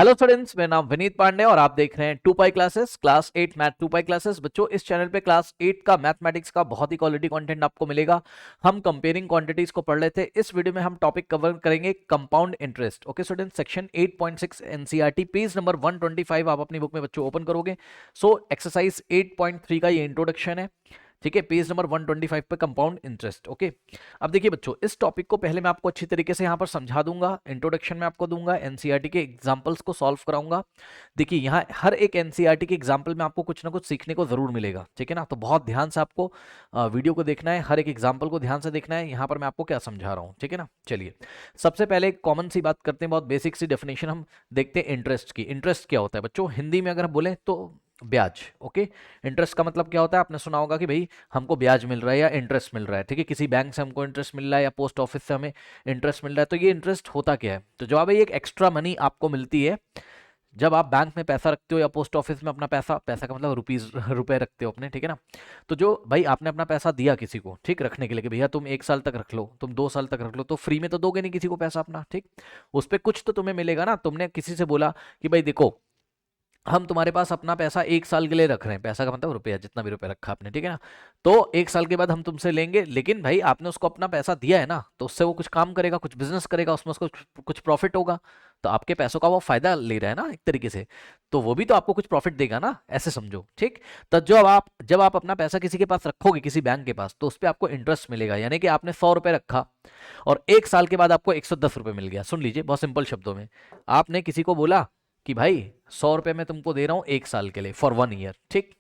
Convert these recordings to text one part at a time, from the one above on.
Hello students, मेरा नाम विनीत पांडे और आप देख रहे हैं 2 pi classes class 8 math 2 pi classes. बच्चों, इस चैनल पे क्लास 8 का मैथमेटिक्स का बहुत ही क्वालिटी कंटेंट आपको मिलेगा। हम कंपेयरिंग क्वांटिटीज को पढ़ रहे थे। इस वीडियो में हम टॉपिक कवर करेंगे compound interest. Okay students, section 8.6 NCERT, page number 125 आप अपनी बुक में बच्चों ओपन करोगे। सो एक्सरसाइज 8.3 का ये इंट्रोडक्शन है। ठीक है, पेज नंबर 125 पे कंपाउंड इंटरेस्ट। ओके, अब देखिए बच्चों, इस टॉपिक को पहले मैं आपको अच्छी तरीके से यहाँ पर समझा दूंगा, इंट्रोडक्शन में आपको दूंगा, एनसीईआरटी के एग्जांपल्स को सॉल्व कराऊंगा। देखिए, यहाँ हर एक एनसीईआरटी के एग्जाम्पल में आपको कुछ ना कुछ सीखने को जरूर मिलेगा। ठीक है ना, तो बहुत ध्यान से आपको वीडियो को देखना है, हर एक एग्जाम्पल को ध्यान से देखना है। यहाँ पर मैं आपको क्या समझा रहा हूँ, ठीक है ना। चलिए, सबसे पहले एक कॉमन सी बात करते हैं, बहुत बेसिक सी डेफिनेशन हम देखते हैं इंटरेस्ट की। इंटरेस्ट क्या होता है बच्चों, हिंदी में अगर बोले तो ब्याज। ओके, इंटरेस्ट का मतलब क्या होता है, आपने सुना होगा कि भाई हमको ब्याज मिल रहा है या इंटरेस्ट मिल रहा है। ठीक है, किसी बैंक से हमको इंटरेस्ट मिल रहा है या पोस्ट ऑफिस से हमें इंटरेस्ट मिल रहा है। तो ये इंटरेस्ट होता क्या है, तो जवाब है ये एक एक्स्ट्रा मनी आपको मिलती है जब आप बैंक में पैसा रखते हो या पोस्ट ऑफिस में अपना पैसा, पैसा का मतलब रुपीज रुपए रखते हो अपने। ठीक है ना, तो जो भाई आपने अपना पैसा दिया किसी को, ठीक, रखने के लिए कि भैया तुम 1 साल तक रख लो, तुम 2 साल तक रख लो, तो फ्री में तो दोगे नहीं किसी को पैसा अपना। ठीक, उस पर कुछ तो तुम्हें मिलेगा ना। तुमने किसी से बोला कि भाई देखो, हम तुम्हारे पास अपना पैसा 1 साल के लिए रख रहे हैं, पैसा का मतलब रुपया, जितना भी रुपया रखा आपने। ठीक है ना, तो 1 साल के बाद हम तुमसे लेंगे, लेकिन भाई आपने उसको अपना पैसा दिया है ना, तो उससे वो कुछ काम करेगा, कुछ बिजनेस करेगा, उसमें उसको कुछ प्रॉफिट होगा। तो आपके पैसों का वो फायदा ले रहा है ना एक तरीके से, तो वो भी तो आपको कुछ प्रॉफिट देगा ना, ऐसे समझो। ठीक, तो जब आप अपना पैसा किसी के पास रखोगे, किसी बैंक के पास, तो उस पर आपको इंटरेस्ट मिलेगा। यानी कि आपने 100 रुपए रखा और 1 साल के बाद आपको 110 रुपए मिल गया। सुन लीजिए बहुत सिंपल शब्दों में, आपने किसी को बोला कि भाई 100 रुपए मैं तुमको दे रहा हूं 1 साल के लिए, फॉर 1 ईयर। ठीक,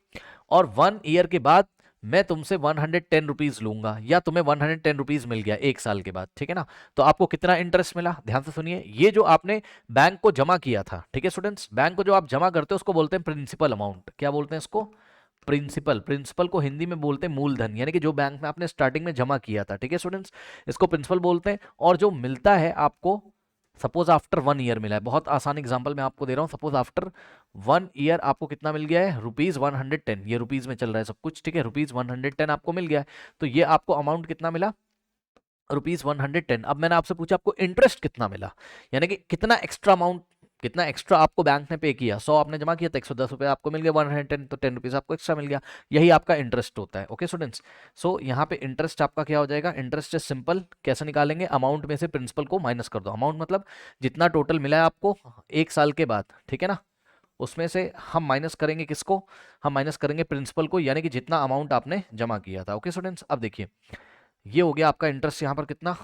और 1 ईयर के बाद मैं तुमसे 110 रुपीज लूंगा, या तुम्हें 110 रुपीज मिल गया 1 साल के बाद। ठीक है ना, तो आपको कितना इंटरेस्ट मिला, ध्यान से सुनिए। ये जो आपने बैंक को जमा किया था, ठीक है स्टूडेंट्स, बैंक को जो आप जमा करते हो उसको बोलते हैं प्रिंसिपल अमाउंट। क्या बोलते हैं इसको, प्रिंसिपल। प्रिंसिपल को हिंदी में बोलते हैं मूलधन, यानी कि जो बैंक में आपने स्टार्टिंग में जमा किया था। ठीक है स्टूडेंट्स, इसको प्रिंसिपल बोलते हैं। और जो मिलता है आपको, सपोज आफ्टर 1 ईयर मिला है, बहुत आसान एग्जांपल मैं आपको दे रहा हूँ। सपोज आफ्टर 1 ईयर आपको कितना मिल गया है, रुपीज 110। ये रुपीज में चल रहा है सब कुछ, ठीक है, रुपीज 110 आपको मिल गया है। तो ये आपको अमाउंट कितना मिला, रुपीज 110। अब मैंने आपसे पूछा आपको इंटरेस्ट कितना मिला, यानी कि कितना एक्स्ट्रा अमाउंट, कितना एक्स्ट्रा आपको बैंक ने पे किया। 100 आपने जमा किया तो 110 रुपए आपको मिल गया, 110 तो 10 रुपीज आपको एक्स्ट्रा मिल गया। यही आपका इंटरेस्ट होता है। ओके स्टूडेंट्स, सो यहाँ पे इंटरेस्ट आपका क्या हो जाएगा, इंटरेस्ट इज सिंपल। कैसे निकालेंगे, अमाउंट में से प्रिंसिपल को माइनस कर दो। अमाउंट मतलब जितना टोटल मिला है आपको 1 साल के बाद, ठीक है ना, उसमें से हम माइनस करेंगे किसको, हम माइनस करेंगे प्रिंसिपल को, यानी कि जितना अमाउंट आपने जमा किया था। ओके स्टूडेंट्स, अब देखिए, ये हो गया आपका इंटरेस्ट यहाँ पर कितना,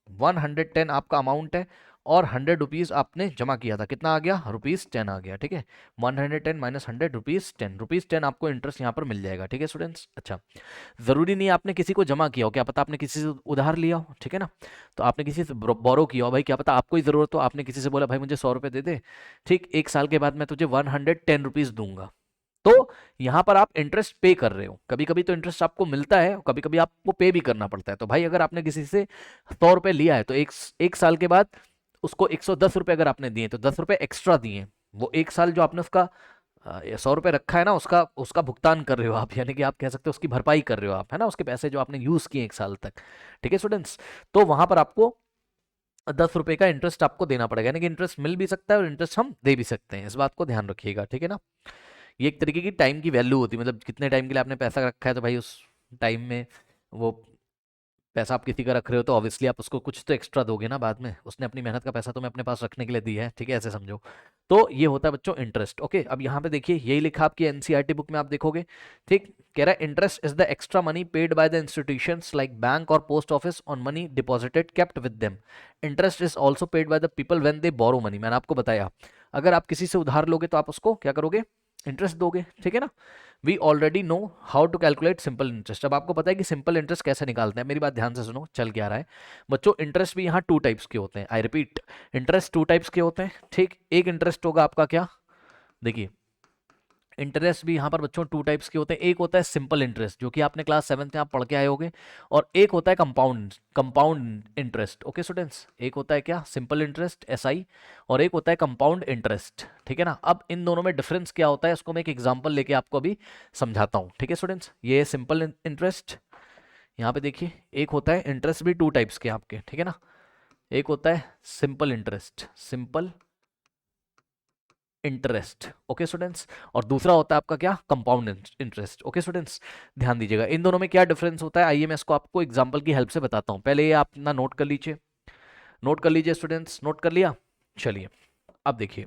110 आपका अमाउंट है और 100 रुपीज आपने जमा किया था, कितना आ गया, रुपीज 10 आ गया। ठीक है, 110 माइनस 100, रुपीज 10, रुपीज 10 आपको इंटरेस्ट यहाँ पर मिल जाएगा। ठीक है स्टूडेंट्स, अच्छा, जरूरी नहीं आपने किसी को जमा किया हो, क्या पता आपने किसी से उधार लिया हो। ठीक है ना, तो आपने किसी से बोरो किया हो, भाई क्या पता आपको ही जरूरत हो, आपने किसी से बोला भाई मुझे 100 रुपए दे दे, ठीक, 1 साल के बाद मैं तुझे 110 रुपीज दूंगा। तो यहां पर आप इंटरेस्ट पे कर रहे हो। कभी कभी तो इंटरेस्ट आपको मिलता है, कभी कभी आपको पे भी करना पड़ता है। तो भाई अगर आपने किसी से 100 रुपए लिया है, तो एक साल के बाद उसको 110 रुपए अगर आपने दिए, तो 10 रुपए एक्स्ट्रा दिए। वो 1 साल जो आपने उसका 100 रुपए रखा है ना, उसका उसका भुगतान कर रहे हो आप, यानी कि आप कह सकते हो उसकी भरपाई कर रहे हो आप, है ना, उसके पैसे जो आपने यूज किए 1 साल तक। ठीक है स्टूडेंट्स, तो वहां पर आपको 10 रुपए का इंटरेस्ट आपको देना पड़ेगा, यानी कि इंटरेस्ट मिल भी सकता है और इंटरेस्ट हम दे भी सकते हैं। इस बात को ध्यान रखिएगा। ठीक है ना, ये एक तरीके की टाइम की वैल्यू होती है, मतलब कितने टाइम के लिए आपने पैसा रखा है, तो भाई उस टाइम में वो पैसा आप किसी का रख रहे हो, तो ऑब्वियसली आप उसको कुछ तो एक्स्ट्रा दोगे ना बाद में, उसने अपनी मेहनत का पैसा तुम्हें अपने पास रखने के लिए दिया है। ठीक है, ऐसे समझो। तो ये होता है बच्चों इंटरेस्ट। ओके, अब यहाँ पे देखिए, यही लिखा आपकी एनसीईआरटी बुक में, आप देखोगे, ठीक, कह रहा है interest is the extra money paid by the institutions like bank और post office on money deposited kept with them. Interest is also paid by the people when they borrow money. मैंने आपको बताया, अगर आप किसी से उधार लोगे तो आप उसको क्या करोगे, इंटरेस्ट दोगे। ठीक है ना, we already know how to calculate simple interest. अब आपको पता है कि सिंपल इंटरेस्ट कैसे निकालते हैं। मेरी बात ध्यान से सुनो, चल क्या रहा है बच्चों, इंटरेस्ट भी यहाँ 2 टाइप्स के होते हैं। आई रिपीट, इंटरेस्ट 2 टाइप्स के होते हैं। ठीक, एक इंटरेस्ट होगा आपका क्या, देखिए, इंटरेस्ट भी यहाँ पर बच्चों 2 टाइप्स के होते हैं। एक होता है सिंपल इंटरेस्ट, जो कि आपने क्लास 7 में आप पढ़ के आए होगे, और एक होता है compound compound interest. Okay students, एक होता है क्या, सिंपल इंटरेस्ट एसआई, और एक होता है कंपाउंड इंटरेस्ट। ठीक है ना, अब इन दोनों में डिफरेंस क्या होता है, इसको मैं एक एग्जांपल लेके आपको अभी समझाता हूँ। ठीक है स्टूडेंट्स, ये सिंपल इंटरेस्ट, यहाँ पे देखिए, एक होता है इंटरेस्ट भी 2 टाइप्स के आपके, ठीक है ना, एक होता है simple interest, simple interest. Okay students, और दूसरा होता है आपका क्या, कंपाउंड इंटरेस्ट। ओके स्टूडेंट्स, ध्यान दीजिएगा इन दोनों में क्या डिफरेंस होता है, आइए मैं इसको आपको एग्जांपल की हेल्प से बताता हूं। पहले ये आप अपना नोट कर लीजिए, नोट कर लीजिए स्टूडेंट्स, नोट कर लिया। चलिए अब देखिए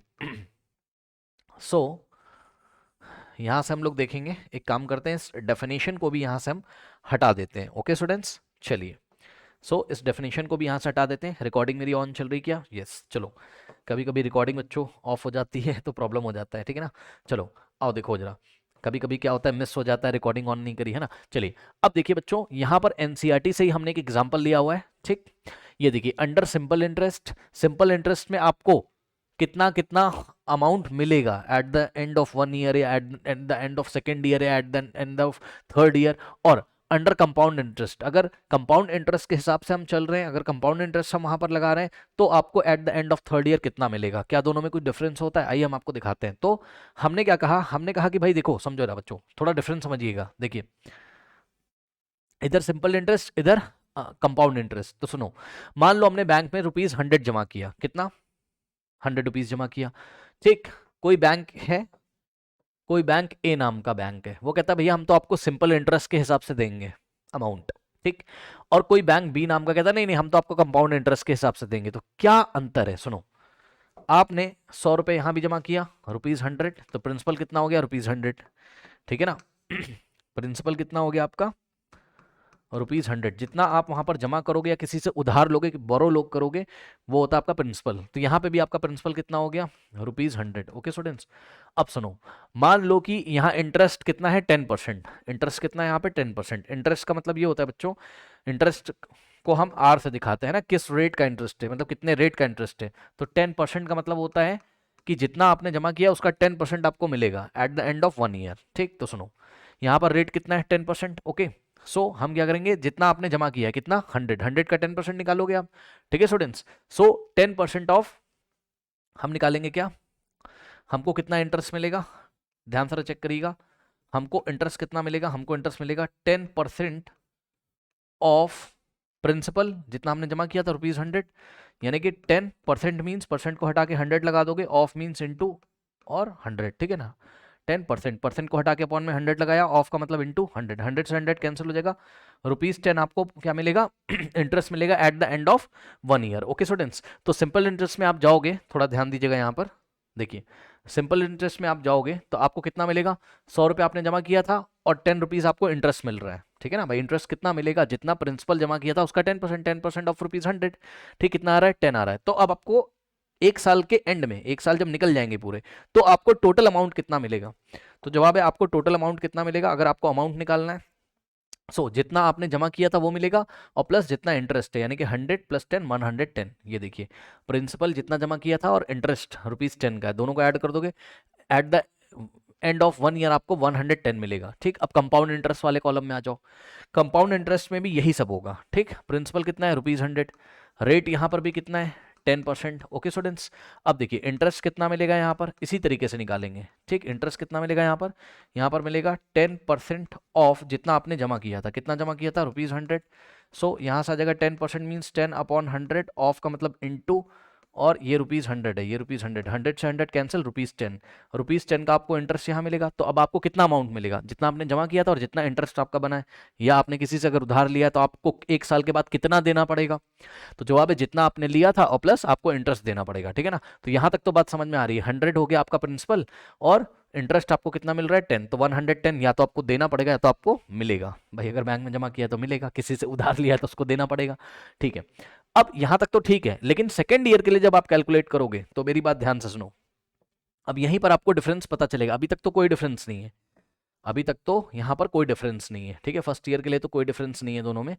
सो यहां से हम लोग देखेंगे, एक काम करते हैं, इस डेफिनेशन को भी यहां से हम हटा देते हैं। ओके स्टूडेंट्स, चलिए इस डेफिनेशन को भी यहां से हटा देते हैं। रिकॉर्डिंग मेरी ऑन चल रही क्या, यस चलो, कभी कभी रिकॉर्डिंग बच्चों ऑफ हो जाती है तो प्रॉब्लम हो जाता है, ठीक है ना। चलो आओ देखो जरा, कभी कभी क्या होता है, मिस हो जाता है, रिकॉर्डिंग ऑन नहीं करी है ना। चलिए अब देखिए बच्चों, यहां पर एनसीईआरटी से ही हमने एक एग्जांपल लिया हुआ है, ठीक। ये देखिए under simple interest, simple interest में आपको कितना कितना अमाउंट मिलेगा at the end of 1 year या at the end of second year या at the end of third year. और अंडर कंपाउंड इंटरेस्ट, अगर कंपाउंड इंटरेस्ट के हिसाब से हम चल रहे हैं, अगर कंपाउंड इंटरेस्ट हम वहां पर लगा रहे हैं, तो आपको eight the end of third year कितना मिलेगा, क्या दोनों में कोई डिफरेंस होता है, आइए हम आपको दिखाते हैं। तो हमने क्या कहा, हमने कहा कि भाई देखो समझो ना बच्चों, थोड़ा डिफरेंस समझिएगा। देखिए इधर सिंपल इंटरेस्ट, इधर कंपाउंड इंटरेस्ट। तो सुनो, मान लो हमने बैंक में ₹100 जमा किया, कितना, ₹100 जमा किया, ठीक। कोई बैंक है, कोई बैंक ए नाम का बैंक है, वो कहता है भैया हम तो आपको सिंपल इंटरेस्ट के हिसाब से देंगे अमाउंट, ठीक। और कोई बैंक बी नाम का कहता है नहीं नहीं हम तो आपको कंपाउंड इंटरेस्ट के हिसाब से देंगे। तो क्या अंतर है, सुनो, आपने ₹100 यहां भी जमा किया, ₹100, तो प्रिंसिपल कितना हो गया, ₹100, ठीक है ना। प्रिंसिपल कितना हो गया आपका, ₹100। जितना आप वहां पर जमा करोगे या किसी से उधार लोगे, बोरो लोग करोगे, वो होता है आपका प्रिंसिपल। तो यहाँ पे भी आपका प्रिंसिपल कितना हो गया, ₹100। ओके स्टूडेंट्स, अब सुनो, मान लो कि यहाँ इंटरेस्ट कितना है, 10%। इंटरेस्ट कितना है यहाँ पे, 10%। इंटरेस्ट का मतलब ये होता है बच्चों, इंटरेस्ट को हम आर से दिखाते हैं ना, किस रेट का इंटरेस्ट है, मतलब कितने रेट का इंटरेस्ट है। तो 10% का मतलब होता है कि जितना आपने जमा किया उसका 10% आपको मिलेगा at the end of 1 year, ठीक। तो सुनो, यहाँ पर रेट कितना है, 10%। ओके, हम क्या करेंगे, जितना आपने जमा किया है, कितना, 100 का 10% निकालोगे आप, ठीक है स्टूडेंट्स। 10% ऑफ हम निकालेंगे क्या, हमको कितना इंटरेस्ट मिलेगा, ध्यान से चेक करिएगा, हमको इंटरेस्ट कितना मिलेगा, हमको इंटरेस्ट मिलेगा 10% ऑफ प्रिंसिपल, जितना हमने जमा किया था ₹100, यानी कि 10% मीन्स परसेंट को हटा के 100 लगा दोगे, ऑफ मीन्स इनटू और 100, ठीक है ना। 10%, परसेंट को हटा के अपॉन में 100 लगाया, ऑफ का मतलब इनटू 100, 100 से 100 कैंसिल हो जाएगा, ₹10 आपको क्या मिलेगा इंटरेस्ट मिलेगा at the end of 1 year. Okay students, तो सिंपल इंटरेस्ट में आप जाओगे, थोड़ा ध्यान दीजिएगा यहाँ पर, देखिए सिंपल इंटरेस्ट में आप जाओगे तो आपको कितना मिलेगा, ₹100 आपने जमा किया था और ₹10 आपको इंटरेस्ट मिल रहा है, ठीक है ना भाई। इंटरेस्ट कितना मिलेगा, जितना प्रिंसिपल जमा किया था उसका 10%, 10% ऑफ ₹100, ठीक। कितना आ रहा है, 10 आ रहा है। तो अब आपको एक साल के एंड में, एक साल जब निकल जाएंगे पूरे, तो आपको टोटल अमाउंट कितना मिलेगा। तो जवाब है आपको टोटल अमाउंट कितना मिलेगा, अगर आपको अमाउंट निकालना है, जितना आपने जमा किया था वो मिलेगा, और प्लस जितना इंटरेस्ट है, यानी कि 100 + 10, 110। ये देखिए प्रिंसिपल जितना जमा किया था और इंटरेस्ट ₹10 का है, दोनों को ऐड कर दोगे, eight the end of 1 year आपको 110 मिलेगा, ठीक। अब कंपाउंड इंटरेस्ट वाले कॉलम में आ जाओ, कंपाउंड इंटरेस्ट में भी यही सब होगा, ठीक। प्रिंसिपल कितना है, ₹100, रेट यहाँ पर भी कितना है, 10%। ओके स्टूडेंट्स, अब देखिए इंटरेस्ट कितना मिलेगा यहाँ पर, इसी तरीके से निकालेंगे, ठीक। इंटरेस्ट कितना मिलेगा यहाँ पर मिलेगा 10% ऑफ जितना आपने जमा किया था, कितना जमा किया था, ₹100। यहाँ से आ जाएगा 10% मीन्स 10/100, ऑफ का मतलब इनटू, और ये ₹100 है, ये ₹100, 100 से 100 कैंसिल, ₹10, ₹10 का आपको इंटरेस्ट यहाँ मिलेगा। तो अब आपको कितना अमाउंट मिलेगा, जितना आपने जमा किया था और जितना इंटरेस्ट आपका बना है, या आपने किसी से अगर उधार लिया तो आपको एक साल के बाद कितना देना पड़ेगा। तो जवाब है जितना आपने लिया था और प्लस आपको इंटरेस्ट देना पड़ेगा, ठीक है ना। तो यहां तक तो बात समझ में आ रही है, 100 हो गया आपका प्रिंसिपल और इंटरेस्ट आपको कितना मिल रहा है, 10। तो 110 या तो आपको देना पड़ेगा या तो आपको मिलेगा भाई, अगर बैंक में जमा किया तो मिलेगा, किसी से उधार लिया तो उसको देना पड़ेगा, ठीक है। अब यहां तक तो ठीक है, लेकिन सेकेंड ईयर के लिए जब आप कैलकुलेट करोगे तो मेरी बात ध्यान से सुनो, अब यहीं पर आपको डिफरेंस पता चलेगा। अभी तक तो कोई डिफरेंस नहीं है, अभी तक तो यहाँ पर कोई डिफरेंस नहीं है, ठीक है। फर्स्ट ईयर के लिए तो कोई डिफरेंस नहीं है दोनों में,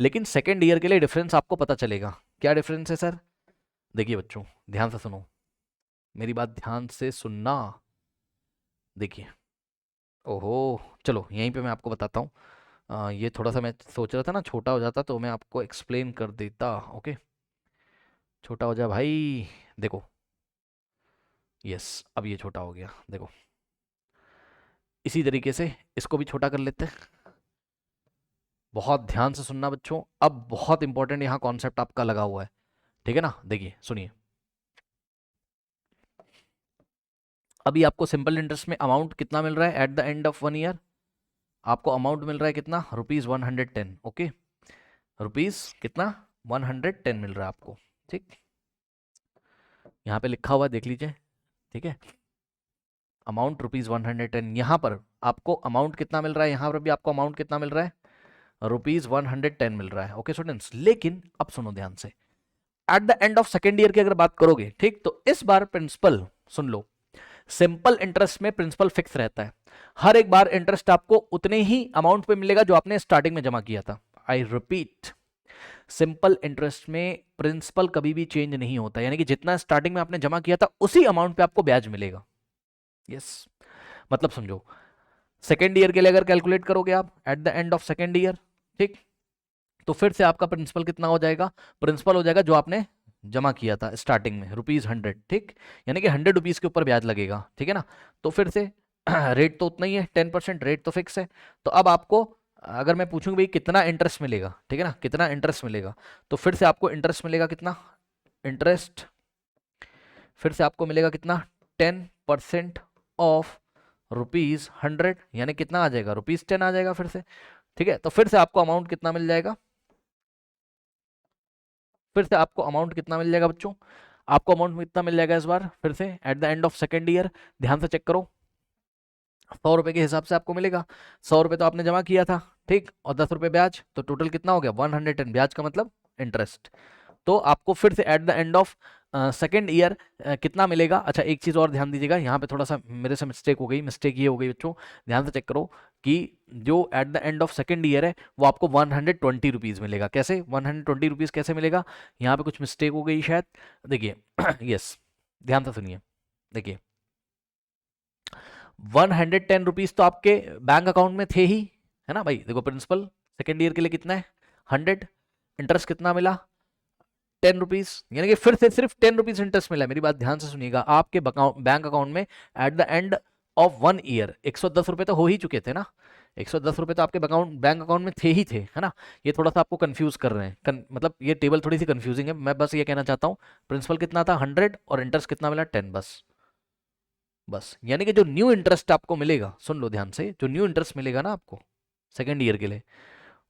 लेकिन सेकेंड ईयर के लिए डिफरेंस आपको पता चलेगा। क्या डिफरेंस है सर, देखिए बच्चों ध्यान से सुनो, मेरी बात ध्यान से सुनना, देखिए, ओहो, चलो यहीं पे मैं आपको बताता हूँ। ये थोड़ा सा मैं सोच रहा था ना छोटा हो जाता तो मैं आपको एक्सप्लेन कर देता, ओके। छोटा हो जा भाई, देखो, यस, अब ये छोटा हो गया, देखो इसी तरीके से इसको भी छोटा कर लेते हैं। बहुत ध्यान से सुनना बच्चों, अब बहुत इंपॉर्टेंट यहाँ कॉन्सेप्ट आपका लगा हुआ है, ठीक है ना। देखिए सुनिए, अभी आपको सिंपल इंटरेस्ट में अमाउंट कितना मिल रहा है eight the end of 1 year? आपको अमाउंट मिल रहा है कितना? ₹110। ओके, रुपीज कितना? 110 मिल रहा है आपको। ठीक, यहाँ पे लिखा हुआ देख लीजिए। ठीक है, अमाउंट ₹110। यहाँ पर आपको अमाउंट कितना मिल रहा है? यहाँ पर भी आपको अमाउंट कितना मिल रहा है? ₹110 मिल रहा है। ओके स्टूडेंट्स, लेकिन अब सुनो ध्यान से, eight the end of second year की अगर बात करोगे, ठीक, तो इस बार प्रिंसिपल, सुन लो, सिंपल इंटरेस्ट में प्रिंसिपल फिक्स रहता है। हर एक बार इंटरेस्ट आपको उतने ही अमाउंट पे मिलेगा जो आपने स्टार्टिंग में जमा किया था। आई रिपीट, सिंपल इंटरेस्ट में प्रिंसिपल कभी भी चेंज नहीं होता, यानी कि जितना स्टार्टिंग में आपने जमा किया था उसी अमाउंट पे आपको ब्याज मिलेगा। यस, मतलब समझो, सेकेंड ईयर के लिए अगर कैलकुलेट करोगे आप eight the end of second year, ठीक, तो फिर से आपका प्रिंसिपल कितना हो जाएगा? प्रिंसिपल हो जाएगा जो आपने जमा किया था स्टार्टिंग में, ₹100। ठीक, यानी कि ₹100 के ऊपर ब्याज लगेगा। ठीक है ना, तो फिर से रेट तो उतना ही है, 10% रेट तो फिक्स है। तो अब आपको अगर मैं पूछूं भाई कितना इंटरेस्ट मिलेगा, ठीक है ना, कितना इंटरेस्ट मिलेगा, तो फिर से आपको इंटरेस्ट मिलेगा कितना? इंटरेस्ट फिर से आपको मिलेगा कितना? 10% ऑफ ₹100, यानी कितना आ जाएगा? ₹10 आ जाएगा फिर से। ठीक है, तो फिर से आपको अमाउंट कितना मिल जाएगा? फिर से आपको अमाउंट कितना मिल जाएगा बच्चों? आपको अमाउंट कितना मिल जाएगा इस बार फिर से eight the end of second year? ध्यान से चेक करो, 100 रुपए के हिसाब से आपको मिलेगा। 100 रुपए तो आपने जमा किया था, ठीक, और 10 रुपए ब्याज, तो टोटल कितना हो गया? 110। ब्याज का मतलब इंटरेस्ट। तो आपको फिर से eight the end of second year कितना मिलेगा? अच्छा, एक चीज़ और ध्यान दीजिएगा, यहाँ पे थोड़ा सा मेरे से मिस्टेक हो गई। मिस्टेक ये हो गई बच्चों, ध्यान से चेक करो कि जो eight the end of second year है वो आपको ₹120 मिलेगा। कैसे ₹120 कैसे मिलेगा? यहाँ पे कुछ मिस्टेक हो गई शायद, देखिए। यस, ध्यान से सुनिए, देखिए, ₹110 तो आपके बैंक अकाउंट में थे ही, है ना भाई। देखो, प्रिंसिपल सेकेंड ईयर के लिए कितना है? 100। इंटरेस्ट कितना मिला? ₹10, यानी कि फिर से सिर्फ ₹10 इंटरेस्ट मिला है। मेरी बात ध्यान से सुनिएगा, आपके बैंक अकाउंट में eight the end of 1 year ₹110 तो हो ही चुके थे ना। ₹110 तो आपके बैंक अकाउंट में थे ही थे, है ना। ये थोड़ा सा आपको कंफ्यूज कर रहे हैं, मतलब ये टेबल थोड़ी सी कंफ्यूजिंग है। मैं बस ये कहना चाहता हूँ, प्रिंसिपल कितना था? 100, और इंटरेस्ट कितना मिला? 10। बस बस, यानी कि जो न्यू इंटरेस्ट आपको मिलेगा, सुन लो ध्यान से, जो न्यू इंटरेस्ट मिलेगा ना आपको सेकेंड ईयर के लिए,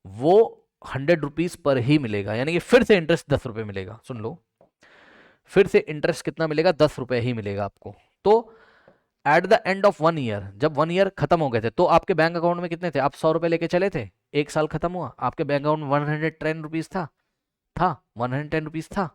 वो ₹100 पर ही मिलेगा। यानी कि फिर से इंटरेस्ट ₹10 मिलेगा। सुन लो, फिर से इंटरेस्ट कितना मिलेगा? ₹10 ही मिलेगा आपको। तो eight the end of 1 year, जब 1 ईयर खत्म हो गए थे, तो आपके बैंक अकाउंट में कितने थे? आप ₹100 लेके चले थे, एक साल खत्म हुआ, आपके बैंक अकाउंट में ₹110 था, ₹110 था।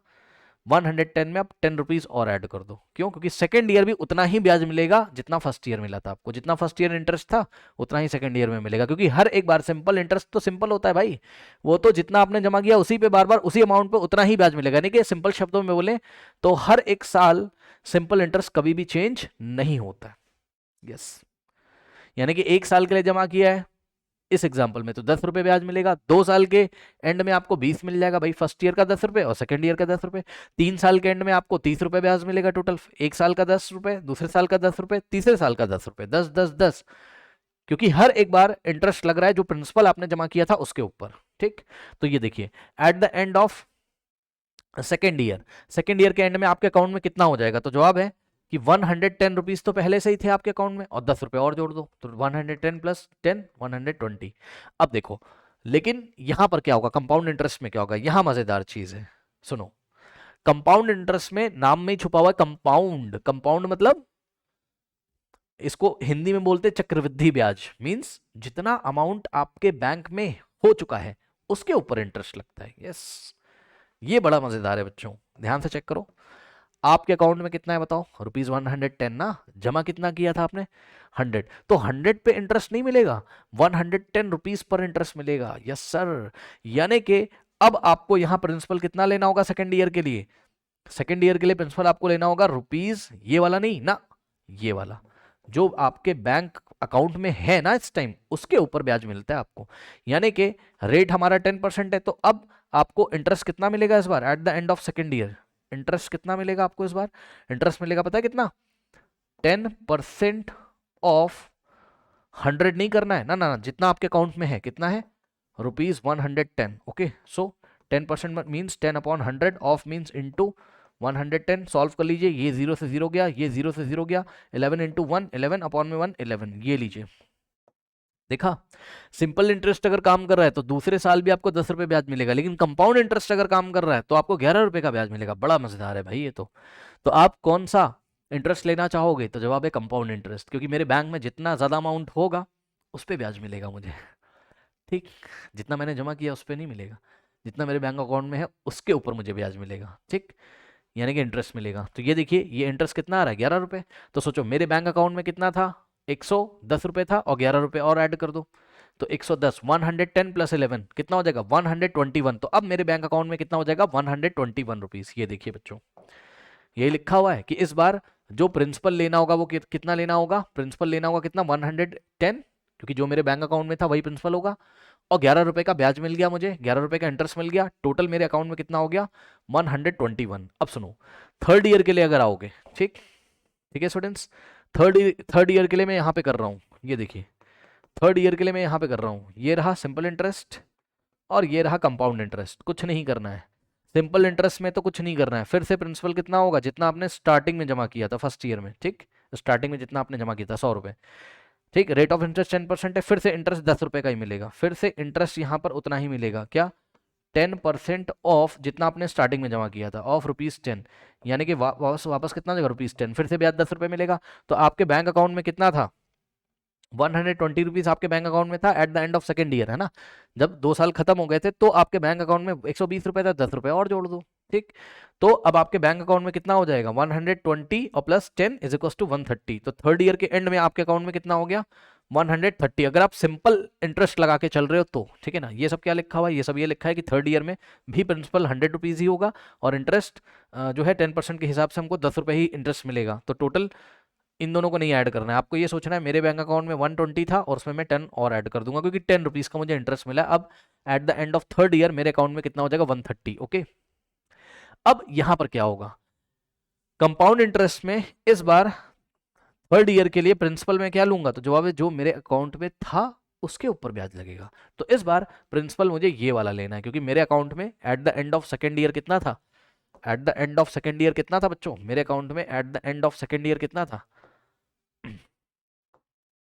110 में आप ₹10 और ऐड कर दो। क्यों? क्योंकि सेकेंड ईयर भी उतना ही ब्याज मिलेगा जितना फर्स्ट ईयर मिला था आपको। जितना फर्स्ट ईयर इंटरेस्ट था उतना ही सेकेंड ईयर में मिलेगा, क्योंकि हर एक बार सिंपल इंटरेस्ट तो सिंपल होता है भाई, वो तो जितना आपने जमा किया उसी पे बार बार उसी अमाउंट पे उतना ही ब्याज मिलेगा। यानी कि सिंपल शब्दों में बोले तो हर एक साल सिंपल इंटरेस्ट कभी भी चेंज नहीं होता। यस, यानी कि एक साल के लिए जमा किया है इस एग्जाम्पल में तो ₹10 ब्याज मिलेगा। 2 साल के एंड में आपको 20 मिल जाएगा भाई, फर्स्ट ईयर का ₹10 और सेकंड ईयर का ₹10। 3 साल के एंड में आपको ₹30 ब्याज मिलेगा टोटल। एक साल का ₹10, दूसरे साल का ₹10, तीसरे साल का ₹10, 10 10 10, क्योंकि हर एक बार इंटरेस्ट लग रहा है जो प्रिंसिपल आपने जमा किया था उसके ऊपर। ठीक, तो ये देखिए, eight the end of second year के एंड में आपके अकाउंट में कितना हो जाएगा? तो जवाब है कि ₹110 तो पहले से ही थे आपके अकाउंट में, और ₹10 और जोड़ दो, तो 110 प्लस 10 120। अब देखो, लेकिन यहां पर क्या होगा? कंपाउंड इंटरेस्ट में क्या होगा? यहां मजेदार चीज है, सुनो। कंपाउंड इंटरेस्ट में नाम में ही छुपा हुआ है कंपाउंड। कंपाउंड मतलब इसको हिंदी में बोलते चक्रवृद्धि ब्याज। मींस जितना अमाउंट आपके बैंक में हो चुका है उसके ऊपर इंटरेस्ट लगता है। यस, ये बड़ा मजेदार है बच्चों, ध्यान से चेक करो। आपके अकाउंट में कितना है बताओ? ₹110 ना, जमा कितना किया था आपने? 100। तो 100 पे इंटरेस्ट नहीं मिलेगा, ₹110 पर इंटरेस्ट मिलेगा। यस सर, यानी कि अब आपको यहां प्रिंसिपल कितना लेना होगा सेकेंड ईयर के लिए? सेकेंड ईयर के लिए प्रिंसिपल आपको लेना होगा रुपीज, ये वाला नहीं ना, ये वाला जो आपके बैंक अकाउंट में है ना इस टाइम, उसके ऊपर ब्याज मिलता है आपको। यानी कि रेट हमारा 10% है, तो अब आपको इंटरेस्ट कितना मिलेगा इस बार at the end of second year? Interest कितना मिलेगा आपको इस बार? इंटरेस्ट मिलेगा पता है कितना? 10% ऑफ 100 नहीं करना है ना, ना, जितना आपके अकाउंट में है कितना है? ₹110। Okay, so 10% means 10/100, of means into 110 solve कर लीजिए, ये 0 से 0 गया, ये 0 से 0 गया, 11 इंटू 1 11 अपॉन में 1 11, ये लीजिए। देखा, सिंपल इंटरेस्ट अगर काम कर रहा है तो दूसरे साल भी आपको 10 रुपये ब्याज मिलेगा, लेकिन कंपाउंड इंटरेस्ट अगर काम कर रहा है तो आपको 11 रुपये का ब्याज मिलेगा। बड़ा मजेदार है भाई ये तो आप कौन सा इंटरेस्ट लेना चाहोगे? तो जवाब है कंपाउंड इंटरेस्ट, क्योंकि मेरे बैंक में जितना ज़्यादा अमाउंट होगा उस पर ब्याज मिलेगा मुझे। ठीक, जितना मैंने जमा किया उस पर नहीं मिलेगा, जितना मेरे बैंक अकाउंट में है उसके ऊपर मुझे ब्याज मिलेगा। ठीक, यानी कि इंटरेस्ट मिलेगा। तो ये देखिए, ये इंटरेस्ट कितना आ रहा है? 11 रुपये। तो सोचो मेरे बैंक अकाउंट में कितना था? 110 रुपये था, और 11 रुपये और ऐड कर दो तो 110, 110 प्लस 11 कितना हो जाएगा? 121। तो अब मेरे बैंक अकाउंट में कितना हो जाएगा? 121 रुपीज़। ये देखिए बच्चों, यही लिखा हुआ है कि इस बार जो प्रिंसिपल लेना होगा वो कितना लेना होगा? प्रिंसिपल लेना होगा कितना? 110, क्योंकि जो मेरे बैंक अकाउंट में था वही प्रिंसिपल होगा, और 11 रुपये का ब्याज मिल गया मुझे, 11 रुपये का इंटरेस्ट मिल गया, टोटल मेरे अकाउंट में कितना हो गया? 121। अब सुनो, थर्ड ईयर के लिए अगर आओगे, ठीक ठीक है स्टूडेंट्स, थर्ड ईयर के लिए मैं यहाँ पे कर रहा हूँ, ये देखिए थर्ड ईयर के लिए मैं यहाँ पे कर रहा हूँ, ये रहा सिंपल इंटरेस्ट और ये रहा कंपाउंड इंटरेस्ट। कुछ नहीं करना है, सिंपल इंटरेस्ट में तो कुछ नहीं करना है, फिर से प्रिंसिपल कितना होगा? जितना आपने स्टार्टिंग में जमा किया था फर्स्ट ईयर में। ठीक, स्टार्टिंग में जितना आपने जमा किया था 100 रुपये। ठीक, रेट ऑफ इंटरेस्ट 10% है, फिर से इंटरेस्ट 10 रुपये का ही मिलेगा, फिर से इंटरेस्ट यहाँ पर उतना ही मिलेगा। क्या? 10% ऑफ जितना आपने स्टार्टिंग में जमा किया था, ऑफ ₹10, यानी कि वापस कितना देगा? ₹10, फिर से ब्याज 10 रुपये मिलेगा। तो आपके बैंक अकाउंट में कितना था? 120 रुपीज़ आपके बैंक अकाउंट में था eight the end of second year, है ना? जब 2 साल खत्म हो गए थे तो आपके बैंक अकाउंट में 120 रुपये था, 10 रुपये और जोड़ दो। ठीक, तो अब आपके बैंक अकाउंट में कितना हो जाएगा? 120 और प्लस 10 इज इक्वल टू 130। तो थर्ड ईयर के एंड में आपके अकाउंट में कितना हो गया? 130। अगर आप सिंपल इंटरेस्ट लगा के चल रहे हो तो ठीक है ना। ये सब क्या लिखा हुआ है? ये सब ये लिखा है कि थर्ड ईयर में भी प्रिंसिपल 100 रुपीज़ ही होगा, और इंटरेस्ट जो है 10% के हिसाब से हमको 10 रुपये ही इंटरेस्ट मिलेगा। तो टोटल इन दोनों को नहीं ऐड करना है, आपको ये सोचना है मेरे बैंक अकाउंट में 120 था और उसमें मैं 10 और ऐड कर दूंगा, क्योंकि 10 रुपीज़ का मुझे इंटरेस्ट मिला। अब eight the end of third year मेरे अकाउंट में कितना हो जाएगा? 130। ओके, अब यहां पर क्या होगा? कंपाउंड इंटरेस्ट में इस बार थर्ड ईयर के लिए प्रिंसिपल में क्या लूंगा? तो जवाब है जो मेरे अकाउंट में था उसके ऊपर ब्याज लगेगा। तो इस बार प्रिंसिपल मुझे ये वाला लेना है, क्योंकि मेरे अकाउंट में eight the end of second year कितना था? Eight the end of second year कितना था बच्चों? मेरे अकाउंट में eight the end of second year कितना था?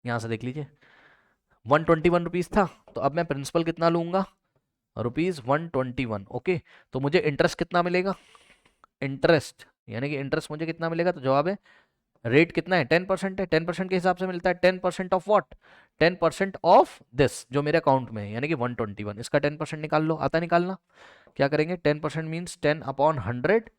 यहां से देख लीजिए, 121 रुपीज़ था। तो अब मैं प्रिंसिपल कितना लूंगा? ₹121। ओके, तो मुझे इंटरेस्ट कितना मिलेगा? इंटरेस्ट यानी कि इंटरेस्ट मुझे कितना मिलेगा? तो जवाब है रेट कितना है? 10% है, 10% के हिसाब से मिलता है। 10% ऑफ व्हाट? 10% ऑफ दिस जो मेरे अकाउंट में है, यानी कि 121। इसका 10% निकाल लो, आता निकालना। क्या करेंगे? 10% मीन्स 10 अपॉन 100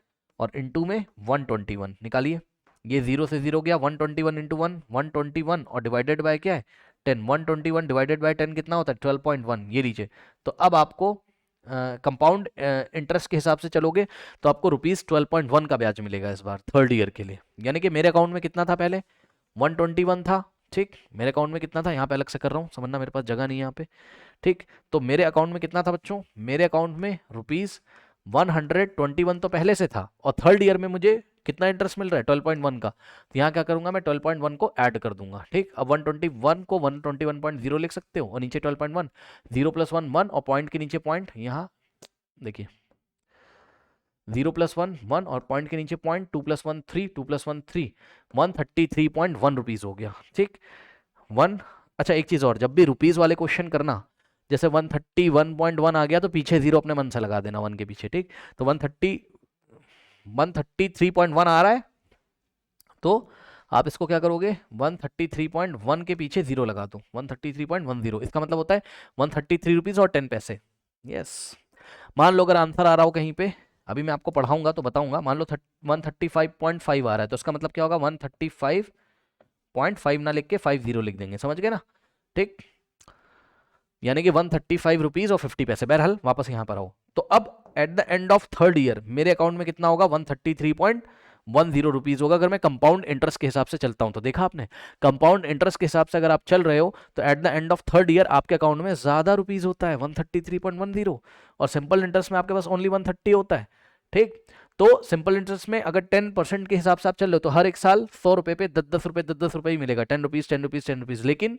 और इंटू में 121 निकालिए। ये 0 से 0 गया, 121 इंटू 1 121 और डिवाइडेड बाय क्या है? 10। 121 डिवाइडेड बाय 10 कितना होता है? 12.1। ये लीजिए। तो अब आपको कंपाउंड इंटरेस्ट के हिसाब से चलोगे तो आपको ₹12.1 का ब्याज मिलेगा इस बार थर्ड ईयर के लिए। यानी कि मेरे अकाउंट में कितना था? पहले 121 था। ठीक, मेरे अकाउंट में कितना था? यहाँ पे अलग से कर रहा हूँ, समझना, मेरे पास जगह नहीं है यहाँ पे। ठीक, तो मेरे अकाउंट में कितना था बच्चों? मेरे अकाउंट में ₹121 तो पहले से था, और थर्ड ईयर में मुझे कितना इंटरेस्ट मिल रहा है? 12.1 का। तो यहाँ क्या करूंगा मैं? 12.1 को ऐड कर दूंगा। ठीक, अब 121 को 121.0 लिख सकते हो, और नीचे 12.1, 0 + 1 1, और पॉइंट के नीचे पॉइंट। यहाँ देखिए 0 + 1 1 और पॉइंट के नीचे पॉइंट, 2 + 1 3, 2 + 1 3, 133.1 रुपीज़ हो गया। ठीक, 1। अच्छा एक चीज़ और, जब भी रुपीज़ वाले क्वेश्चन करना, जैसे 131.1 आ गया तो पीछे 0 अपने मन से लगा देना 1 के पीछे। ठीक, तो 133.1 आ रहा है तो आप इसको क्या करोगे? 133.1 के पीछे 0 लगा दो, 133.10। इसका मतलब होता है 133 रुपीज़ और 10 पैसे। यस, मान लो अगर आंसर आ रहा हो कहीं पे, अभी मैं आपको पढ़ाऊंगा तो बताऊंगा, मान लो 135.5 आ रहा है, तो इसका मतलब क्या होगा? 135.5 ना लिख के 50 लिख देंगे, समझ गए ना? ठीक, यानी कि 135 रुपीज़ और 50 पैसे। बहरहाल वापस यहाँ पर आओ, तो अब eight the end of third year मेरे अकाउंट में कितना होगा? 133.10 रुपीज़ होगा, अगर मैं कंपाउंड इंटरेस्ट के हिसाब से चलता हूं तो। देखा आपने, कंपाउंड इंटरेस्ट के हिसाब से अगर आप चल रहे हो तो eight the end of third year आपके अकाउंट में ज़्यादा रुपीज़ होता है, 133.10, और सिंपल इंटरेस्ट में आपके पास ओनली 130 होता है। ठीक, तो सिंपल इंटरेस्ट में अगर 10% के हिसाब से आप चल रहे हो तो हर एक साल 100 रुपये पे 10 रुपये ही मिलेगा, 10 रुपीज़ 10 रुपीज़ 10 रुपीज़। लेकिन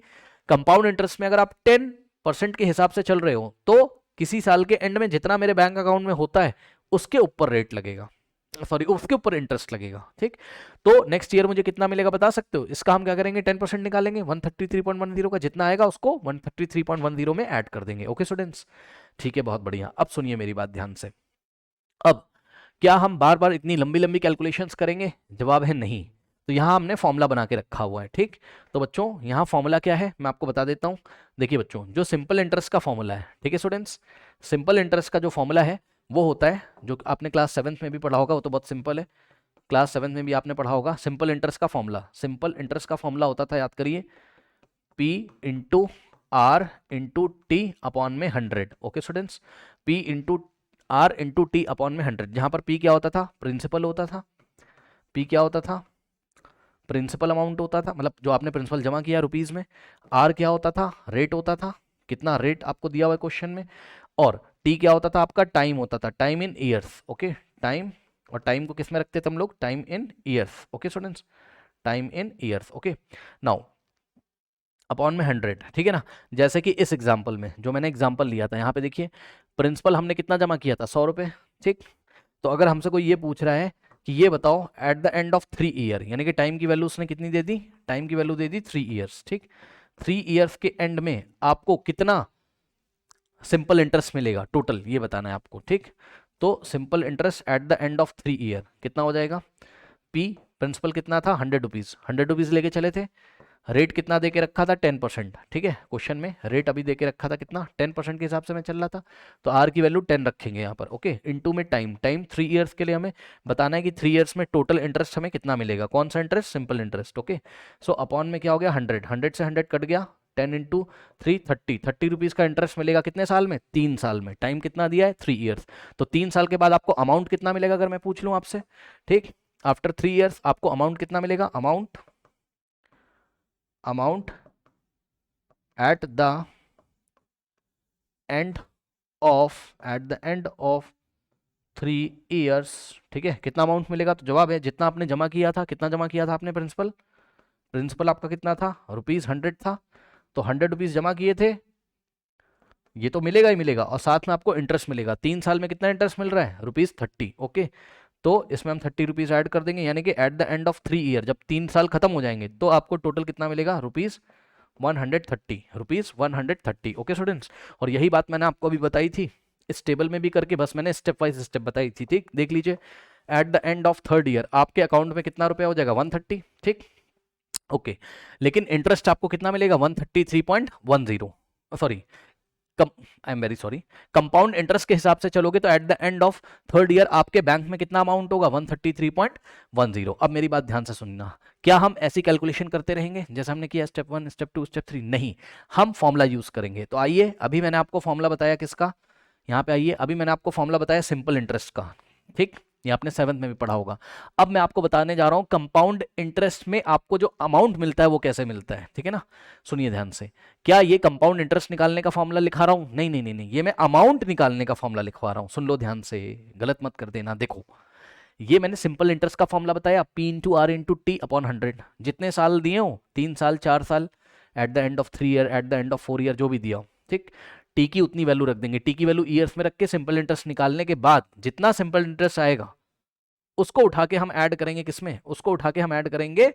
कंपाउंड इंटरेस्ट में अगर आप 10% के हिसाब से चल रहे हो तो किसी साल के एंड में जितना मेरे बैंक अकाउंट में होता है उसके ऊपर रेट लगेगा। सॉरी उसके ऊपर इंटरेस्ट लगेगा, ठीक। तो नेक्स्ट ईयर मुझे कितना मिलेगा बता सकते हो? इसका हम क्या करेंगे, 10% निकालेंगे, 133.10 का जितना आएगा उसको 133.10 में ऐड कर देंगे। ओके स्टूडेंट्स, ठीक है, बहुत बढ़िया। अब सुनिए मेरी बात ध्यान से। अब क्या हम बार बार इतनी लंबी लंबी कैलकुलेशंस करेंगे? जवाब है नहीं। तो यहाँ हमने फॉर्मूला बना के रखा हुआ है, ठीक। तो बच्चों यहाँ फॉर्मूला क्या है मैं आपको बता देता हूँ। देखिए बच्चों, जो सिंपल इंटरेस्ट का फॉर्मूला है, ठीक है स्टूडेंट्स, सिंपल इंटरेस्ट का जो फॉर्मूला है वो होता है, जो आपने क्लास 7th में भी पढ़ा होगा, वो तो बहुत सिंपल है, क्लास 7th में भी आपने पढ़ा होगा। सिंपल इंटरेस्ट का फॉर्मूला, सिंपल इंटरेस्ट का फॉर्मूला होता था, याद करिए, P into r into t upon में 100। Okay students, P into r into t upon में 100, जहां पर P क्या होता था, प्रिंसिपल होता था। P क्या होता था, प्रिंसिपल अमाउंट होता था, मतलब जो आपने प्रिंसिपल जमा किया रुपीज में। R क्या होता था, रेट होता था, कितना रेट आपको दिया हुआ है क्वेश्चन में। और T क्या होता था आपका, टाइम होता था, time in years. Okay, time, और टाइम को किस में रखते थे हम लोग, time in years. Okay students, time in years. Okay, now upon में 100, ठीक है ना। जैसे कि इस एग्जाम्पल में जो मैंने एग्जाम्पल लिया था, यहाँ पे देखिए प्रिंसिपल हमने कितना जमा किया था, 100 रुपये, ठीक। तो अगर हमसे कोई ये पूछ रहा है कि ये बताओ eight the end of 3 year, यानी कि टाइम की वैल्यू उसने कितनी दे दी, टाइम की वैल्यू दे दी 3 ईयर्स, ठीक। 3 ईयर्स के एंड में आपको कितना सिंपल इंटरेस्ट मिलेगा टोटल, ये बताना है आपको, ठीक। तो simple interest eight the end of 3 year कितना हो जाएगा, पी प्रिंसिपल कितना था, 100 रुपीज़, 100 रुपीज़ लेके चले थे। रेट कितना दे के रखा था, 10%, ठीक है। क्वेश्चन में रेट अभी दे के रखा था कितना, 10% के हिसाब से मैं चल रहा था, तो आर की वैल्यू 10 रखेंगे यहाँ पर। ओके, इनटू में टाइम, टाइम 3 ईयर्स के लिए हमें बताना है कि 3 ईयर्स में टोटल इंटरेस्ट हमें कितना मिलेगा, कौन सा interest, simple interest. Okay, so upon में क्या हो गया, 100, 100 से 100 कट गया, 10 इंटू 3 30, 30 रुपीज़ का इंटरेस्ट मिलेगा कितने साल में, 3 साल में। टाइम कितना दिया है, 3 ईयर्स। तो 3 साल के बाद आपको अमाउंट कितना मिलेगा अगर मैं पूछ लूँ आपसे, ठीक। आफ्टर 3 ईयर्स आपको अमाउंट कितना मिलेगा, amount at the end of 3 years, ठीक है, कितना अमाउंट मिलेगा। तो जवाब है जितना आपने जमा किया था, कितना जमा किया था आपने प्रिंसिपल, प्रिंसिपल आपका कितना था, ₹100 था। तो 100 रुपीज़ जमा किए थे, ये तो मिलेगा ही मिलेगा, और साथ में आपको इंटरेस्ट मिलेगा। 3 साल में कितना इंटरेस्ट मिल रहा है, ₹30। ओके, तो इसमें हम 30 रुपीज़ ऐड कर देंगे, यानी कि eight the end of 3 year, जब 3 साल खत्म हो जाएंगे तो आपको टोटल कितना मिलेगा, ₹130, ₹130। ओके स्टूडेंट्स, और यही बात मैंने आपको अभी बताई थी इस टेबल में भी करके, बस मैंने स्टेप वाइज स्टेप बताई थी, ठीक। देख लीजिए, eight the end of 3rd year आपके अकाउंट में कितना रुपया हो जाएगा, 130, ठीक। ओके, लेकिन इंटरेस्ट आपको कितना मिलेगा, 133.10, sorry, I am very sorry, compound interest के हिसाब से चलोगे तो eight the end of 3rd year आपके बैंक में कितना अमाउंट होगा, 133.10। अब मेरी बात ध्यान से सुनना, क्या हम ऐसी कैलकुलेशन करते रहेंगे जैसे हमने किया स्टेप 1, स्टेप 2, स्टेप 3? नहीं, हम फॉर्मूला यूज करेंगे। तो आइए, अभी मैंने आपको फॉर्मूला बताया किसका, यहाँ पे आइए, अभी मैंने आपको फॉर्मूला बताया सिंपल इंटरेस्ट का, ठीक। ये आपने 7th में भी पढ़ा होगा। अब मैं आपको बताने जा रहा हूं कंपाउंड इंटरेस्ट में आपको जो अमाउंट मिलता है वो कैसे मिलता है, ठीक है ना। सुनिए ध्यान से, क्या ये कंपाउंड इंटरेस्ट निकालने का फॉर्मूला लिखा रहा हूं, नहीं नहीं नहीं नहीं, ये मैं अमाउंट निकालने का फॉर्मूला लिखवा रहा हूं। सुन लो ध्यान से, गलत मत कर देना। देखो, ये मैंने सिंपल इंटरेस्ट का फॉर्मूला बताया, P into r into t upon 100, जितने साल दिए हो, 3 साल, 4 साल, at the end of 3 year, at the end of 4 year, जो भी दिया हो, ठीक। टी की उतनी वैल्यू रख देंगे, टी की वैल्यू ईयर्स में रख के सिंपल इंटरेस्ट निकालने के बाद जितना सिंपल इंटरेस्ट आएगा उसको उठा के हम ऐड करेंगे किसमें, उसको उठा के हम ऐड करेंगे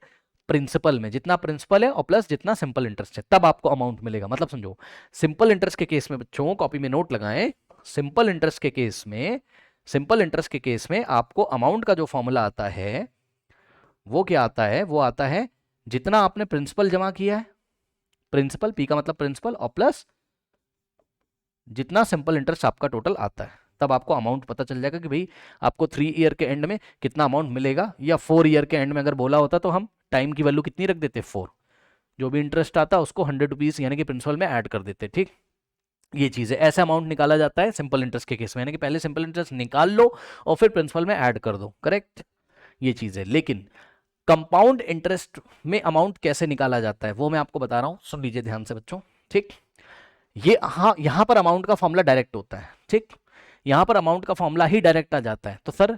प्रिंसिपल में, जितना प्रिंसिपल है और प्लस जितना सिंपल इंटरेस्ट है, तब आपको अमाउंट मिलेगा। मतलब समझो, सिंपल इंटरेस्ट के केस में बच्चों कॉपी में नोट लगाएं, सिंपल इंटरेस्ट के केस में, सिंपल इंटरेस्ट के केस में आपको अमाउंट का जो फॉर्मूला आता है वो क्या आता है, वो आता है जितना आपने प्रिंसिपल जमा किया है, प्रिंसिपल, पी का मतलब प्रिंसिपल, और प्लस जितना सिंपल इंटरेस्ट आपका टोटल आता है, तब आपको अमाउंट पता चल जाएगा कि भाई आपको 3 ईयर के एंड में कितना अमाउंट मिलेगा। या 4 ईयर के एंड में अगर बोला होता तो हम टाइम की वैल्यू कितनी रख देते, 4, जो भी इंटरेस्ट आता उसको 100 रुपीज़ यानी कि प्रिंसिपल में ऐड कर देते, ठीक। ये चीज़ है, ऐसा अमाउंट निकाला जाता है सिंपल इंटरेस्ट के केस में, यानी कि पहले सिंपल इंटरेस्ट निकाल लो और फिर प्रिंसिपल में ऐड कर दो, करेक्ट, ये चीज़ है। लेकिन कंपाउंड इंटरेस्ट में अमाउंट कैसे निकाला जाता है वो मैं आपको बता रहा हूँ, सुन लीजिए ध्यान से बच्चों, ठीक। ये हाँ, यहाँ पर अमाउंट का फॉर्मूला डायरेक्ट होता है, ठीक, यहाँ पर अमाउंट का फॉर्मूला ही डायरेक्ट आ जाता है। तो सर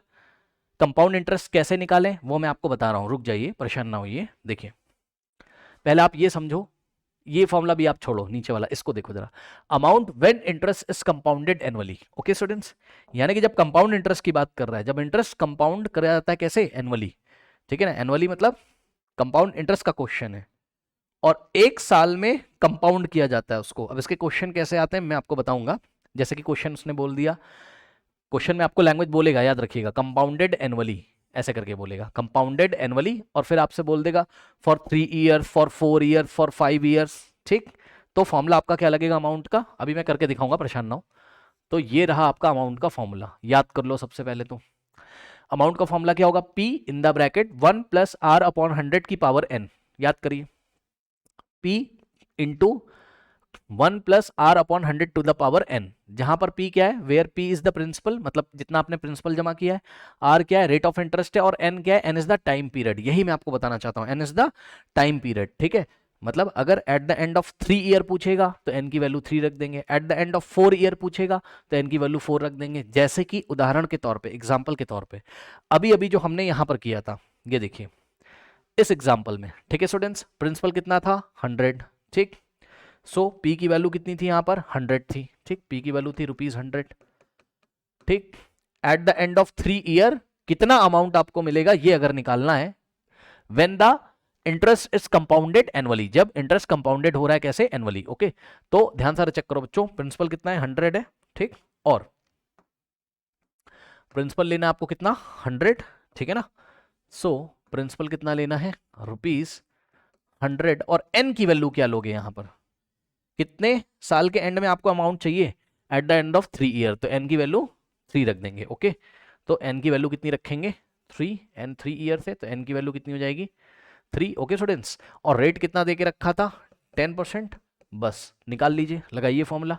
कंपाउंड इंटरेस्ट कैसे निकालें वो मैं आपको बता रहा हूँ, रुक जाइए, परेशान ना होइए। देखिए, पहले आप ये समझो ये फॉर्मूला भी आप छोड़ो, नीचे वाला इसको देखो जरा, amount when interest is compounded annually. Okay students, यानी कि जब कंपाउंड इंटरेस्ट की बात कर रहा है, जब इंटरेस्ट कंपाउंड करा जाता है कैसे, एनुअली, ठीक है ना, एनुअली मतलब कंपाउंड इंटरेस्ट का क्वेश्चन है, और एक साल में कंपाउंड किया जाता है उसको। अब इसके क्वेश्चन कैसे आते हैं मैं आपको बताऊंगा। जैसे कि क्वेश्चन उसने बोल दिया, क्वेश्चन में आपको लैंग्वेज बोलेगा, याद रखिएगा, कंपाउंडेड एनुअली ऐसे करके बोलेगा, कंपाउंडेड एनुअली, और फिर आपसे बोल देगा for 3 year, for 4 year, for 5 years, ठीक। तो फॉर्मूला आपका क्या लगेगा अमाउंट का, अभी मैं करके दिखाऊंगा, परेशान ना हो। तो ये रहा आपका अमाउंट का फॉर्मूला, याद कर लो सबसे पहले तो। अमाउंट का फॉर्मूला क्या होगा, P in the bracket 1 plus r upon 100 की पावर n, याद करिए, P into 1 plus r upon 100 to the power n, जहां पर P क्या है, where P is the principal, मतलब जितना आपने प्रिंसिपल जमा किया है, R क्या है, रेट ऑफ इंटरेस्ट है, और N क्या है, N is the time period. यही मैं आपको बताना चाहता हूं, N is the time period, ठीक है। मतलब अगर eight the end of 3 year पूछेगा तो n की वैल्यू 3 रख देंगे, eight the end of 4 year पूछेगा तो n की वैल्यू 4 रख देंगे। जैसे कि उदाहरण के तौर पे, एग्जाम्पल के तौर पे, अभी अभी जो हमने यहां पर किया था, ये देखिए इस एग्जाम्पल में, ठीक है स्टूडेंट्स, प्रिंसिपल कितना था, 100, ठीक। सो P की वैल्यू कितनी थी यहाँ पर, 100 थी, ठीक, P की वैल्यू थी ₹100, ठीक। Eight the end of 3 year कितना अमाउंट आपको मिलेगा, ये अगर निकालना है, when the interest is compounded annually, जब इंटरेस्ट कंपाउंडेड हो रहा है कैसे, एनुअली। ओके, तो ध्यान से चेक करो बच्चों, प्रिंसिपल कितना है, 100 है, ठीक, और प्रिंसिपल लेना है आपको कितना, 100, ठीक है ना। सो प्रिंसिपल कितना लेना है, ₹100, और n की वैल्यू क्या लोगे यहां पर, कितने साल के एंड में आपको अमाउंट चाहिए, eight the end of 3 year, तो n की वैल्यू 3 रख देंगे। ओके, तो n की वैल्यू कितनी रखेंगे, 3, n 3 ईयर से, तो n की वैल्यू कितनी हो जाएगी, 3। ओके स्टूडेंट्स, और रेट कितना दे के रखा था, 10%, बस निकाल लीजिए, लगाइए फॉर्मूला,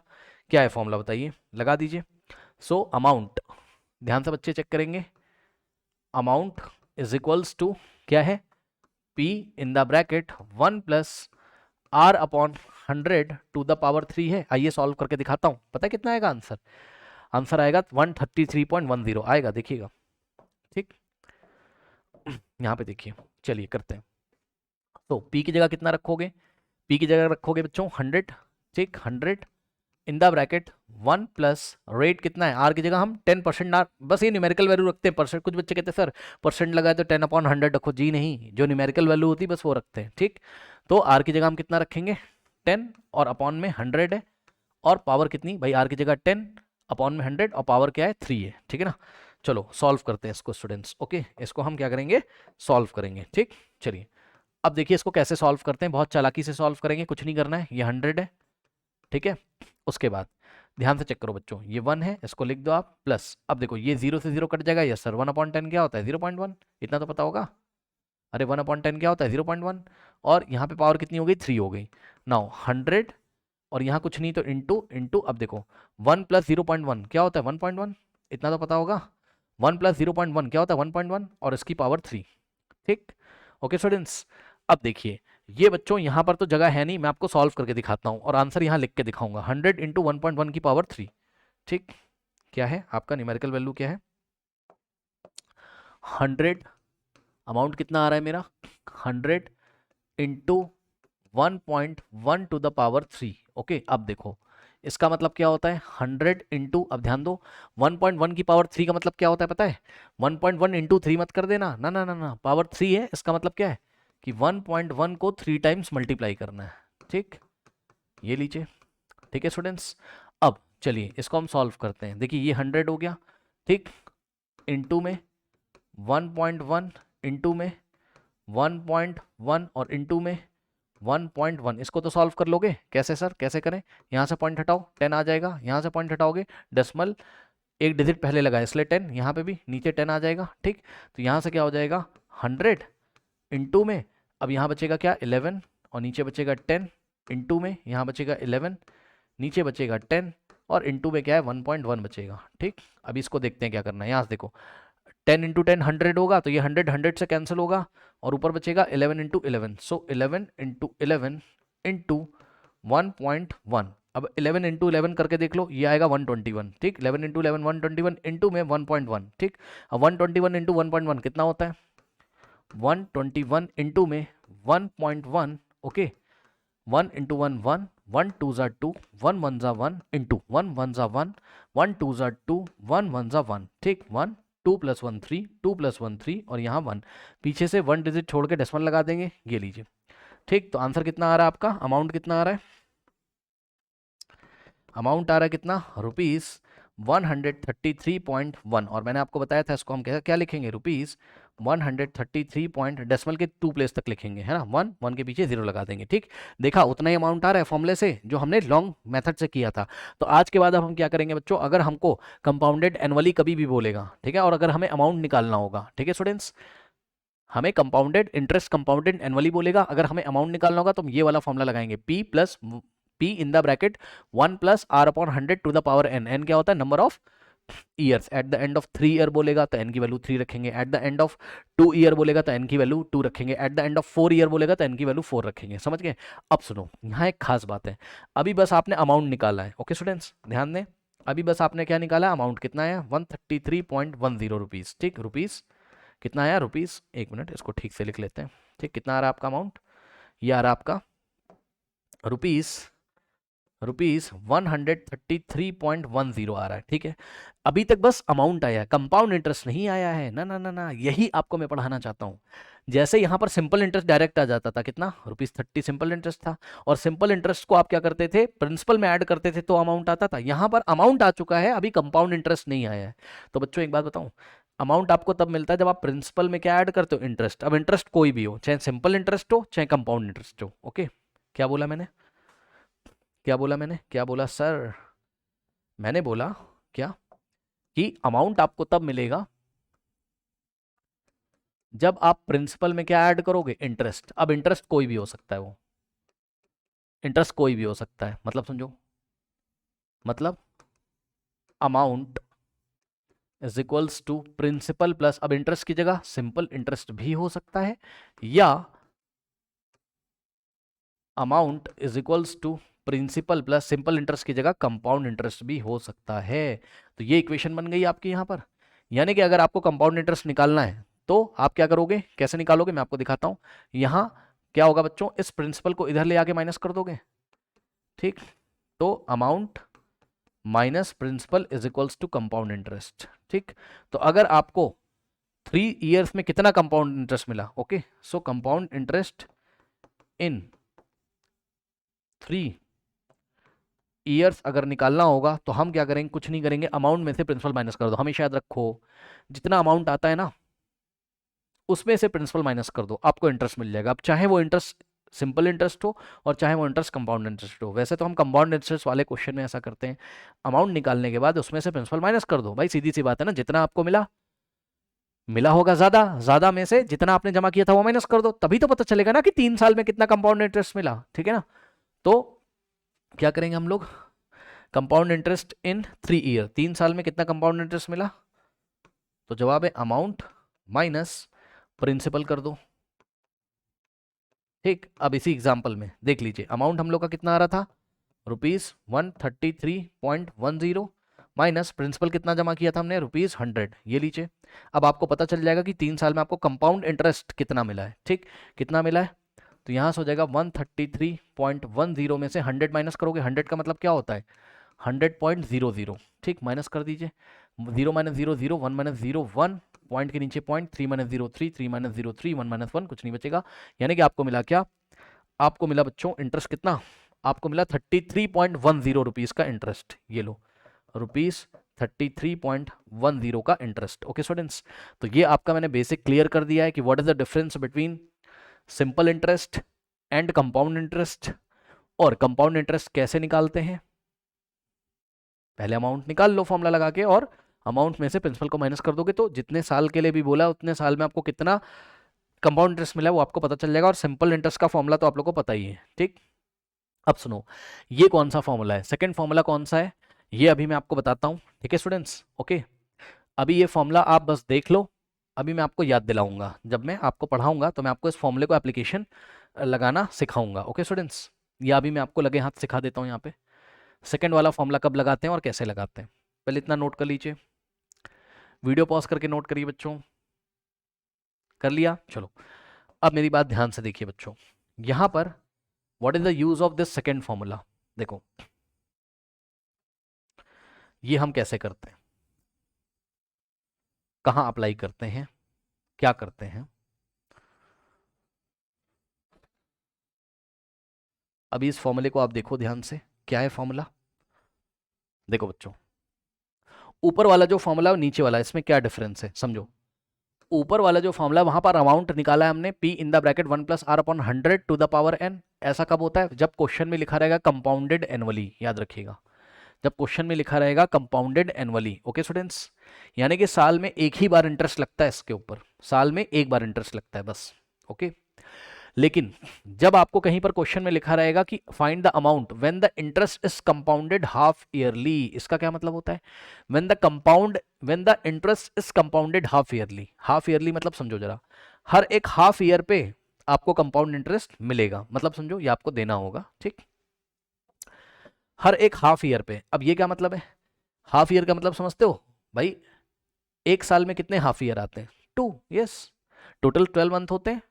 क्या है फॉर्मूला बताइए, लगा दीजिए। सो अमाउंट, ध्यान से बच्चे चेक करेंगे, अमाउंट इज इक्वल्स टू क्या है, P in the bracket 1 plus R upon 100 to the power 3 है। आइए सॉल्व करके दिखाता हूं, पता है कितना आएगा आंसर, आंसर आएगा 133.10 आएगा, देखिएगा, ठीक। यहां पे देखिए, चलिए करते हैं। तो P की जगह कितना रखोगे, P की जगह रखोगे बच्चों 100, ठीक, 100 इन द ब्रैकेट 1 प्लस रेट कितना है, R की जगह हम 10%, ना बस ये न्यूमेरिकल वैल्यू रखते हैं, परसेंट, कुछ बच्चे कहते हैं सर परसेंट लगाए तो 10/100 रखो, जी नहीं, जो न्यूमेरिकल वैल्यू होती है बस वो रखते हैं, ठीक। तो R की जगह हम कितना रखेंगे, 10, और अपॉन में 100 है, और पावर कितनी भाई, R की जगह 10, अपॉन में 100, और पावर क्या है, 3 है, ठीक है ना। चलो सॉल्व करते हैं इसको स्टूडेंट्स। ओके, इसको हम क्या करेंगे, सॉल्व करेंगे, ठीक। चलिए अब देखिए इसको कैसे सॉल्व करते हैं, बहुत चालाकी से सॉल्व करेंगे, कुछ नहीं करना है, ये 100 है, ठीक है। उसके बाद ध्यान से चेक करो बच्चों, ये 1 है, इसको लिख दो आप, प्लस, अब देखो ये 0 से 0 कट जाएगा, यस सर, 1/10 क्या होता है, 0.1, इतना तो पता होगा, अरे 1/10 क्या होता है, 0.1, और यहाँ पे पावर कितनी हो गई, 3 हो गई। नाउ 100, और यहाँ कुछ नहीं तो इंटू इंटू, अब देखो 1 प्लस 0.1 क्या होता है, 1.1, इतना तो पता होगा, 1 प्लस 0.1 क्या होता है, 1.1, और इसकी पावर 3, ठीक। ओके स्टूडेंट्स, अब देखिए ये बच्चों यहाँ पर तो जगह है नहीं, मैं आपको सॉल्व करके दिखाता हूँ और आंसर यहाँ लिख के दिखाऊंगा, 100 इंटू 1.1 की पावर 3, ठीक। क्या है आपका न्यूमेरिकल वैल्यू क्या है, 100, अमाउंट कितना आ रहा है मेरा, 100 into 1.1 to the power 3। Okay, अब देखो इसका मतलब क्या होता है, 100 इंटू, अब ध्यान दो, 1.1 की पावर 3 का मतलब क्या होता है पता है, 1.1 इंटू 3 मत कर देना, ना ना ना ना, पावर 3 है, इसका मतलब क्या है कि 1.1 को 3 टाइम्स मल्टीप्लाई करना है, ठीक, ये लीजिए, ठीक है स्टूडेंट्स। अब चलिए इसको हम सॉल्व करते हैं, देखिए ये 100 हो गया, ठीक, इंटू में 1.1, इंटू में 1.1, और इंटू में 1.1, इसको तो सॉल्व कर लोगे, कैसे सर, कैसे करें, यहाँ से पॉइंट हटाओ, 10 आ जाएगा, यहाँ से पॉइंट हटाओगे, डेसिमल एक डिजिट पहले लगाए इसलिए 10, यहाँ पे भी नीचे 10 आ जाएगा, ठीक। तो यहाँ से क्या हो जाएगा, 100 इंटू में, अब यहाँ बचेगा क्या, 11, और नीचे बचेगा 10, इंटू में यहाँ बचेगा 11, नीचे बचेगा 10, और इंटू में क्या है, 1.1 बचेगा, ठीक। अभी इसको देखते हैं क्या करना है, यहाँ से देखो 10 इंटू 10 100 होगा, तो ये 100 100 से कैंसिल होगा, और ऊपर बचेगा 11 इंटू 11, सो 11 इंटू 11 इंटू 1.1, अब 11 इंटू 11 करके देख लो, ये आएगा 121, ठीक, 11 इंटू 11 121, इंटू में 1.1, ठीक। अब 121 इंटू 1.1 कितना होता है, 121 इंटू में 1.1, ओके, 1 इंटू 1 1, 1 2 ज़ा 2, 1 1 ज़ा 1 इंटू 1 1 ज़ा 1, 1 2 ज़ा 2, 1 1 ज़ा 1, ठीक 1 2 प्लस 1 3, 2 प्लस 1 3 और यहाँ 1, पीछे से 1 डिजिट छोड़ के डेसिमल लगा देंगे, ये लीजिए। ठीक, तो आंसर कितना आ रहा है आपका, अमाउंट कितना आ रहा है, अमाउंट आ रहा है कितना, रुपीज़ 133.1, और मैंने आपको बताया था इसको हम क्या लिखेंगे, रुपीज़ 133 पॉइंट, डेसिमल के 2 प्लेस तक लिखेंगे, है ना, 1 1 के पीछे 0 लगा देंगे। ठीक, देखा उतना ही अमाउंट आ रहा है फॉर्मूले से जो हमने लॉन्ग मेथड से किया था। तो आज के बाद अब हम क्या करेंगे बच्चों, अगर हमको कंपाउंडेड एनुअली कभी भी बोलेगा, ठीक है, और अगर हमें अमाउंट निकालना होगा, ठीक है स्टूडेंट्स, हमें कंपाउंडेड इंटरेस्ट कंपाउंडेड एनुअली बोलेगा, अगर हमें अमाउंट निकालना होगा तो हम ये वाला फॉर्मूला लगाएंगे, P in the bracket 1 plus R upon 100 to the power n, n क्या होता है, number of years, at the end of 3 year बोलेगा तो n की वैल्यू 3 रखेंगे, at the end of 2 year बोलेगा तो n की वैल्यू 2 रखेंगे, at the end of 4 year बोलेगा तो n की वैल्यू 4 रखेंगे, समझ गए। अब सुनो, यहाँ एक खास बात है, अभी बस आपने अमाउंट निकाला है, ओके स्टूडेंट्स ध्यान दें, अभी बस आपने क्या निकाला, अमाउंट कितना है 133.10 रुपीज़, ठीक, रुपीज़ कितना आया, रुपीज़, एक मिनट इसको ठीक से लिख लेते हैं, ठीक, कितना आ रहा है आपका अमाउंट, ये आ रहा है आपका रुपीज़ 133.10 आ रहा है, ठीक है। अभी तक बस अमाउंट आया है, कंपाउंड इंटरेस्ट नहीं आया है, ना ना ना ना, यही आपको मैं पढ़ाना चाहता हूँ। जैसे यहाँ पर सिंपल इंटरेस्ट डायरेक्ट आ जाता था, कितना, ₹30 सिंपल इंटरेस्ट था, और सिंपल इंटरेस्ट को आप क्या करते थे, प्रिंसिपल में ऐड करते थे तो अमाउंट आता था, यहाँ पर अमाउंट आ चुका है, अभी कंपाउंड इंटरेस्ट नहीं आया है। तो बच्चों एक बात बताऊँ, अमाउंट आपको तब मिलता है जब आप प्रिंसिपल में क्या ऐड करते हो, इंटरेस्ट। अब इंटरेस्ट कोई भी हो, चाहे सिंपल इंटरेस्ट हो चाहे कंपाउंड इंटरेस्ट हो, ओके। क्या बोला मैंने, क्या बोला मैंने, क्या बोला सर, मैंने बोला क्या, कि अमाउंट आपको तब मिलेगा जब आप प्रिंसिपल में क्या ऐड करोगे, इंटरेस्ट। अब इंटरेस्ट कोई भी हो सकता है, वो इंटरेस्ट कोई भी हो सकता है, मतलब समझो, मतलब amount is equals to principal plus, अब इंटरेस्ट की जगह सिंपल इंटरेस्ट भी हो सकता है, या amount is equals to principal plus simple interest की जगह कंपाउंड इंटरेस्ट भी हो सकता है। तो ये इक्वेशन बन गई आपकी यहाँ पर, यानी कि अगर आपको कंपाउंड इंटरेस्ट निकालना है तो आप क्या करोगे, कैसे निकालोगे, मैं आपको दिखाता हूँ। यहाँ क्या होगा बच्चों, इस प्रिंसिपल को इधर ले आके माइनस कर दोगे, ठीक, तो amount minus principal is equals to compound interest, ठीक। तो अगर आपको 3 ईयर्स में कितना कंपाउंड इंटरेस्ट मिला, okay, so compound interest in 3 years अगर निकालना होगा तो हम क्या करेंगे, कुछ नहीं करेंगे, अमाउंट में से प्रिंसिपल माइनस कर दो। हमेशा याद रखो, जितना अमाउंट आता है ना उसमें से प्रिंसिपल माइनस कर दो, आपको इंटरेस्ट मिल जाएगा। अब चाहे वो इंटरेस्ट सिंपल इंटरेस्ट हो और चाहे वो इंटरेस्ट कंपाउंड इंटरेस्ट हो। वैसे तो हम कंपाउंड इंटरेस्ट वाले क्वेश्चन में ऐसा करते हैं, अमाउंट निकालने के बाद उसमें से प्रिंसिपल माइनस कर दो, भाई सीधी सी बात है ना, जितना आपको मिला मिला होगा ज्यादा, ज्यादा में से जितना आपने जमा किया था वो माइनस कर दो, तभी तो पता चलेगा ना कि 3 साल में कितना कंपाउंड इंटरेस्ट मिला, ठीक है ना। तो क्या करेंगे हम लोग, कंपाउंड इंटरेस्ट इन 3 ईयर, 3 साल में कितना कंपाउंड इंटरेस्ट मिला, तो जवाब है अमाउंट माइनस प्रिंसिपल कर दो, ठीक। अब इसी एग्जांपल में देख लीजिए, अमाउंट हम लोग का कितना आ रहा था, ₹133.10 माइनस प्रिंसिपल कितना जमा किया था हमने, ₹100, ये लीजिए। अब आपको पता चल जाएगा कि 3 साल में आपको कंपाउंड इंटरेस्ट कितना मिला है, ठीक, कितना मिला है। तो यहाँ से हो जाएगा 133.10 में से 100 माइनस करोगे, 100 का मतलब क्या होता है, 100.00, ठीक, माइनस कर दीजिए, 0 माइनस 0 0, 1 माइनस 0 1, पॉइंट के नीचे पॉइंट, 3 माइनस 0 3, 3 माइनस 0 3, 1 माइनस 1, कुछ नहीं बचेगा। यानी कि आपको मिला क्या, आपको मिला बच्चों इंटरेस्ट कितना, आपको मिला 33.10 रुपीज़ का इंटरेस्ट, ये लो ₹33.10 का इंटरेस्ट, ओके स्टूडेंट्स। तो ये आपका मैंने बेसिक क्लियर कर दिया है कि what is the difference between simple interest and compound interest, और कंपाउंड इंटरेस्ट कैसे निकालते हैं। पहले अमाउंट निकाल लो फॉर्मूला लगा के, और अमाउंट में से प्रिंसिपल को माइनस कर दोगे तो जितने साल के लिए भी बोला उतने साल में आपको कितना कंपाउंड इंटरेस्ट मिला वो आपको पता चल जाएगा। और सिंपल इंटरेस्ट का फॉर्मूला तो आप लोगों को पता ही है, ठीक। अब सुनो, ये कौन सा फॉर्मूला है, सेकंड फॉर्मूला कौन सा है, ये अभी मैं आपको बताता हूँ, ठीक है स्टूडेंट्स, ओके। अभी ये फॉर्मूला आप बस देख लो, अभी मैं आपको याद दिलाऊंगा, जब मैं आपको पढ़ाऊंगा तो मैं आपको इस फॉर्मूले को एप्लीकेशन लगाना सिखाऊंगा, ओके स्टूडेंट्स। या अभी मैं आपको लगे हाथ सिखा देता हूँ यहाँ पे, सेकंड वाला फॉर्मूला कब लगाते हैं और कैसे लगाते हैं, पहले इतना नोट कर लीजिए, वीडियो पॉज करके नोट करिए बच्चों, कर लिया, चलो। अब मेरी बात ध्यान से देखिए बच्चों, यहाँ पर what is the use of this second formula? देखो ये हम कैसे करते हैं, कहाँ अप्लाई करते हैं, क्या करते हैं। अभी इस फॉर्मूले को आप देखो ध्यान से, क्या है फॉर्मूला। देखो बच्चों, ऊपर वाला जो फॉर्मूला और नीचे वाला, इसमें क्या डिफरेंस है समझो। ऊपर वाला जो फॉर्मूला, वहां पर अमाउंट निकाला है हमने, p in the bracket 1+r/100 to the power n। ऐसा कब होता है? जब क्वेश्चन में लिखा रहेगा कंपाउंडेड एनुअली, याद रखिएगा, जब क्वेश्चन में लिखा रहेगा कंपाउंडेड एनुअली। ओके स्टूडेंट्स, यानी कि साल में एक ही बार इंटरेस्ट लगता है इसके ऊपर, साल में एक बार इंटरेस्ट लगता है बस। ओके, लेकिन जब आपको कहीं पर क्वेश्चन में लिखा रहेगा कि find the amount when the interest is compounded half yearly, इसका क्या मतलब होता है? When the interest is compounded half yearly. Half yearly मतलब समझो जरा, हर एक हाफ ईयर पे आपको कंपाउंड इंटरेस्ट मिलेगा, मतलब समझो ये आपको देना होगा, ठीक, हर एक हाफ ईयर पे। अब ये क्या मतलब है? हाफ ईयर का मतलब समझते हो भाई? एक साल में कितने हाफ ईयर आते हैं? 2, यस। टोटल 12 मंथ होते हैं,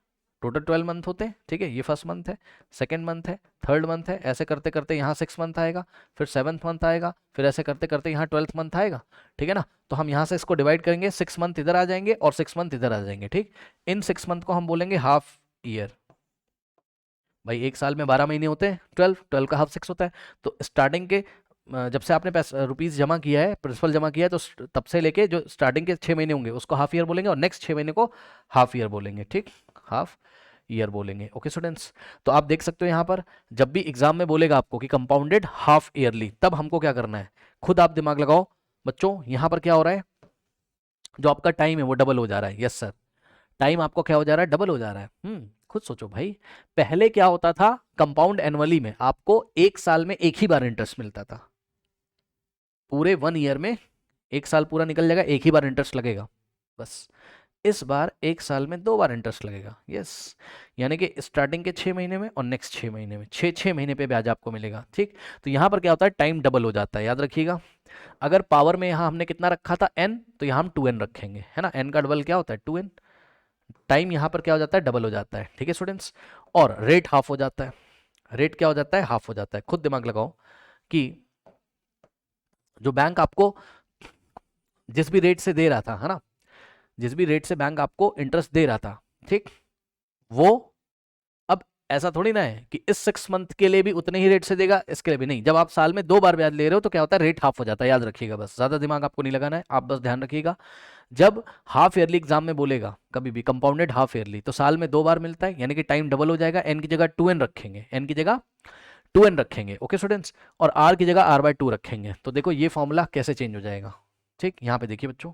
टोटल 12 मंथ होते हैं, ठीक है। ये फर्स्ट मंथ है, सेकंड मंथ है, थर्ड मंथ है, ऐसे करते करते यहाँ 6 मंथ आएगा, फिर 7th मंथ आएगा, फिर ऐसे करते करते यहाँ 12th मंथ आएगा, ठीक है ना। तो हम यहाँ से इसको डिवाइड करेंगे, 6 मंथ इधर आ जाएंगे और 6 मंथ इधर आ जाएंगे, ठीक। इन 6 मंथ को हम बोलेंगे हाफ ईयर। भाई एक साल में 12 महीने होते हैं, 12 का हाफ 6 होता है। तो स्टार्टिंग के जब से आपने पैसा रुपीज़ जमा किया है, प्रिंसिपल जमा किया है, तो तब से लेके जो स्टार्टिंग के 6 महीने होंगे उसको हाफ ईयर बोलेंगे, और नेक्स्ट 6 महीने को हाफ ईयर बोलेंगे, ठीक, हाफ ईयर बोलेंगे। ओके स्टूडेंट्स, तो आप देख सकते हो यहाँ पर जब भी एग्जाम में बोलेगा आपको कि कंपाउंडेड हाफ ईयरली, तब हमको क्या करना है, खुद आप दिमाग लगाओ बच्चों। यहाँ पर क्या हो रहा है, जो आपका टाइम है वो डबल हो जा रहा है। यस सर, टाइम आपको क्या हो जा रहा है, डबल हो जा रहा है। खुद सोचो भाई, पहले क्या होता था, कंपाउंड एनुअली में आपको एक साल में एक ही बार इंटरेस्ट मिलता था, पूरे 1 ईयर में, एक साल पूरा निकल जाएगा, एक ही बार इंटरेस्ट लगेगा बस। इस बार एक साल में 2 बार इंटरेस्ट लगेगा, यस। यानी कि स्टार्टिंग के 6 महीने में और नेक्स्ट 6 महीने में, 6 6 महीने पे ब्याज आपको मिलेगा, ठीक। तो यहाँ पर क्या होता है, टाइम डबल हो जाता है, याद रखिएगा। अगर पावर में यहाँ हमने कितना रखा था n, तो यहाँ हम 2n रखेंगे, है ना। n का डबल क्या होता है, 2n। टाइम यहाँ पर क्या हो जाता है, डबल हो जाता है, ठीक है स्टूडेंट्स। और रेट हाफ हो जाता है, रेट क्या हो जाता है, हाफ हो जाता है। खुद दिमाग लगाओ कि जो बैंक आपको जिस भी रेट से दे रहा था, है ना, जिस भी रेट से बैंक आपको इंटरेस्ट दे रहा था, ठीक, वो अब ऐसा थोड़ी ना है कि इस 6 मंथ के लिए भी उतने ही रेट से देगा, इसके लिए भी नहीं। जब आप साल में 2 बार ब्याज ले रहे हो तो क्या होता है, रेट हाफ हो जाता है, याद रखिएगा। बस ज्यादा दिमाग आपको नहीं लगाना है, आप बस ध्यान रखिएगा। जब हाफ ईयरली एग्जाम में बोलेगा कभी भी कंपाउंडेड हाफ ईयरली, तो साल में 2 बार मिलता है, यानी कि टाइम डबल हो जाएगा। एन की जगह 2n रखेंगे, एन की जगह 2n रखेंगे, ओके स्टूडेंट्स। और आर की जगह r/2 रखेंगे। तो देखो ये फॉर्मूला कैसे चेंज हो जाएगा, ठीक। यहाँ पे देखिए बच्चों,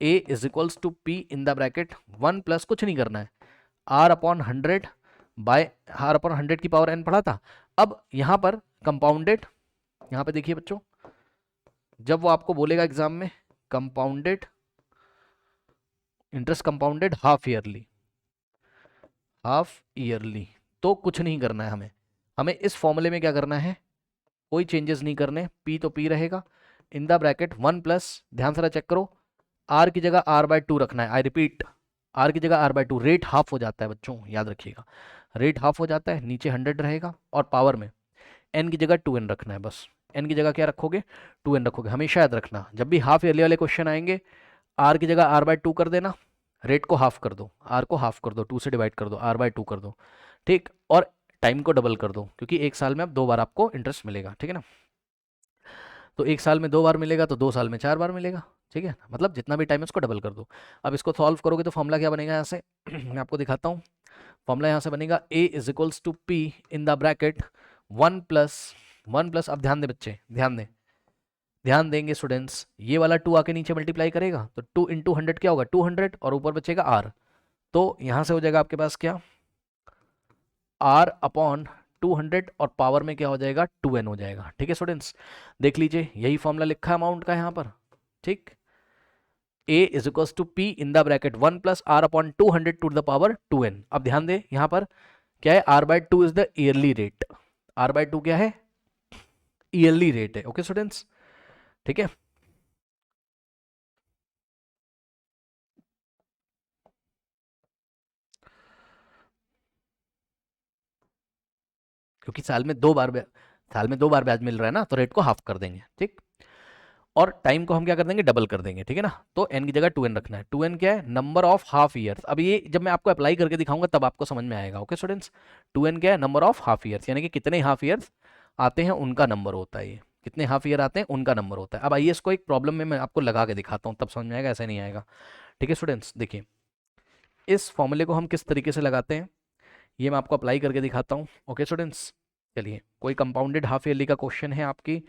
a is equals to p in the bracket 1 plus कुछ नहीं करना है, r/100 बाय r/100 की पावर n पढ़ा था। अब यहाँ पर कंपाउंडेड, यहाँ पे देखिए बच्चों, जब वो आपको बोलेगा एग्जाम में compounded interest compounded half yearly, half yearly, तो कुछ नहीं करना है हमें। हमें इस फॉर्मूले में क्या करना है, कोई चेंजेस नहीं करने, पी तो पी रहेगा, इन द ब्रैकेट 1 प्लस, ध्यान से चेक करो, आर की जगह r/2 रखना है। आई रिपीट, आर की जगह r/2, रेट हाफ हो जाता है बच्चों, याद रखिएगा, रेट हाफ हो जाता है, नीचे 100 रहेगा, और पावर में एन की जगह 2n रखना है बस। एन की जगह क्या रखोगे, 2n रखोगे। हमेशा याद रखना, जब भी हाफ ईयरली वाले क्वेश्चन आएंगे, आर की जगह r/2 कर देना, रेट को हाफ कर दो, आर को हाफ कर दो, 2 से डिवाइड कर दो, r/2 कर दो, ठीक। और टाइम को डबल कर दो, क्योंकि एक साल में अब 2 बार आपको इंटरेस्ट मिलेगा, ठीक है ना। तो एक साल में 2 बार मिलेगा, तो 2 साल में 4 बार मिलेगा, ठीक है। मतलब जितना भी टाइम है उसको डबल कर दो। अब इसको सॉल्व करोगे तो फॉर्मूला क्या बनेगा यहाँ से मैं आपको दिखाता हूँ। फॉर्मूला यहाँ से बनेगा a is equals to p in the bracket 1+, अब ध्यान दें बच्चे, ध्यान दें, ध्यान देंगे स्टूडेंट्स, ये वाला 2 आके नीचे मल्टीप्लाई करेगा, तो 2 इंटू 100 क्या होगा, 200, और ऊपर बचेगा r। तो यहाँ से हो जाएगा आपके पास क्या, r/200, और पावर में क्या हो जाएगा, 2n हो जाएगा, ठीक है स्टूडेंट्स। देख लीजिए, यही फॉर्मूला लिखा है अमाउंट का यहाँ पर, ठीक। a is equals to p in the bracket 1+r/200 to the power 2n। अब ध्यान दें, यहाँ पर क्या है, r/2 is the yearly rate, r/2 क्या है, ईयरली रेट है, ओके स्टूडेंट्स, ठीक है। क्योंकि साल में 2 बार ब्याज मिल रहा है ना, तो रेट को हाफ कर देंगे, ठीक। और टाइम को हम क्या कर देंगे, डबल कर देंगे, ठीक है ना। तो एन की जगह 2n रखना है। 2n क्या है, नंबर ऑफ हाफ ईयर्स। अब ये जब मैं आपको अप्लाई करके दिखाऊंगा तब आपको समझ में आएगा। ओके स्टूडेंट्स, 2n क्या है, नंबर ऑफ हाफ ईयर्स, यानी कि कितने हाफ ईयर्स आते हैं उनका नंबर होता है ये, कितने हाफ ईयर आते हैं उनका नंबर होता है। अब आइए इसको एक प्रॉब्लम में मैं आपको लगा के दिखाता हूँ, तब समझ में आएगा, ऐसा नहीं आएगा। ठीक है स्टूडेंट्स, देखिए इस फॉर्मूले को हम किस तरीके से लगाते हैं ये मैं आपको अप्लाई करके दिखाता हूँ। ओके स्टूडेंट्स, चलिए कोई कंपाउंडेड हाफ ईयरली का क्वेश्चन है आपकी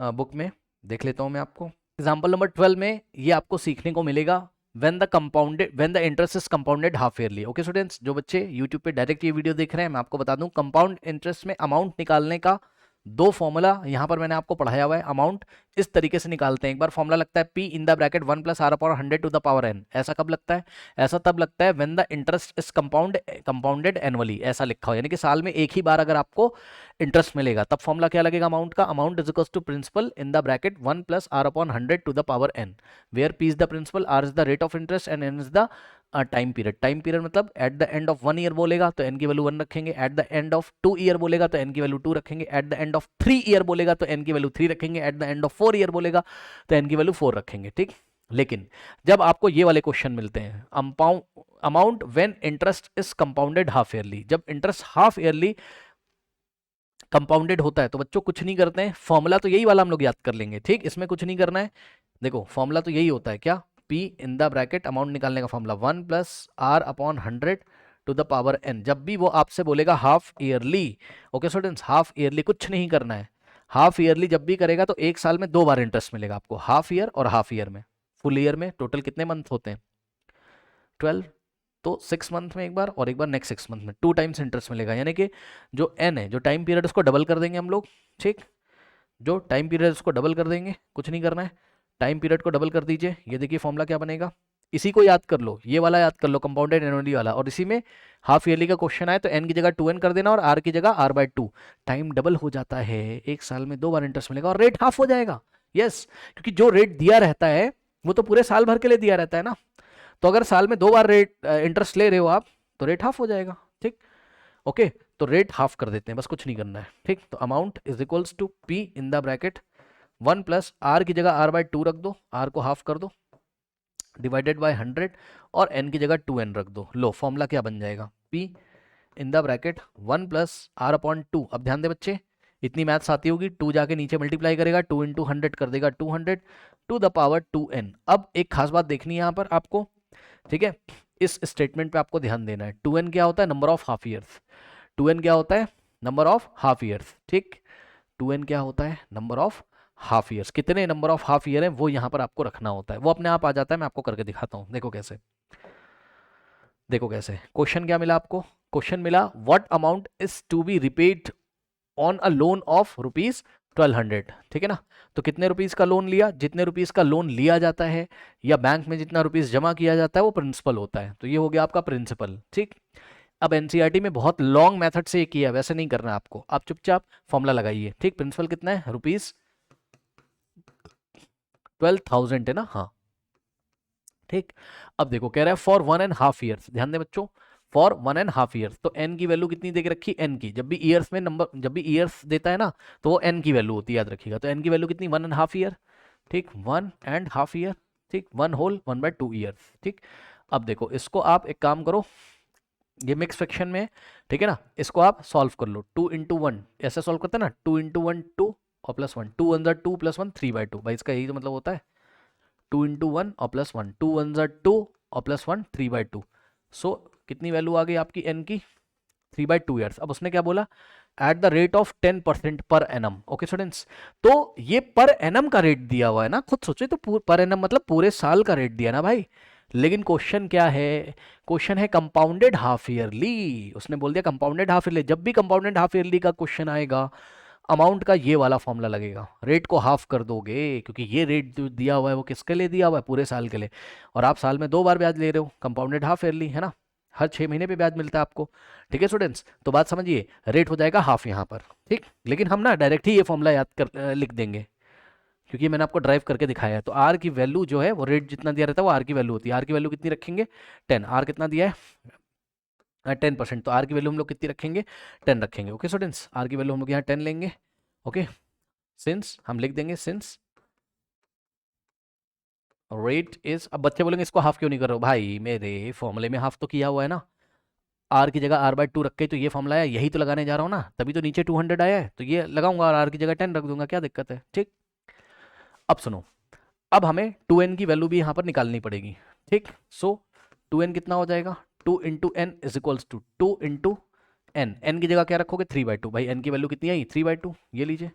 बुक में, देख लेता हूँ मैं आपको। एग्जाम्पल नंबर 12 में ये आपको सीखने को मिलेगा, when the interest is compounded half yearly. Okay students, जो बच्चे यूट्यूब पे डायरेक्ट ये वीडियो देख रहे हैं, मैं आपको बता दूं कंपाउंड इंटरेस्ट में अमाउंट निकालने का 2 फॉर्मूला यहाँ पर मैंने आपको पढ़ाया हुआ है। अमाउंट इस तरीके से निकालते हैं, एक बार फॉर्मूला लगता है P in the bracket 1 + r/100 to the power n। ऐसा कब लगता है, ऐसा तब लगता है when the interest is compounded annually, ऐसा लिखा हो, यानी कि साल में एक ही बार अगर आपको इंटरेस्ट मिलेगा तब फॉर्मूला क्या लगेगा अमाउंट का, amount is equals to principal in the bracket 1 + r/100 to the power n, where P is the principal, r is the rate of interest and n is the time period. Time period मतलब at the end of 1 year बोलेगा तो n की value 1 रखेंगे, at the end of 2 year बोलेगा तो n की value 2 रखेंगे, at the end of 3 year बोलेगा तो n की वैल्यू 3 रखेंगे, at the end of 4 year बोलेगा तो n की वैल्यू 4 रखेंगे, ठीक। लेकिन जब आपको ये वाले क्वेश्चन मिलते हैं, amount when interest is compounded half yearly, जब इंटरेस्ट हाफ ईयरली कंपाउंडेड होता है तो बच्चों कुछ नहीं करते हैं, फॉर्मूला तो यही वाला हम लोग याद कर लेंगे, ठीक। इसमें कुछ नहीं करना है, देखो फॉर्मूला तो यही होता है, क्या, P in the bracket amount निकालने का formula 1 + r/100 to the power n। जब भी वो आपसे बोलेगा half yearly, okay students, half yearly कुछ नहीं करना है, हाफ ईयरली जब भी करेगा तो एक साल में 2 बार इंटरेस्ट मिलेगा आपको, हाफ ईयर और हाफ ईयर में। फुल ईयर में टोटल कितने मंथ होते हैं, 12, तो 6 मंथ में एक बार और एक बार नेक्स्ट 6 मंथ में 2 टाइम्स इंटरेस्ट मिलेगा, यानी कि जो n है, जो टाइम पीरियड उसको डबल कर देंगे हम लोग, ठीक। जो टाइम पीरियड उसको डबल कर देंगे, कुछ नहीं करना है, टाइम पीरियड को डबल कर दीजिए, ये देखिए फॉर्मूला क्या बनेगा, इसी को याद कर लो, ये वाला याद कर लो कंपाउंडेड एनुअली वाला, और इसी में हाफ ईयरली का क्वेश्चन आए तो n की जगह 2n कर देना और r की जगह r/2, टाइम डबल हो जाता है, एक साल में 2 बार इंटरेस्ट मिलेगा और रेट हाफ हो जाएगा। यस, क्योंकि जो रेट दिया रहता है वो तो पूरे साल भर के लिए दिया रहता है ना, तो अगर साल में 2 बार रेट इंटरेस्ट ले रहे हो आप तो रेट हाफ हो जाएगा, ठीक। ओके, तो रेट हाफ कर देते हैं, बस कुछ नहीं करना है, ठीक। तो amount is equals to P in the bracket 1 + r की जगह r/2 रख दो, r को हाफ कर दो, डिवाइडेड बाय 100 और n की जगह 2n रख दो। लो फॉर्मूला क्या बन जाएगा, P in the bracket 1 + r/2। अब ध्यान दे बच्चे, इतनी मैथ्स आती होगी, 2 जाके नीचे मल्टीप्लाई करेगा, 2 × 100 कर देगा 200 टू द पावर 2n। अब एक खास बात देखनी है यहाँ पर आपको, ठीक है, इस स्टेटमेंट पे आपको ध्यान देना है। 2n क्या होता है, number of half years, 2n क्या होता है, नंबर ऑफ हाफ ईयर्स, ठीक। 2n क्या होता है, नंबर ऑफ हाफ ईयर्स, कितने नंबर ऑफ हाफ ईयर है वो यहाँ पर आपको रखना होता है, वो अपने आप आ जाता है, मैं आपको करके दिखाता हूँ। देखो कैसे, देखो कैसे, क्वेश्चन क्या मिला आपको, क्वेश्चन मिला what amount is to be repaid on a loan of ₹1200, ठीक है ना। तो कितने रुपीस का लोन लिया, जितने रुपीस का लोन लिया जाता है या बैंक में जितना रुपीस जमा किया जाता है वो प्रिंसिपल होता है, तो ये हो गया आपका प्रिंसिपल, ठीक। अब एनसीईआरटी में बहुत लॉन्ग मेथड से ये किया, वैसे नहीं करना है आपको, आप चुपचाप फॉर्मूला लगाइए, ठीक। प्रिंसिपल कितना है, ₹12,000 है ना, हाँ, ठीक। अब देखो कह रहा है फॉर 1.5 ईयर्स, ध्यान दें बच्चों, फॉर 1.5 ईयर्स, तो n की वैल्यू कितनी दे के रखी, n की, जब भी ईयर्स में नंबर, जब भी ईयर्स देता है ना तो वो n की वैल्यू होती है, याद रखिएगा। तो n की वैल्यू कितनी, 1.5 ईयर, ठीक, 1.5 ईयर, ठीक, 1/2 ईयर्स, ठीक। अब देखो इसको आप एक काम करो, ये मिक्स फ्रैक्शन में, ठीक है ना, इसको आप सॉल्व कर लो, 2 × 1 ऐसे सॉल्व करते हैं ना, 2 × 1 2 और +1, 2 1 2 +1 3/2, भाई इसका यही तो मतलब होता है, 2 × 1 और +1, 2 1 2 और +1 3/2। सो कितनी वैल्यू आ गई आपकी n की, 3/2 ईयर्स। अब उसने क्या बोला, eight the rate of 10% per annum. Okay students, तो ये पर एनम का रेट दिया हुआ है ना, खुद सोचे तो पर एनम मतलब पूरे साल का रेट दिया ना भाई, लेकिन क्वेश्चन क्या है, क्वेश्चन है कंपाउंडेड हाफ ईयरली, उसने बोल दिया कंपाउंडेड हाफ ईयरली। जब भी कंपाउंडेड हाफ ईयरली का क्वेश्चन आएगा अमाउंट का ये वाला फॉर्मूला लगेगा, रेट को हाफ कर दोगे, क्योंकि ये रेट जो दिया हुआ है वो किसके लिए दिया हुआ है, पूरे साल के लिए, और आप साल में 2 बार ब्याज ले रहे हो, कंपाउंडेड हाफ ईयरली है ना, हर 6 महीने पे ब्याज मिलता है आपको, ठीक है स्टूडेंट्स। तो बात समझिए, रेट हो जाएगा हाफ यहाँ पर, ठीक। लेकिन हम ना डायरेक्ट ही ये फॉर्मूला याद कर लिख देंगे, क्योंकि मैंने आपको ड्राइव करके दिखाया है। तो आर की वैल्यू जो है वो रेट जितना दिया रहता है वो आर की वैल्यू होती है, आर की वैल्यू कितनी रखेंगे, 10, आर कितना दिया है 10%, तो आर की वैल्यू हम लोग कितनी रखेंगे, 10 रखेंगे। ओके स्टूडेंट्स, आर की वैल्यू हम लोग यहाँ 10 लेंगे। ओके, सिंस हम लिख देंगे सिंस रेट इज, अब बच्चे बोलेंगे इसको हाफ क्यों नहीं कर रहे हो भाई, मेरे फॉर्मूले में हाफ तो किया हुआ है ना, आर की जगह r/2 रख के तो ये फॉर्मूला आया, यही तो लगाने जा रहा हूँ ना, तभी तो नीचे 200 आया है, तो ये लगाऊंगा और आर की जगह 10 रख दूंगा, क्या दिक्कत है। ठीक, अब सुनो, अब हमें 2n की वैल्यू भी यहाँ पर निकालनी पड़ेगी। ठीक, सो 2n कितना हो जाएगा, 2 into n is equals to 2 into n, n की जगह क्या रखोगे 3/2, भाई एन की वैल्यू कितनी आई 3/2, ये लीजिए।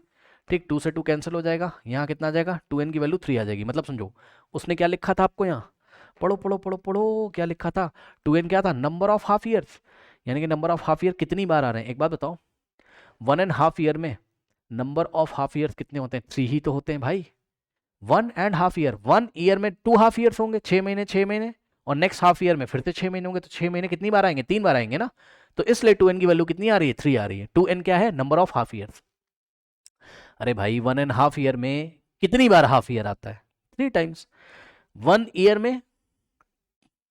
ठीक, 2 से 2 कैंसिल हो जाएगा, यहाँ कितना आ जाएगा 2n की वैल्यू 3 आ जाएगी। मतलब समझो उसने क्या लिखा था आपको यहाँ, पढ़ो पढ़ो पढ़ो पढ़ो, क्या लिखा था, 2n क्या था, नंबर ऑफ हाफ ईयर्स, यानी कि नंबर ऑफ हाफ ईयर कितनी बार आ रहे हैं। एक बात बताओ, 1.5 ईयर में नंबर ऑफ हाफ ईयर्स कितने होते हैं, 3 ही तो होते हैं भाई। 1.5 ईयर, 1 ईयर में 2 हाफ ईयर्स होंगे, 6 महीने 6 महीने, और नेक्स्ट हाफ ईयर में फिर से 6 महीने होंगे, तो 6 महीने कितनी बार आएंगे, 3 बार आएंगे ना, तो इसलिए 2n की वैल्यू कितनी आ रही है, 3 आ रही है। 2n क्या है, नंबर ऑफ हाफ ईयर्स। अरे भाई 1.5 ईयर में कितनी बार हाफ ईयर आता है, 3 टाइम्स। 1 ईयर में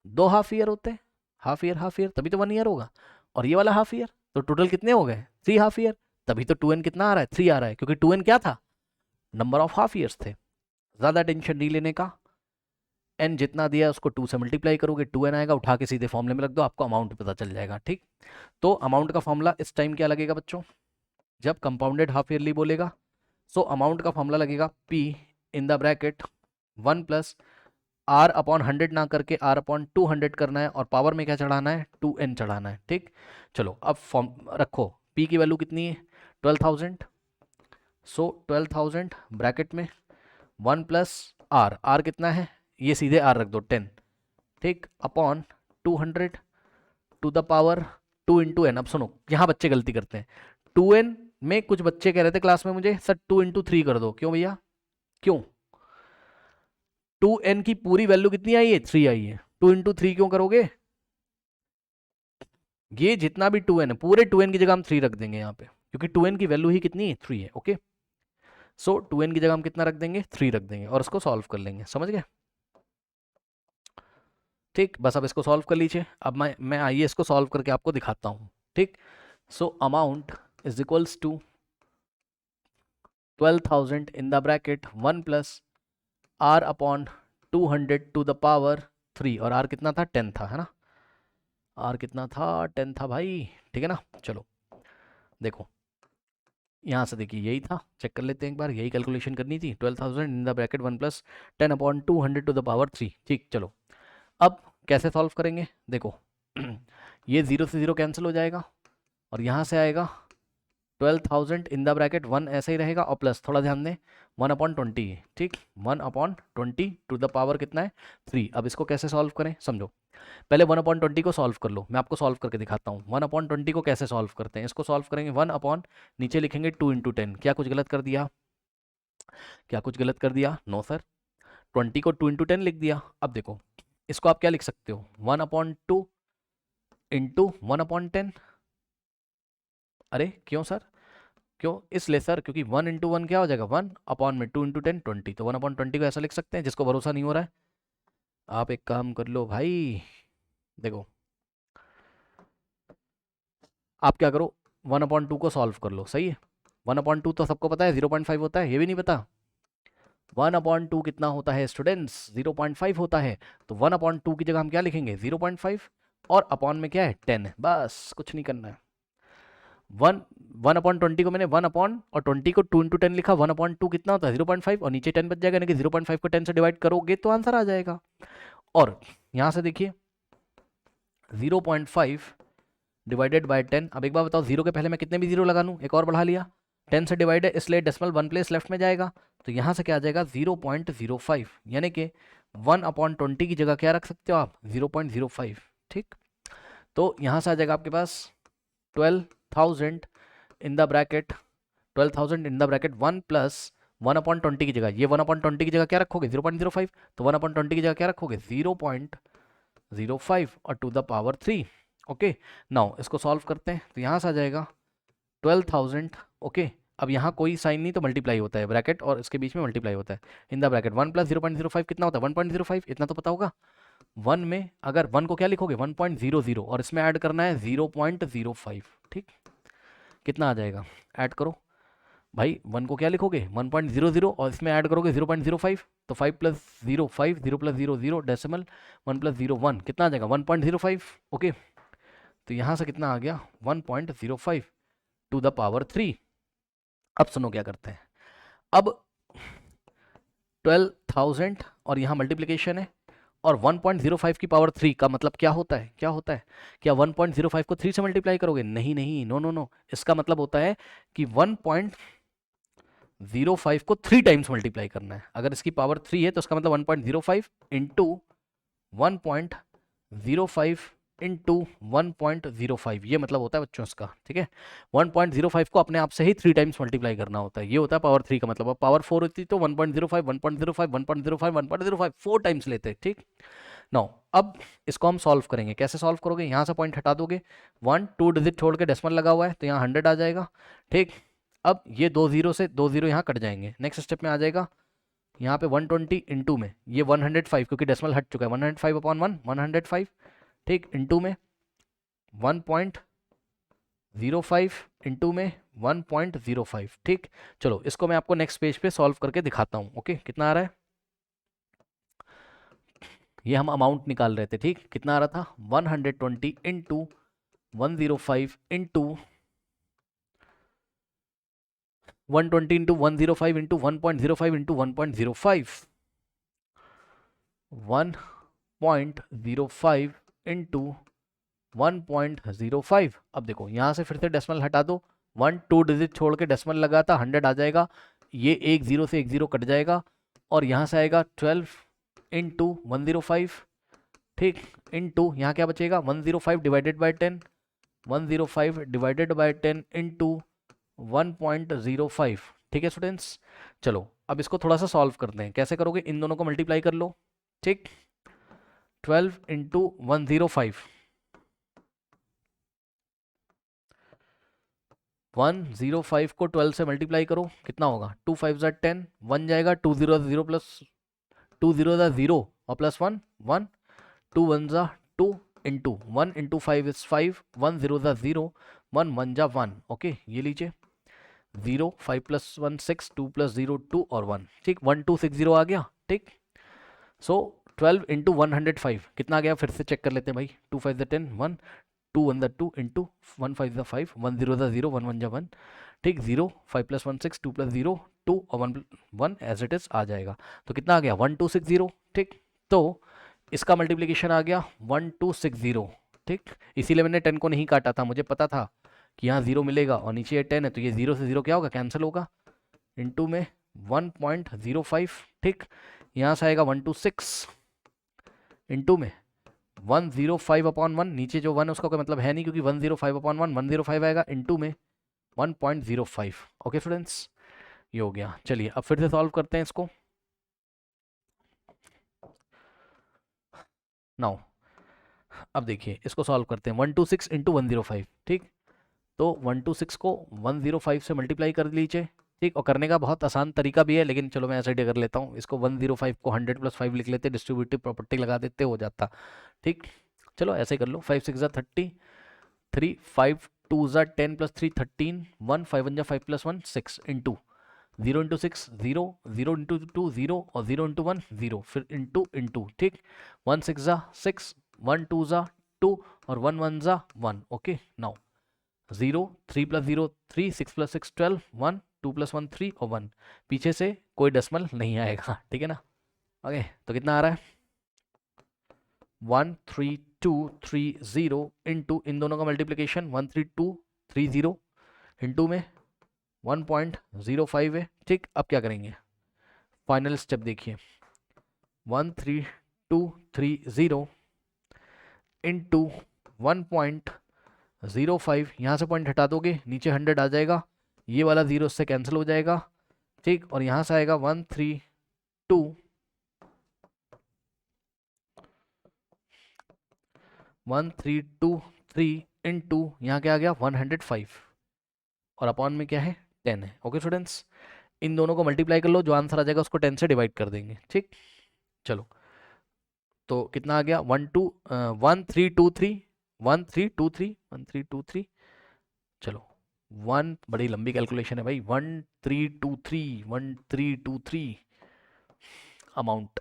2 हाफ ईयर होते हैं, हाफ ईयर तभी तो 1 ईयर होगा, और ये वाला हाफ ईयर, तो टोटल कितने हो गए 3 हाफ ईयर, तभी तो 2n कितना आ रहा है 3 आ रहा है, क्योंकि 2n क्या था, नंबर ऑफ हाफ ईयर्स थे। ज़्यादा टेंशन नहीं लेने का, n जितना दिया है उसको 2 से मल्टीप्लाई करोगे, 2n आएगा, उठा के सीधे फॉर्मूले में रख दो, आपको अमाउंट पता चल जाएगा। ठीक, तो अमाउंट का फॉर्मूला इस टाइम क्या लगेगा बच्चों, जब कंपाउंडेड हाफ ईयरली बोलेगा, सो अमाउंट का फॉर्मूला लगेगा p in the bracket 1 plus r/100 ना करके r/200 करना है, और पावर में क्या चढ़ाना है 2n चढ़ाना है। ठीक, चलो अब फॉर्म रखो, p की वैल्यू कितनी है 12,000, सो 12,000 ब्रैकेट में 1 प्लस r कितना है, ये सीधे r रख दो 10, ठीक, upon 200 to the power 2 into n. अब सुनो, यहाँ बच्चे गलती करते हैं, 2n में कुछ बच्चे कह रहे थे क्लास में मुझे सर 2 इंटू 3 कर दो, क्यों भैया क्यों, 2n की पूरी वैल्यू कितनी आई है 3 आई है, 2 इंटू 3 क्यों करोगे, ये जितना भी 2n है पूरे 2n की जगह हम 3 रख देंगे यहाँ पे, क्योंकि 2n की वैल्यू ही कितनी है 3 है। ओके, सो 2n की जगह हम कितना रख देंगे 3 रख देंगे, और इसको सॉल्व कर लेंगे, समझ गए। ठीक, बस अब इसको सॉल्व कर लीजिए, अब मैं आइए इसको सॉल्व करके आपको दिखाता हूँ। ठीक, so amount is equals to 12,000 in the bracket 1 plus r/200 to the power 3, और r कितना था 10 था, है ना, r कितना था 10 था भाई, ठीक है ना। चलो देखो, यहाँ से देखिए यही था, चेक कर लेते हैं एक बार, यही कैलकुलेशन करनी थी, 12,000 in the bracket 1 plus 10/200 to the power 3। ठीक, चलो अब कैसे सॉल्व करेंगे, देखो ये 0 से 0 कैंसिल हो जाएगा, और यहाँ से आएगा 12,000 इन द ब्रैकेट 1 ऐसे ही रहेगा, और प्लस थोड़ा ध्यान दें 1/20, ठीक, 1/20 टू द पावर कितना है 3। अब इसको कैसे सॉल्व करें समझो, पहले 1/20 को सॉल्व कर लो, मैं आपको सॉल्व करके दिखाता हूँ 1/20 को कैसे सॉल्व करते हैं। इसको सॉल्व करेंगे 1 नीचे लिखेंगे 2 इंटू 10, क्या कुछ गलत कर दिया, क्या कुछ गलत कर दिया, नो सर, 20 को 2 इंटू 10 लिख दिया। अब देखो इसको आप क्या लिख सकते हो 1/2 इंटू 1/10, अरे क्यों सर, क्यों, इसलिए सर क्योंकि 1 इंटू 1 क्या हो जाएगा 1/में 2 इंटू 10 20, तो 1/20 को ऐसा लिख सकते हैं। जिसको भरोसा नहीं हो रहा है आप एक काम कर लो भाई, देखो आप क्या करो 1/2 को सॉल्व कर लो, सही है, 1/2 तो सबको पता है 0.5 होता है, ये भी नहीं पता 1/2 कितना होता है स्टूडेंट्स 0.5 होता है, तो 1/2 की जगह हम क्या लिखेंगे 0.5, और अपॉन में क्या है 10 है, बस कुछ नहीं करना है। 1/20 को मैंने 1 और 20 को 2 इंटू 10 लिखा, 1/2 कितना होता है 0.5, और नीचे 10 बच जाएगा, यानी कि 0.5 को 10 से डिवाइड करोगे तो आंसर आ जाएगा। और यहाँ से देखिए 0.5 डिवाइडेड बाय 10, अब एक बार बताओ 0 के पहले मैं कितने भी 0 लगा लूँ, एक और बढ़ा लिया, 10 से डिवाइड है इसलिए डेसिमल 1 प्लेस लेफ्ट में जाएगा, तो यहाँ से क्या आ जाएगा 0.05, यानी कि 1/20 की जगह क्या रख सकते हो आप 0.05। ठीक, तो यहाँ से आ जाएगा आपके पास 12,000 in the bracket 12,000 in the bracket 1 plus 1/20 की जगह, ये 1/20 की जगह क्या रखोगे 0.05, तो 1/20 की जगह क्या रखोगे 0.05 और to the power 3। Okay, now इसको सॉल्व करते हैं, तो यहाँ से आ जाएगा 12,000। ओके, अब यहाँ कोई साइन नहीं तो मल्टीप्लाई होता है, ब्रैकेट और इसके बीच में मल्टीप्लाई होता है, इन द ब्रैकेट 1 प्लस 0.05 कितना होता है 1.05, इतना तो पता होगा, 1 में अगर 1 को क्या लिखोगे 1.00 और इसमें ऐड करना है 0.05, ठीक, कितना आ जाएगा, ऐड करो भाई, 1 को क्या लिखोगे 1.00 और इसमें ऐड करोगे 0.05, तो 5 प्लस 0 5, 0 प्लस 0 0, डेसिमल 1 प्लस 0 1, कितना आ जाएगा 1.05। ओके, तो यहाँ से कितना आ गया 1.05 टू द पावर 3। अब सुनो क्या करते हैं, अब 12,000 और यहाँ मल्टीप्लिकेशन है, और 1.05 की पावर 3 का मतलब क्या होता है, क्या होता है, क्या 1.05 को 3 से मल्टीप्लाई करोगे, नहीं नहीं, नो नो नो, इसका मतलब होता है कि 1.05 को 3 टाइम्स मल्टीप्लाई करना है। अगर इसकी पावर 3 है तो इसका मतलब 1.05 इंटू 1.05 इंटू 1.05, ये मतलब होता है बच्चों इसका, ठीक है। 1.05 को अपने आप से ही 3 टाइम्स मल्टीप्लाई करना होता है, ये होता है पावर 3 का मतलब। पावर 4 होती तो 1.05 1.05 1.05 1.05 4 टाइम्स लेते, ठीक। नाउ अब इसको हम सॉल्व करेंगे, कैसे सॉल्व करोगे, यहाँ से पॉइंट हटा दोगे, 1 2 डिजिट छोड़ के डेसिमल लगा हुआ है तो यहाँ 100 आ जाएगा, ठीक। अब ये 2 0 से 2 0 यहाँ कट जाएंगे, नेक्स्ट स्टेप में आ जाएगा यहाँ पे 120 इंटू में ये 105 क्योंकि डेसिमल हट चुका है, 105 अपॉन 1 105, ठीक, इंटू में 1.05 इंटू में 1.05, ठीक। चलो इसको मैं आपको नेक्स्ट पेज पे सॉल्व करके दिखाता हूँ। ओके, कितना आ रहा है, ये हम अमाउंट निकाल रहे थे, ठीक, कितना आ रहा था 120 into 105 into 120 into 105 into 1.05 into 1.05 1.05 into 1.05। अब देखो यहाँ से फिर से डेसिमल हटा दो, 1 2 डिजिट छोड़ के डेसिमल लगा था, 100 आ जाएगा, ये एक जीरो से एक जीरो कट जाएगा, और यहाँ से आएगा 12 इंटू 105, ठीक, इंटू यहाँ क्या बचेगा 105 divided by 10, 105 divided by 10 into 1.05, ठीक है स्टूडेंट्स। चलो अब इसको थोड़ा सा सॉल्व करते हैं, कैसे करोगे, इन दोनों को मल्टीप्लाई कर लो, ठीक, 12 इंटू 105 105 को 12 से मल्टीप्लाई करो, कितना होगा 2 5 ज़ा 10, 1 जाएगा, 2 0 0 प्लस 2 0 ज़ा 0 और प्लस 1 1, 2 1 ज़ा 2 इंटू 1 इंटू 5 इज 5, 1 0 ज़ा 0, 1 1 ज़ा 1। ओके, ये लीजिए 0 5 प्लस 1 6, 2 प्लस 0 2 और 1, ठीक, 1260 आ गया, ठीक। सो 12 इंटू 105 कितना आ गया, फिर से चेक कर लेते हैं भाई, 2 5 ज़ा 10 1, 2 1 ज़ा 2 इंटू 1 5 ज़ा 5, 1 0 ज़ा 0, 1 1 ज़ा 1, ठीक, 0 5 प्लस 1 6, 2 प्लस 0 2 और 1 1 एज इट इज आ जाएगा। तो कितना आ गया 1260, ठीक। तो इसका मल्टीप्लिकेशन आ गया 1260, ठीक। इसीलिए मैंने 10 को नहीं काटा था, मुझे पता था कि यहाँ 0 मिलेगा और नीचे ये 10 है, तो ये 0 से 0 क्या होगा, कैंसिल होगा, इंटू में 1.05, ठीक, यहाँ से आएगा 126 इंटू में 105 अपॉन 1, नीचे जो 1 है उसका कोई मतलब है नहीं क्योंकि 105 अपॉन 1 105 आएगा, इंटू में 1.05। ओके स्टूडेंट्स, ये हो गया। चलिए अब फिर से सॉल्व करते हैं इसको। नाउ अब देखिए इसको सॉल्व करते हैं, 126 इंटू 105, ठीक। तो 126 को 105 से मल्टीप्लाई कर लीजिए, ठीक, और करने का बहुत आसान तरीका भी है, लेकिन चलो मैं ऐसे ही कर लेता हूँ, इसको 105 को 100 प्लस 5 लिख लेते, डिस्ट्रीब्यूटिव प्रॉपर्टी लगा देते, हो जाता, ठीक। चलो ऐसे ही कर लो, 5 6 ज़ा 30, 3 5 2 ज़ा 10 प्लस 3 13, 1 5 1 ज़ा 5 प्लस 1 6 इंटू 0 इंटू 6 0, 0 इंटू 2 0 और 0 इंटू 1 0, फिर इंटू इंटू, ठीक, 1 6 ज़ा 6, 1 2 ज़ा 2 और 1 1 ज़ा 1। Okay, now 0 3 plus 0 3, 6 plus 6 12, 1 2 plus 1 3 और 1, पीछे से कोई डेसिमल नहीं आएगा, ठीक है ना। ओके, तो कितना आ रहा है 13230 इंटू इन दोनों का मल्टीप्लिकेशन 13230 इंटू में 1.05 है, ठीक। अब क्या करेंगे, फाइनल स्टेप देखिए, 13230 इंटू 1.05, यहाँ से पॉइंट हटा दोगे, नीचे 100 आ जाएगा, ये वाला 0 से कैंसिल हो जाएगा, ठीक, और यहाँ से आएगा 13213 इंटू यहाँ क्या आ गया 105 और अपॉन में क्या है 10 है। ओके स्टूडेंट्स, इन दोनों को मल्टीप्लाई कर लो, जो आंसर आ जाएगा उसको 10 से डिवाइड कर देंगे, ठीक। चलो तो कितना आ गया 1323 चलो 1 बड़ी लंबी कैलकुलेशन है भाई 1323 अमाउंट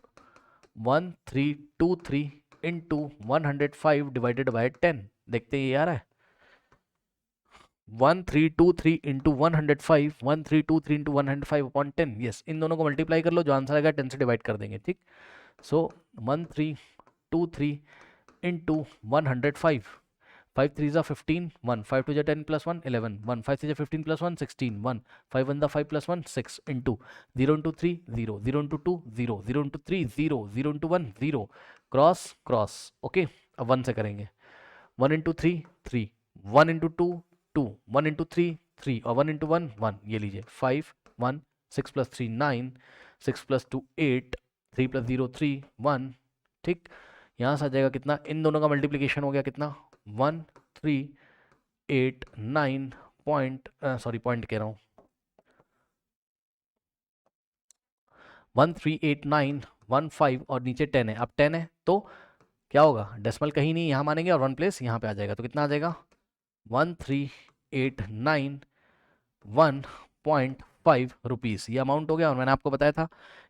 1323 इंटू 105 डिवाइडेड बाय 10 देखते हैं ये आ रहा है 1323 into 105 1323 into 105 upon 10 yes in दोनों को मल्टीप्लाई कर लो जो आंसर आएगा 10 से डिवाइड कर देंगे ठीक सो 1323 इंटू 105 5 3 जा 15 1 5 2 जा 10 प्लस 1 11 1 5 3 जा 15 प्लस 1 16 1 5 1 जा 5 plus 1 6 into 0 into 3 0 0 into 2 0 0 into 3 0 0 into 1 0 cross cross okay अब 1 से करेंगे 1 इंटू 3 3 1 इंटू 2 2 1 इंटू 3 3 और 1 इंटू 1 1 ये लीजिए 5 1 6 प्लस 3 9 6 प्लस 2 8 3 प्लस 0 3 1 ठीक यहाँ से आ जाएगा कितना इन दोनों का मल्टीप्लिकेशन हो गया कितना 1 3 8 9 पॉइंट पॉइंट कह रहा हूँ 138915 और नीचे 10 है अब 10 है तो क्या होगा डेसिमल कहीं नहीं यहाँ मानेंगे और 1 प्लेस यहाँ पे आ जाएगा तो कितना आ जाएगा 1389.1.5 रुपीज़ ये अमाउंट हो गया और मैंने आपको बताया था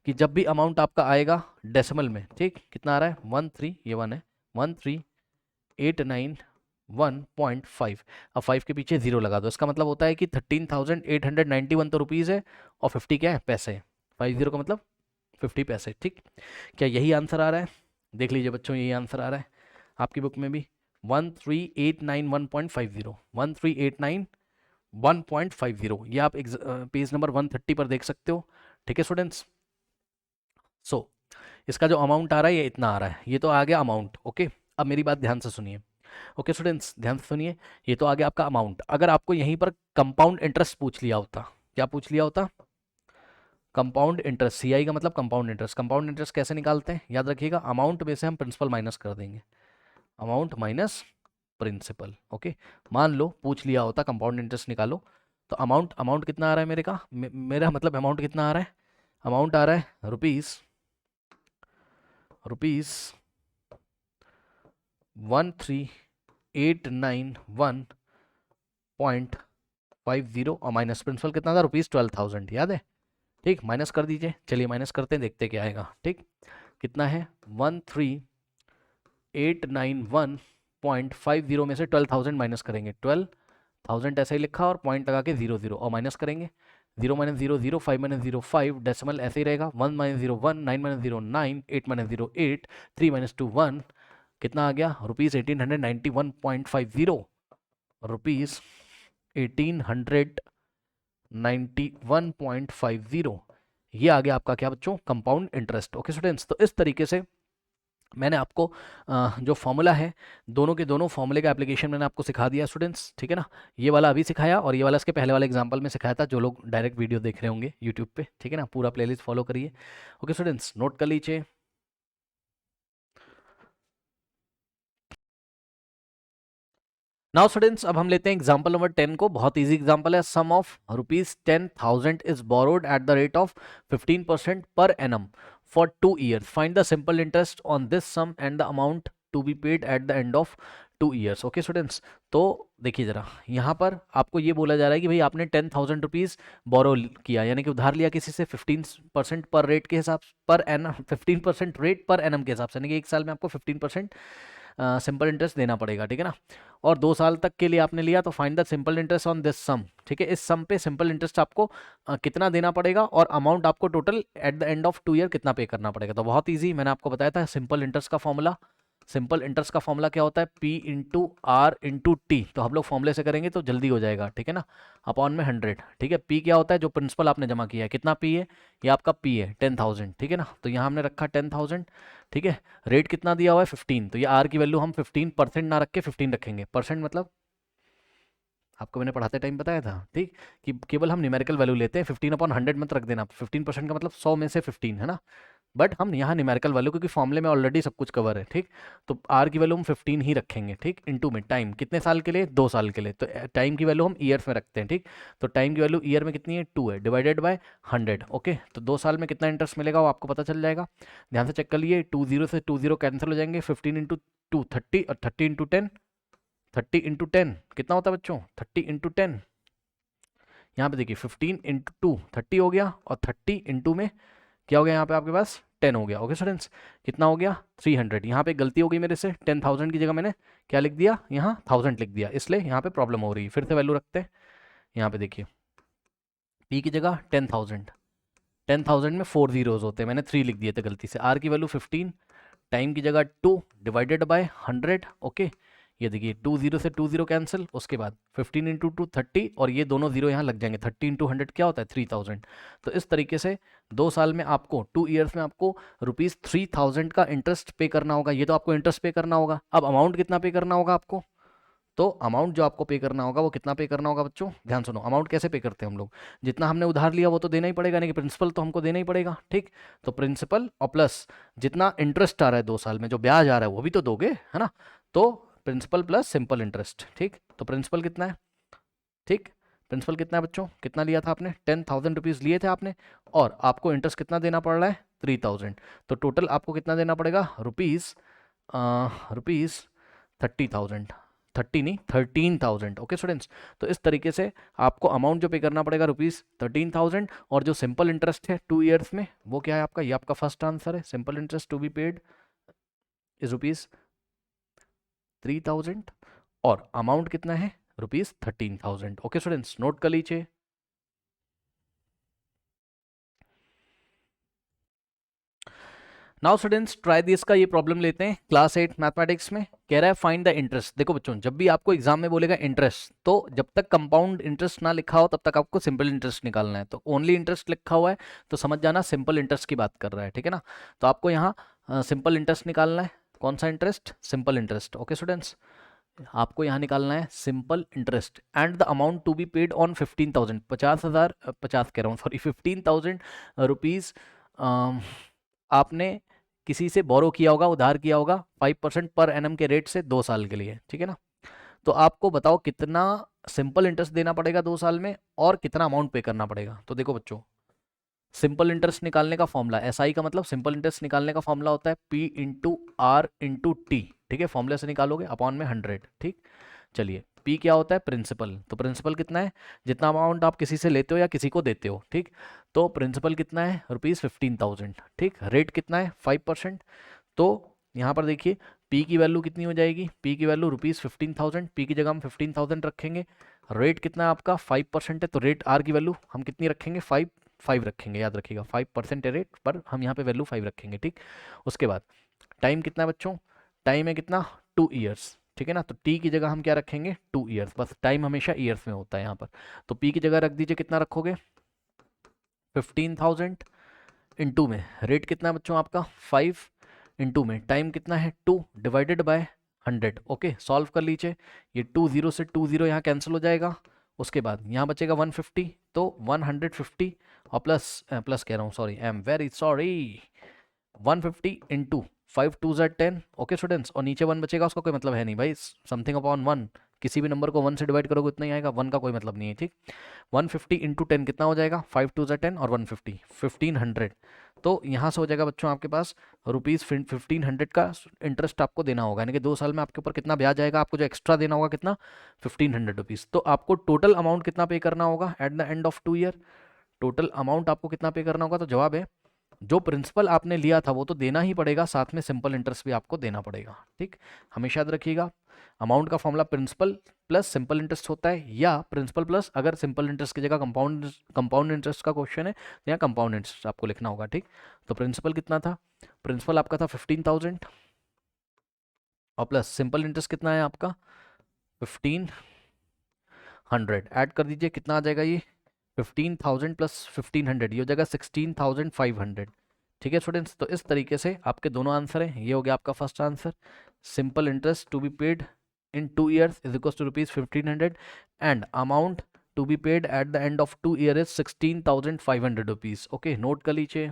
कि जब भी अमाउंट आपका आएगा डेसिमल में ठीक कितना आ रहा है 13 ये 1 है 1389.1.5 अब 5 के पीछे 0 लगा दो इसका मतलब होता है कि 13,891 तो रुपीज़ है और 50 क्या है पैसे 50 का मतलब 50 पैसे ठीक क्या यही आंसर आ रहा है देख लीजिए बच्चों यही आंसर आ रहा है आपकी बुक में भी 13,891.50 13,891.50 ये आप पेज नंबर 130 पर देख सकते हो ठीक है स्टूडेंट्स सो इसका जो अमाउंट आ रहा है ये इतना आ रहा है ये तो आ गया अमाउंट ओके अब मेरी बात ध्यान से सुनिए ओके स्टूडेंट्स ध्यान से सुनिए ये तो आ गया आपका अमाउंट अगर आपको यहीं पर कंपाउंड इंटरेस्ट पूछ लिया होता क्या पूछ लिया होता कंपाउंड इंटरेस्ट सीआई का मतलब कंपाउंड इंटरेस्ट कैसे निकालते हैं याद रखिएगा अमाउंट में से हम प्रिंसिपल माइनस कर देंगे अमाउंट माइनस प्रिंसिपल ओके मान लो पूछ लिया होता कंपाउंड इंटरेस्ट निकालो तो अमाउंट कितना आ रहा है मेरा मतलब अमाउंट कितना आ रहा है अमाउंट आ रहा है रुपीज 13,891.50 और माइनस प्रिंसिपल कितना था रुपीज 12,000 याद है ठीक माइनस कर दीजिए चलिए माइनस करते हैं देखते क्या आएगा ठीक कितना है 13,891.50 में से 12,000 माइनस करेंगे 12,000 ऐसे ही लिखा और पॉइंट लगा के 0 और माइनस करेंगे 0 माइनस 0 0 5 माइनस 0 5 डेसिमल ऐसे ही रहेगा 1 माइनस 0 1 9 माइनस 0 9 8 माइनस 0 8 3 माइनस 2 1 कितना आ गया रुपीज़ 1891.50 रुपीज़ 1891.50 ये आ गया आपका क्या बच्चों कंपाउंड इंटरेस्ट ओके स्टूडेंट्स तो इस तरीके से मैंने आपको जो फॉर्मूला है दोनों के दोनों फॉर्मूले का एप्लीकेशन मैंने आपको सिखा दिया स्टूडेंट्स ठीक है ना ये वाला अभी सिखाया और ये वाला इसके पहले वाले एग्जांपल में सिखाया था जो लोग डायरेक्ट वीडियो देख रहे होंगे यूट्यूब पे ठीक है ना पूरा प्लेलिस्ट फॉलो करिए ओके स्टूडेंट्स नोट कर लीजिए नाउ स्टूडेंट्स अब हम लेते हैं एग्जांपल नंबर 10 को बहुत इजी एग्जांपल है sum of ₹10,000 is borrowed at the rate of 15% per annum for 2 years find the simple interest on this sum and the amount to be paid at the end of 2 years okay students तो देखिए जरा यहाँ पर आपको ये बोला जा रहा है कि भाई आपने 10,000 रुपीज़ बोरो किया यानी कि उधार लिया किसी से 15% पर रेट के हिसाब per annum 15% rate per annum के हिसाब से यानी कि एक साल में आपको 15% सिंपल इंटरेस्ट देना पड़ेगा ठीक है ना और 2 साल तक के लिए आपने लिया तो find the simple interest on this sum ठीक है इस सम पे सिंपल इंटरेस्ट आपको कितना देना पड़ेगा और अमाउंट आपको total eight the end of 2 year कितना पे करना पड़ेगा तो बहुत ईजी मैंने आपको बताया था सिंपल इंटरेस्ट का फॉर्मूला सिंपल इंटरेस्ट का फॉर्मूला क्या होता है P into r into t तो हम लोग फॉर्मूले से करेंगे तो जल्दी हो जाएगा ठीक है ना अपॉन में 100 ठीक है P क्या होता है जो प्रिंसिपल आपने जमा किया है कितना P है ये आपका P है 10,000 ठीक है ना तो यहाँ हमने रखा 10,000 ठीक है रेट कितना दिया हुआ है 15 तो ये R की वैल्यू हम 15% ना रख के 15 रखेंगे परसेंट मतलब आपको मैंने पढ़ाते टाइम बताया था, ठीक, कि केवल हम न्यूमेरिकल वैल्यू लेते हैं, 15/100 मत रख देना, 15% का मतलब 100 में से 15 है ना, बट हम यहाँ न्यूमेरिकल वैल्यू, क्योंकि फॉर्मूले में ऑलरेडी सब कुछ कवर है, ठीक, तो आर की वैल्यू हम 15 ही रखेंगे, ठीक, इनटू में टाइम कितने साल के लिए, 2 साल के लिए, तो टाइम की वैल्यू हम ईयर्स में रखते हैं, ठीक, तो टाइम की वैल्यू ईयर में कितनी है, 2 है, डिवाइडेड बाय 100, ओके, तो 2 साल में कितना इंटरेस्ट मिलेगा वो आपको पता चल जाएगा। ध्यान से चेक कर लिए, 20 से 20 कैंसिल हो जाएंगे, 15 इंटू 2 30 और 30 इंटू 10, 30 इंटू 10 कितना होता है बच्चों, 30 इंटू 10, यहाँ पे देखिए 15 इंटू 2 30 हो गया, और 30 इंटू में क्या हो गया यहाँ पे आपके पास 10 हो गया, ओके स्टूडेंट्स, कितना हो गया 300। यहाँ पे गलती हो गई मेरे से, 10,000 की जगह मैंने क्या लिख दिया, यहाँ 1000 लिख दिया, इसलिए यहाँ पे प्रॉब्लम हो रही है। फिर से वैल्यू रखते हैं, यहाँ पे देखिए पी की जगह 10,000, 10,000 में 4 जीरोज होते हैं, मैंने 3 लिख दिए थे गलती से। आर की वैल्यू 15, टाइम की जगह 2 डिवाइडेड बाय 100, ओके, ये देखिए 2 0 से 2 0 कैंसिल, उसके बाद 15 इंटू 2 30, और ये दोनों जीरो यहाँ लग जाएंगे, 30 इंटू 100 क्या होता है 3000। तो इस तरीके से 2 साल में आपको 2 ईयर्स में आपको ₹3000 का इंटरेस्ट पे करना होगा। ये तो आपको इंटरेस्ट पे करना होगा। अब अमाउंट कितना पे करना होगा आपको, तो अमाउंट जो आपको पे करना होगा वो कितना पे करना होगा बच्चों, ध्यान सुनो, अमाउंट कैसे पे करते हैं हम लोग, जितना हमने उधार लिया वो तो देना ही पड़ेगा, नहीं कि प्रिंसिपल तो हमको देना ही पड़ेगा, ठीक, तो प्रिंसिपल और प्लस जितना इंटरेस्ट आ रहा है 2 साल में, जो ब्याज आ रहा है वो भी तो दोगे, है ना, तो प्रिंसिपल प्लस सिंपल इंटरेस्ट, ठीक, तो प्रिंसिपल कितना है, ठीक, प्रिंसिपल कितना है बच्चों, कितना लिया था आपने, 10,000 रुपीज़ लिए थे आपने, और आपको इंटरेस्ट कितना देना पड़ रहा है 3000, तो टोटल आपको कितना देना पड़ेगा रुपीज़ 30,000, 30 नहीं 13,000, ओके स्टूडेंट्स। तो इस तरीके से आपको अमाउंट जो पे करना पड़ेगा ₹13,000, और जो सिंपल इंटरेस्ट है 2 ईयर्स में वो क्या है आपका, ये आपका फर्स्ट आंसर है, simple interest to be paid is ₹3,000, और अमाउंट कितना है ₹13,000, ओके स्टूडेंट्स, नोट कर लीजिए। नाउ स्टूडेंट्स ट्राई दिस का ये प्रॉब्लम लेते हैं क्लास 8 मैथमेटिक्स में। कह रहा है फाइंड द इंटरेस्ट। देखो बच्चों, जब भी आपको एग्जाम में बोलेगा इंटरेस्ट, तो जब तक कंपाउंड इंटरेस्ट ना लिखा हो तब तक आपको सिंपल इंटरेस्ट निकालना है। तो ओनली इंटरेस्ट लिखा हुआ है तो समझ जाना सिंपल इंटरेस्ट की बात कर रहा है, ठीक है ना। तो आपको यहाँ सिंपल इंटरेस्ट निकालना है। कौन सा interest, simple interest, okay students, आपको यहाँ निकालना है simple interest and the amount to be paid on 15,000, 50,000, 50 कह रहा हूँ सॉरी, 15,000 रुपीज़ आपने किसी से बोरो किया होगा, उधार किया होगा 5% पर एनम के रेट से 2 साल के लिए, ठीक है ना। तो आपको बताओ कितना सिंपल इंटरेस्ट देना पड़ेगा 2 साल में और कितना अमाउंट पे करना पड़ेगा। तो देखो बच्चों, सिंपल इंटरेस्ट निकालने का फॉर्मूला, एसआई का मतलब सिंपल इंटरेस्ट निकालने का फॉर्मूला होता है P into r into t, ठीक है, फॉर्मूले से निकालोगे अपॉन में 100, ठीक। चलिए, पी क्या होता है, प्रिंसिपल, तो प्रिंसिपल कितना है, जितना अमाउंट आप किसी से लेते हो या किसी को देते हो, ठीक, तो प्रिंसिपल कितना है ₹15,000, ठीक, रेट कितना है 5%। तो यहाँ पर देखिए पी की वैल्यू कितनी हो जाएगी, पी की वैल्यू ₹15,000, पी की जगह हम 15,000 रखेंगे, रेट कितना है आपका 5% है, तो रेट आर की वैल्यू हम कितनी रखेंगे 5 रखेंगे, याद रखिएगा 5% है रेट पर, हम यहाँ पे वैल्यू 5 रखेंगे, ठीक। उसके बाद टाइम कितना है बच्चों, टाइम है कितना 2 ईयर्स, ठीक है ना, तो टी की जगह हम क्या रखेंगे 2 ईयर्स, बस टाइम हमेशा ईयर्स में होता है यहाँ पर। तो पी की जगह रख दीजिए, कितना रखोगे 15,000 इंटू में रेट कितना है बच्चों आपका 5, इंटू में टाइम कितना है 2 डिवाइडेड बाय 100, ओके, सॉल्व कर लीजिए। ये 2 0 से 2 0 यहाँ कैंसिल हो जाएगा, उसके बाद यहाँ बचेगा 150, तो 150 और प्लस कह रहा हूँ sorry, I am very sorry, 150 into 5 2 ज़ा 10, ओके स्टूडेंट्स, और नीचे 1 बचेगा, उसका कोई मतलब है नहीं भाई, समथिंग अपॉन 1, किसी भी नंबर को 1 से डिवाइड करोगे उतना ही आएगा, 1 का कोई मतलब नहीं है, ठीक। 150 इंटू 10 कितना हो जाएगा, 5 2 ज़ा 10 और 150 1500, तो यहाँ से हो जाएगा बच्चों आपके पास ₹1500 का इंटरेस्ट आपको देना होगा, यानी कि 2 साल में आपके ऊपर कितना ब्याज आएगा, आपको जो एक्स्ट्रा देना होगा कितना ₹1500। तो आपको टोटल अमाउंट कितना पे करना होगा eight the end of 2 year, total amount आपको कितना पे करना होगा, तो जवाब है जो प्रिंसिपल आपने लिया था वो तो देना ही पड़ेगा, साथ में सिंपल इंटरेस्ट भी आपको देना पड़ेगा, ठीक। हमेशा याद रखिएगा अमाउंट का formula principal plus simple interest होता है, या प्रिंसिपल प्लस, अगर सिंपल इंटरेस्ट की जगह कंपाउंड इंटरेस्ट का क्वेश्चन है तो यहाँ कंपाउंड इंटरेस्ट आपको लिखना होगा, ठीक। तो प्रिंसिपल कितना था, प्रिंसिपल आपका था 15,000 और प्लस सिंपल इंटरेस्ट कितना है आपका 1500, ऐड कर दीजिए कितना आ जाएगा, ये 15,000 प्लस 1500 ये हो जाएगा 16,500, ठीक है स्टूडेंट्स। तो इस तरीके से आपके दोनों आंसर हैं, ये हो गया आपका first answer, simple interest to be paid in 2 years is equal to ₹1500, and amount to be paid at the end of 2 year is 16,500 rupees. Okay, note कर लीजिए।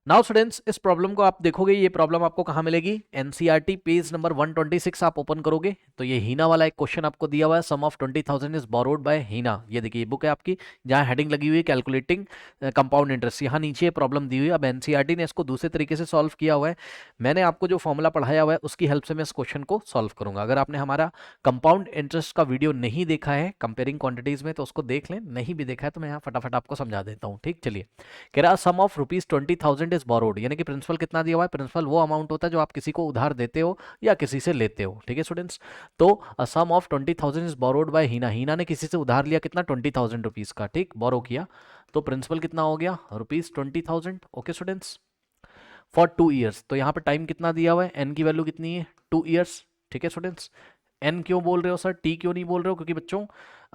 नाउ स्टूडेंट्स, इस प्रॉब्लम को आप देखोगे, ये प्रॉब्लम आपको कहाँ मिलेगी? एनसीईआरटी पेज नंबर 126 आप ओपन करोगे तो ये हीना वाला एक क्वेश्चन आपको दिया हुआ है, sum of 20,000 is borrowed by हीना। ये देखिए, ये बुक है आपकी, जहाँ हेडिंग लगी हुई है कैलकुलेटिंग कंपाउंड इंटरेस्ट, यहाँ नीचे प्रॉब्लम दी हुई है। अब एनसीईआरटी ने इसको दूसरे तरीके से सॉल्व किया हुआ है। मैंने आपको जो फॉर्मूला पढ़ाया हुआ है उसकी हेल्प से मैं इस क्वेश्चन को सॉल्व करूंगा। अगर आपने हमारा कंपाउंड इंटरेस्ट का वीडियो नहीं देखा है कंपेयरिंग क्वांटिटीज में तो उसको देख लें, नहीं भी देखा है तो मैं यहाँ फटाफट आपको समझा देता हूँ। ठीक, चलिए। कह रहा सम ऑफ रुपीज 20,000 इज बोरोड, यानी कि प्रिंसिपल कितना दिया हुआ है? प्रिंसिपल वो अमाउंट होता है जो आप किसी को उधार देते हो या किसी से लेते हो। ठीक है स्टूडेंट्स, तो सम ऑफ 20,000 इज बोरोड बाय हीना। हीना ने किसी से उधार लिया कितना? 20,000 रुपीज का। ठीक, बोरो किया तो प्रिंसिपल कितना हो गया? Rupees 20,000। Okay students, for 2 years, तो यहाँ पे टाइम कितना दिया हुआ है? एन की वैल्यू कितनी है? 2 ईयर्स। ठीक है स्टूडेंट्स, एन क्यों बोल रहे हो सर, टी क्यों नहीं बोल रहे हो? क्योंकि बच्चों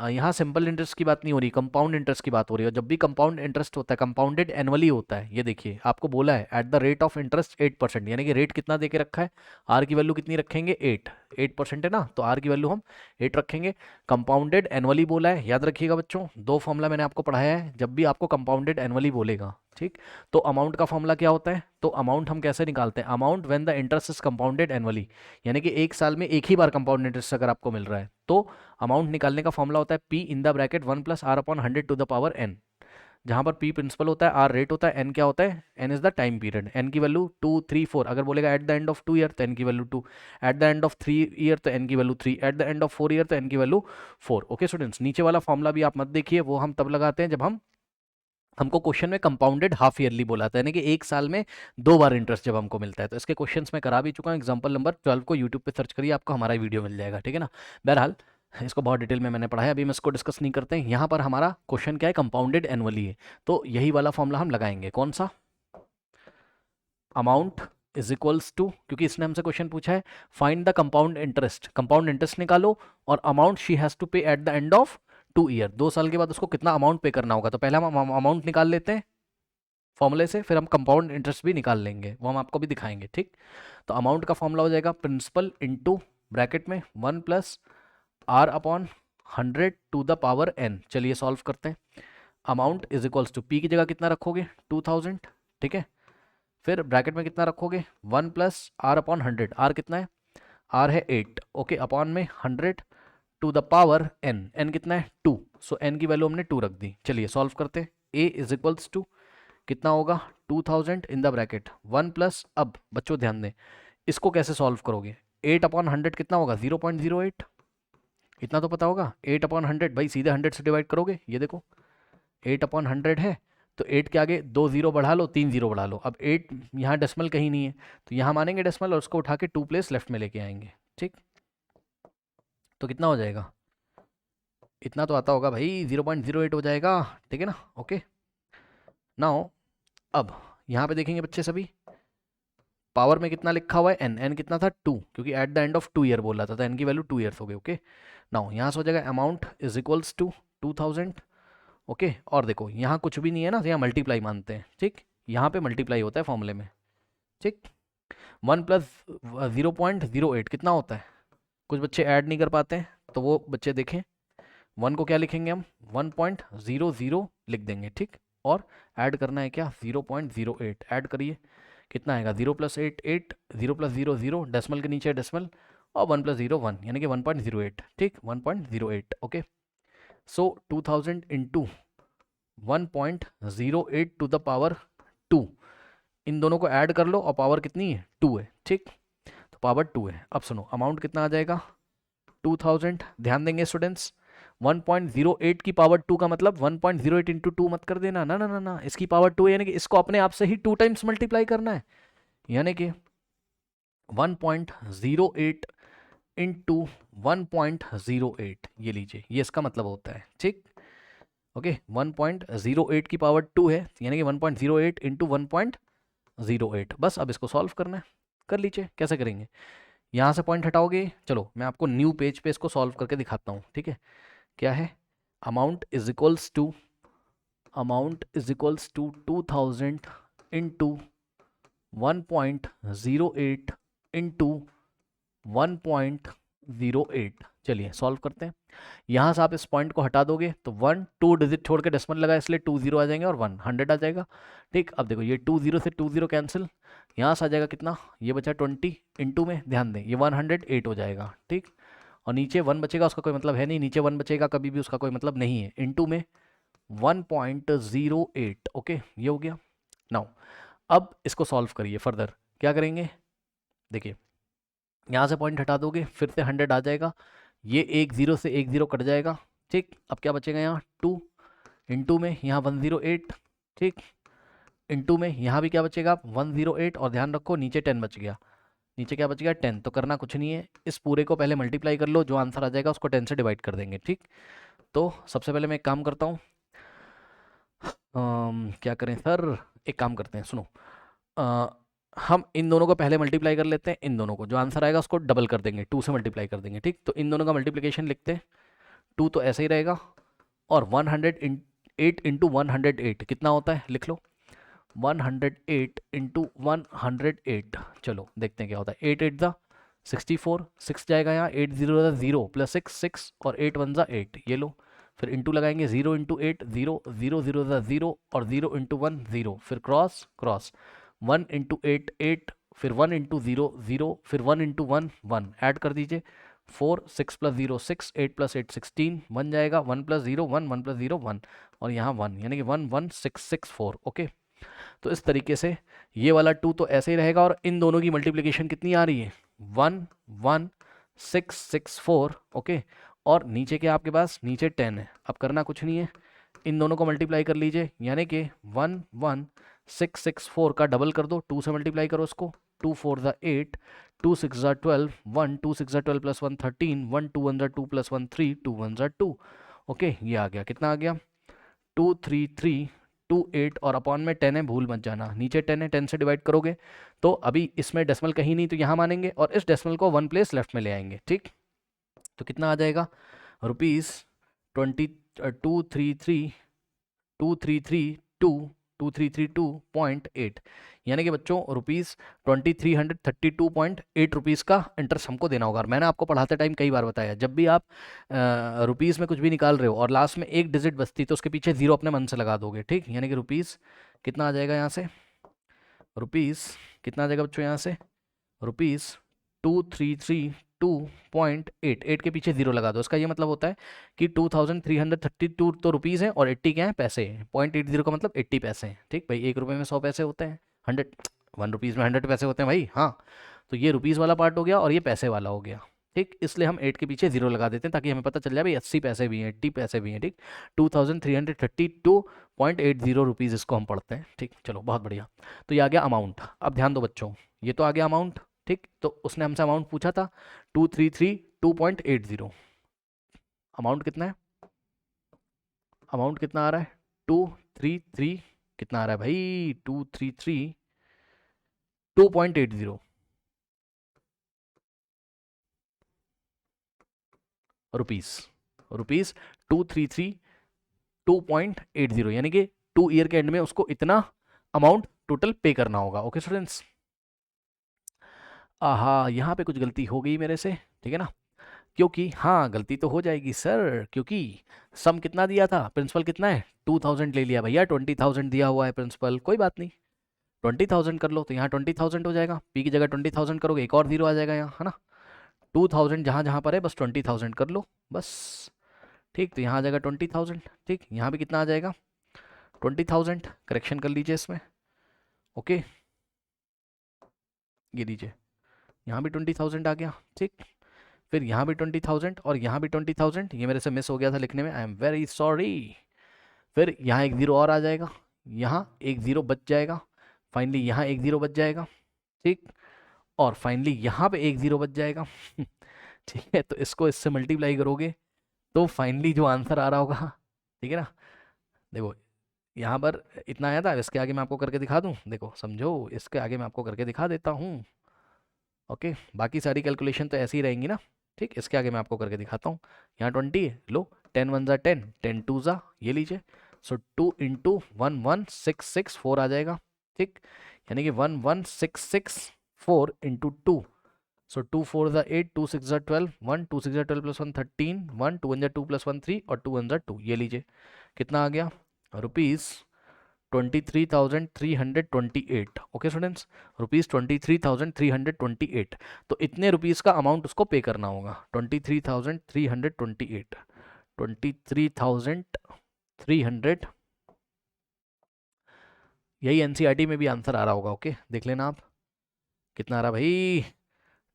यहाँ सिंपल इंटरेस्ट की बात नहीं हो रही, कंपाउंड इंटरेस्ट की बात हो रही है। जब भी कंपाउंड इंटरेस्ट होता है कंपाउंडेड एनुअली होता है। ये देखिए, आपको बोला है eight the rate of interest 8%, यानी कि रेट कितना दे के रखा है? आर की वैल्यू कितनी रखेंगे? 8% है ना, तो आर की वैल्यू हम 8 रखेंगे। कंपाउंडेड एनुअली बोला है, याद रखिएगा बच्चों, दो फॉर्मूला मैंने आपको पढ़ाया है जब भी आपको कंपाउंडेड एनुअली बोलेगा। ठीक, तो अमाउंट का फॉर्मूला क्या होता है? तो अमाउंट हम कैसे निकालते हैं? Amount when the interest is compounded annually, यानी कि एक साल में एक ही बार कंपाउंड इंटरेस्ट अगर आपको मिल रहा है तो अमाउंट निकालने का फॉर्मूला होता है P in the bracket 1 plus r upon 100 to the power n, जहां पर पी प्रिंसिपल होता है, आर रेट होता है, एन क्या होता है? N is the time period. N की वैल्यू 2, 3, 4, अगर बोलेगा at the end of 2 year तो एन की value 2, at the end of 3 year तो एन की value 3, at the end of 4 year तो एन की वैल्यू 4। ओके स्टूडेंट्स, नीचे वाला फॉर्मूला भी आप मत देखिए, वो हम तब लगाते हैं जब हमको क्वेश्चन में कंपाउंडेड हाफ ईयरली बोला था, यानी कि एक साल में 2 बार इंटरेस्ट जब हमको मिलता है। तो इसके क्वेश्चंस मैं करा भी चुका हूँ, एग्जांपल नंबर 12 को यूट्यूब पे सर्च करिए, आपको हमारा वीडियो मिल जाएगा। ठीक है ना, बहरहाल इसको बहुत डिटेल में मैंने पढ़ाया, अभी हम इसको डिस्कस नहीं करते हैं। यहाँ पर हमारा क्वेश्चन क्या है? कंपाउंडेड एनुअली है, तो यही वाला फॉर्मूला हम लगाएंगे। कौन सा? अमाउंट इज इक्वल्स टू, क्योंकि इसने हमसे क्वेश्चन पूछा है find the compound interest, compound interest निकालो और अमाउंट शी हैज टू पे eight the end of 2 year, 2 साल के बाद उसको कितना अमाउंट पे करना होगा। तो पहले हम अमाउंट निकाल लेते हैं फॉर्मूले से, फिर हम कंपाउंड इंटरेस्ट भी निकाल लेंगे, वो हम आपको भी दिखाएंगे। ठीक, तो अमाउंट का फॉर्मूला हो जाएगा प्रिंसिपल इंटू ब्रैकेट में 1 plus r upon 100 to the power n. चलिए सॉल्व करते हैं। Amount is equals to P की जगह कितना रखोगे? 2000। ठीक है, फिर ब्रैकेट में कितना रखोगे? 1 प्लस आर अपॉन 100, आर कितना है? आर है 8। ओके, अपॉन में 100 to the power n, n कितना है? 2, सो एन की वैल्यू हमने 2 रख दी। चलिए सॉल्व करते हैं। ए इज इक्वल्स टू कितना होगा? 2000 इन द ब्रैकेट 1 प्लस, अब बच्चों ध्यान दें, इसको कैसे सॉल्व करोगे? 8 अपॉन 100 कितना होगा? 0.08, इतना तो पता होगा। 8 अपॉन 100 भाई सीधे 100 से डिवाइड करोगे, ये देखो 8 अपॉन 100 है, तो 8 के आगे 2 जीरो बढ़ा लो, 3 जीरो बढ़ा लो। अब 8 यहाँ डेसिमल कहीं नहीं है तो यहाँ मानेंगे डेसिमल और उसको उठा के 2 प्लेस लेफ्ट में लेके आएंगे। ठीक, तो कितना हो जाएगा? इतना तो आता होगा भाई, 0.08 हो जाएगा। ठीक है ना, ओके। नाउ अब यहाँ पे देखेंगे बच्चे सभी, पावर में कितना लिखा हुआ है? एन, एन कितना था? 2, क्योंकि eight the end of 2 year बोला था तो एन की वैल्यू 2 ईयर्स हो गई। ओके, नाउ यहाँ से हो जाएगा amount is equals to 2000। Okay, और देखो यहाँ कुछ भी नहीं है ना, तो यहाँ मल्टीप्लाई मानते हैं। ठीक, यहाँ पे मल्टीप्लाई होता है फॉर्मूले में। ठीक, 1 प्लस 0.08 कितना होता है? कुछ बच्चे ऐड नहीं कर पाते हैं तो वो बच्चे देखें, 1 को क्या लिखेंगे हम? 1.00 लिख देंगे। ठीक, और ऐड करना है क्या? 0.08 ऐड करिए, कितना आएगा? 0 प्लस 8 8, 0 प्लस 0 0, डेसिमल के नीचे डेसिमल, और 1 प्लस 0 1, यानी कि 1.08। ठीक, 1.08। Okay, so 2000 into 1.08 to the power 2, इन दोनों को ऐड कर लो और पावर कितनी है? 2 है। ठीक, तो पावर 2 है। अब सुनो, अमाउंट कितना आ जाएगा? 2000। ध्यान देंगे स्टूडेंट्स, 1.08 की पावर 2 का मतलब 1.08 इंटू 2 मत कर देना, ना ना ना ना, इसकी पावर 2 है, यानी कि इसको अपने आप से ही 2 टाइम्स मल्टीप्लाई करना है, यानी कि 1.08 इंटू 1.08, ये लीजिए, ये इसका मतलब होता है। ठीक, ओके, 1.08 की पावर 2 है, यानी कि 1.08 इंटू 1.08। बस अब इसको सॉल्व करना है, कर लीजिए। कैसे करेंगे? यहाँ से पॉइंट हटाओगे, चलो मैं आपको न्यू पेज पे इसको सॉल्व करके दिखाता हूँ। ठीक है, क्या है? Amount is equals to 2000 into 1.08 into 1.08। चलिए सॉल्व करते हैं। यहाँ से आप इस पॉइंट को हटा दोगे तो 1 2 डिजिट छोड़ के डेसिमल लगा, इसलिए 2 0 आ जाएंगे और 1 100 आ जाएगा। ठीक, अब देखो ये 2 0 से 2 0 कैंसिल, यहाँ से आ जाएगा कितना, ये बचा 20, इंटू में ध्यान दें ये 108 हो जाएगा। ठीक, और नीचे 1 बचेगा, उसका कोई मतलब है नहीं, नीचे 1 बचेगा कभी भी उसका कोई मतलब नहीं है, इंटू में 1.08। ओके, ये हो गया। नाउ अब इसको सॉल्व करिए फर्दर। क्या करेंगे, देखिए यहाँ से पॉइंट हटा दोगे फिर से 100 आ जाएगा, ये एक जीरो से एक जीरो कट जाएगा। ठीक, अब क्या बचेगा यहाँ 2, इंटू में यहाँ 108। ठीक, इंटू में यहाँ भी क्या बचेगा 108, और ध्यान रखो नीचे 10 बच गया, नीचे क्या बच गया 10। तो करना कुछ नहीं है, इस पूरे को पहले मल्टीप्लाई कर लो, जो आंसर आ जाएगा उसको 10 से डिवाइड कर देंगे। ठीक, तो सबसे पहले मैं एक काम करता हूँ, क्या करें सर, एक काम करते हैं सुनो, हम इन दोनों को पहले मल्टीप्लाई कर लेते हैं, इन दोनों को जो आंसर आएगा उसको डबल कर देंगे, 2 से मल्टीप्लाई कर देंगे। ठीक, तो इन दोनों का मल्टीप्लिकेशन लिखते हैं, 2 तो ऐसे ही रहेगा, और 108 इंटू 108 कितना होता है, लिख लो 108 इंटू 108। चलो देखते हैं क्या होता है, 8 8 ज़ा 64, 6 जाएगा यहाँ, 8 0 ज़ा 0 प्लस 6 6, और 8 1 ज़ा 8, ये लो। फिर इंटू लगाएंगे, 0 इंटू 8 0, 0 0 ज़ा 0, और 0 इंटू 1 0, फिर क्रॉस क्रॉस, 1 इंटू 8 8, फिर 1 इंटू 0 0, फिर 1 इंटू 1 1, ऐड कर दीजिए 4 6 प्लस 0 6, 8 प्लस 8 16, 1 जाएगा, 1 प्लस 0 1, 1 प्लस 0 1, और यहाँ 1, यानी कि 1 1 6 6 4। ओके, तो इस तरीके से ये वाला 2 तो ऐसे ही रहेगा, और इन दोनों की मल्टीप्लिकेशन कितनी आ रही है 1 1 6 6 4। ओके, और नीचे क्या आपके पास, नीचे 10 है। अब करना कुछ नहीं है, इन दोनों को मल्टीप्लाई कर लीजिए, यानी कि 1 1 6 6 4 का डबल कर दो, 2 से मल्टीप्लाई करो इसको, 2 4 ज़ा 8, 2 6 ज़ा 12, 1 2 6 ज़ा 12 प्लस 1 13, 1 2 1 ज़ा 2 प्लस 1 3, 2 1 ज़ा 2। ओके, ये आ गया, कितना आ गया 2 3 3 2 8, और अपॉन में 10 है, भूल मत जाना, नीचे 10 है, 10 से डिवाइड करोगे तो अभी इसमें डेसिमल कहीं नहीं, तो यहाँ मानेंगे, और इस डेसिमल को 1 प्लेस लेफ्ट में ले आएंगे। ठीक, तो कितना आ जाएगा रुपीज़ 2332 यानी कि बच्चों रुपीज़ 2332.8 रुपीज़ का इंटरेस्ट हमको देना होगा। और मैंने आपको पढ़ाते टाइम कई बार बताया, जब भी आप रुपीज़ में कुछ भी निकाल रहे हो और लास्ट में एक डिजिट बचती तो उसके पीछे जीरो अपने मन से लगा दोगे। ठीक, यानी कि रुपीज़ कितना आ जाएगा यहाँ से, रुपीज़ कितना आ जाएगा बच्चों यहाँ से, रुपीज़ 2332.8, 8 के पीछे जीरो लगा दो। इसका ये मतलब होता है कि 2332 तो रुपीज़ हैं और 80 क्या है, पैसे हैं। 0.80 का मतलब 80 पैसे हैं। ठीक भाई, 1 रुपये में 100 पैसे होते हैं, 1 रुपीज़ में 100 पैसे होते हैं भाई। हाँ, तो ये रुपीज़ वाला पार्ट हो गया और ये पैसे वाला हो गया। ठीक, इसलिए हम 8 के पीछे जीरो लगा देते हैं ताकि हमें पता चल जाए भाई 80 पैसे भी हैं, 80 पैसे भी हैं। ठीक, 2332.80 रुपीज़ इसको हम पढ़ते हैं। ठीक, चलो बहुत बढ़िया। तो ये आ गया अमाउंट। अब ध्यान दो बच्चों, ये तो आ गया अमाउंट। ठीक, तो उसने हमसे अमाउंट पूछा था 2332.80। अमाउंट कितना है, अमाउंट कितना आ रहा है 233, कितना आ रहा है भाई 233.2.80 रुपीज़, रुपीज़ 233.2.80, यानी कि 2 ईयर के एंड में उसको इतना अमाउंट टोटल पे करना होगा। ओके स्टूडेंट्स, आहा यहाँ पे कुछ गलती हो गई मेरे से, ठीक है ना, क्योंकि हाँ गलती तो हो जाएगी सर, क्योंकि सम कितना दिया था, प्रिंसिपल कितना है 2000 ले लिया भैया, 20,000 दिया हुआ है प्रिंसिपल, कोई बात नहीं 20,000 कर लो, तो यहाँ 20,000 हो जाएगा, पी की जगह 20,000 करोगे एक और जीरो आ जाएगा यहाँ, है ना। 2000 जहाँ जहाँ पर है बस 20,000 कर लो बस। ठीक, तो यहाँ आ जाएगा 20,000। ठीक, यहाँ भी कितना आ जाएगा 20,000, करेक्शन कर लीजिए इसमें। ओके, ये लीजिए, यहाँ भी 20,000 आ गया। ठीक, फिर यहाँ भी 20,000 और यहाँ भी 20,000, ये मेरे से मिस हो गया था लिखने में, आई एम वेरी सॉरी। फिर यहाँ एक ज़ीरो और आ जाएगा, यहाँ एक ज़ीरो बच जाएगा, फाइनली यहाँ एक ज़ीरो बच जाएगा। ठीक, और फाइनली यहाँ पे एक ज़ीरो बच जाएगा। ठीक है, तो इसको इससे मल्टीप्लाई करोगे तो फाइनली जो आंसर आ रहा होगा, ठीक है ना, देखो यहाँ पर इतना आया था, इसके आगे मैं आपको करके दिखा दूँ, देखो समझो, इसके आगे मैं आपको करके दिखा देता हूँ। ओके, बाकी सारी कैलकुलेशन तो ऐसी ही रहेंगी ना। ठीक, इसके आगे मैं आपको करके दिखाता हूँ। यहाँ 20 है, लो 10 1 ज़ा 10, 10 2 ज़ा, ये लीजिए, सो 2 इंटू 11664 आ जाएगा। ठीक, यानी कि 11664 इंटू 2, सो 2 4 ज़ा 8, 2 6 ज़ा 12, 1 2 6 ज़ा 12 प्लस 1 13, 1 2 1 ज़ा 2 प्लस 1 3 और 2 1 ज़ा 2। ये लीजिए कितना आ गया, रुपीज़ 23,328। Okay students, rupees 23,328। तो इतने रुपीज़ का अमाउंट उसको पे करना होगा, 23,328, 23,300। यही एनसीईआरटी में भी आंसर आ रहा होगा। ओके देख लेना आप कितना आ रहा भाई,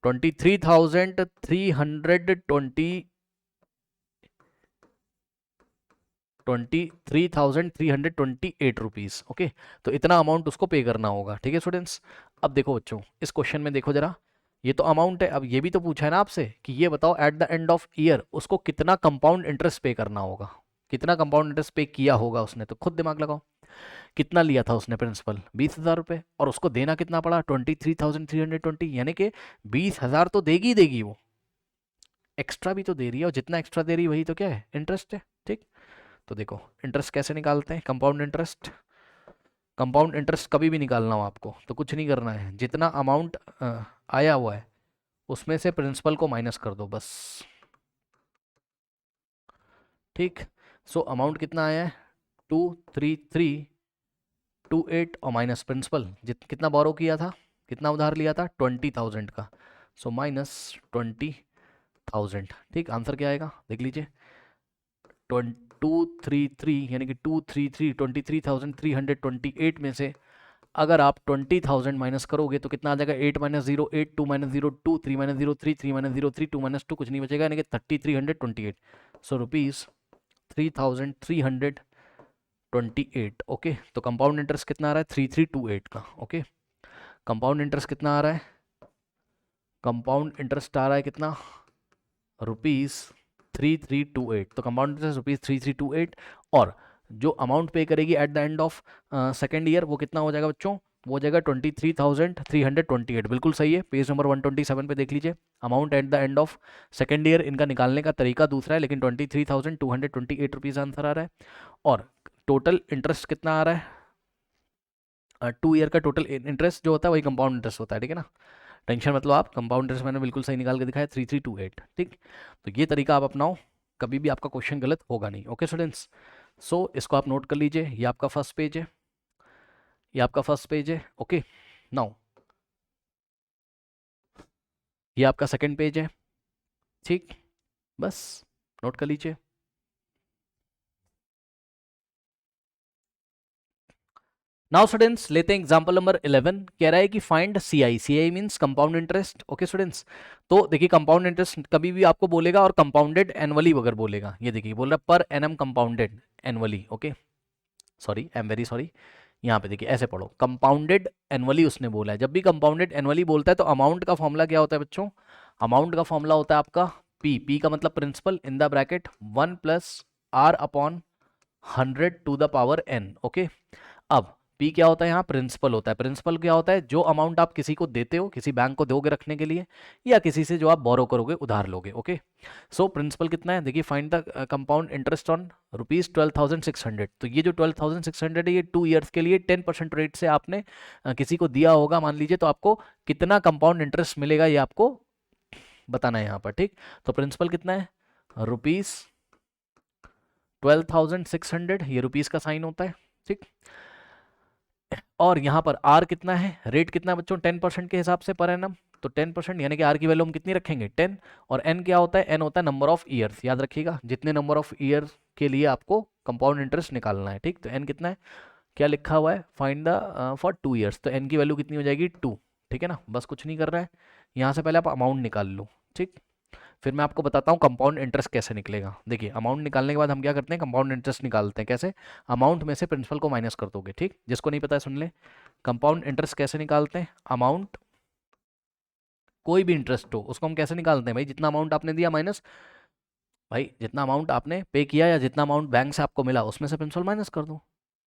23,328 रुपीज़। ओके, तो इतना अमाउंट उसको पे करना होगा। ठीक है स्टूडेंट्स, अब देखो बच्चों इस क्वेश्चन में देखो जरा, ये तो अमाउंट है। अब ये भी तो पूछा है ना आपसे कि ये बताओ eight the end of year उसको कितना कंपाउंड इंटरेस्ट पे करना होगा, कितना कंपाउंड इंटरेस्ट पे किया होगा उसने। तो खुद दिमाग लगाओ, कितना लिया था उसने प्रिंसिपल, 20,000 रुपये, और उसको देना कितना पड़ा, 23,320, यानी कि 20,000 तो देगी ही देगी वो, एक्स्ट्रा भी तो दे रही है, और जितना एक्स्ट्रा दे रही है वही तो क्या है, इंटरेस्ट है। ठीक, तो देखो इंटरेस्ट कैसे निकालते हैं, कंपाउंड इंटरेस्ट। कंपाउंड इंटरेस्ट कभी भी निकालना हो आपको तो कुछ नहीं करना है, जितना अमाउंट आया हुआ है उसमें से प्रिंसिपल को माइनस कर दो बस। ठीक, सो अमाउंट कितना आया है, 23328 और माइनस प्रिंसिपल कितना बोरो किया था, कितना उधार लिया था, 20,000 का, सो माइनस 20,000। ठीक, आंसर क्या आएगा देख लीजिए, 233 यानी कि 23,328 में से अगर आप 20,000 माइनस करोगे तो कितना आ जाएगा, 8 minus 0 8, 2 minus 0 2, 3 minus 0 3, 3 minus 0 3, 2 minus 2 कुछ नहीं बचेगा, यानी कि 3328। So rupees 3,328। ओके, तो कंपाउंड इंटरेस्ट कितना आ रहा है, 3328 का। ओके, कंपाउंड इंटरेस्ट कितना आ रहा है, कंपाउंड इंटरेस्ट आ रहा है कितना, रुपीज़ 3328। तो कंपाउंड इंटरेस्ट रुपीज़ 3328, और जो अमाउंट पे करेगी eight the end of second year वो कितना हो जाएगा बच्चों, वो हो जाएगा 23,328। बिल्कुल सही है, पेज नंबर 127 पे देख लीजिए, amount at the end of second year, इनका निकालने का तरीका दूसरा है, लेकिन 23,228 रुपीज़ आंसर आ रहा है। और टोटल इंटरेस्ट कितना आ रहा है, 2 ईयर का टोटल इंटरेस्ट जो होता है वही कंपाउंड इंटरेस्ट होता है। ठीक है ना, टेंशन मतलब आप, कंपाउंड इंटरेस्ट मैंने बिल्कुल सही निकाल के दिखाया, 3328। ठीक, तो ये तरीका आप अपनाओ, कभी भी आपका क्वेश्चन गलत होगा नहीं। ओके स्टूडेंट्स, सो इसको आप नोट कर लीजिए, ये आपका फर्स्ट पेज है, ये आपका फर्स्ट पेज है। ओके, नाउ ये आपका सेकंड पेज है। ठीक, बस नोट कर लीजिए। नाउ स्टूडेंट्स लेते हैं एग्जांपल नंबर 11, कह रहा है कि find CI, CI means compound interest. Okay students, तो देखिए कंपाउंड इंटरेस्ट कभी भी आपको बोलेगा और कंपाउंडेड एनुअली अगर बोलेगा, ये देखिए बोल रहा है per annum compounded annually. Okay sorry, I am very sorry, यहाँ पे देखिए ऐसे पढ़ो, कंपाउंडेड एनुअली उसने बोला है। जब भी कंपाउंडेड एनुअली बोलता है तो अमाउंट का फॉर्मूला क्या होता है बच्चों, अमाउंट का फॉर्मूला होता है आपका पी, पी का मतलब principal in the bracket 1 plus r upon 100 to the power n. Okay, अब पी क्या होता है, यहाँ प्रिंसिपल होता है। प्रिंसिपल क्या होता है, जो अमाउंट आप किसी को देते हो, किसी बैंक को दोगे रखने के लिए, या किसी से जो आप बोरो करोगे, उधार लोगे। ओके, सो प्रिंसिपल कितना है, देखिए find the compound interest on rupees 12,600। तो ये जो 12,600 है ये 2 ईयर्स के लिए 10% रेट से आपने किसी को दिया होगा मान लीजिए, तो आपको कितना कंपाउंड इंटरेस्ट मिलेगा ये आपको बताना है यहाँ पर। ठीक, तो प्रिंसिपल कितना है, रुपीज़ 12,600, ये रुपीज़ का साइन होता है। ठीक, और यहाँ पर आर कितना है, रेट कितना है बच्चों, 10% के हिसाब से पर एनम, तो 10% यानी कि आर की वैल्यू हम कितनी रखेंगे, 10। और एन क्या होता है, एन होता है नंबर ऑफ ईयर्स, याद रखिएगा जितने नंबर ऑफ ईयर के लिए आपको कंपाउंड इंटरेस्ट निकालना है। ठीक, तो एन कितना है, क्या लिखा हुआ है, फाइंड द फॉर 2 ईयर्स, तो एन की वैल्यू कितनी हो जाएगी 2। ठीक है ना, बस कुछ नहीं कर रहा है, यहाँ से पहले आप अमाउंट निकाल लो। ठीक, फिर मैं आपको बताता हूँ कंपाउंड इंटरेस्ट कैसे निकलेगा। देखिए अमाउंट निकालने के बाद हम क्या करते हैं, कंपाउंड इंटरेस्ट निकालते हैं। कैसे, अमाउंट में से प्रिंसिपल को माइनस कर दोगे। ठीक, जिसको नहीं पता है सुन ले, कंपाउंड इंटरेस्ट कैसे निकालते हैं, अमाउंट कोई भी इंटरेस्ट हो उसको हम कैसे निकालते हैं भाई, जितना अमाउंट आपने दिया माइनस, भाई जितना अमाउंट आपने पे किया या जितना अमाउंट बैंक से आपको मिला उसमें से प्रिंसिपल माइनस कर दो।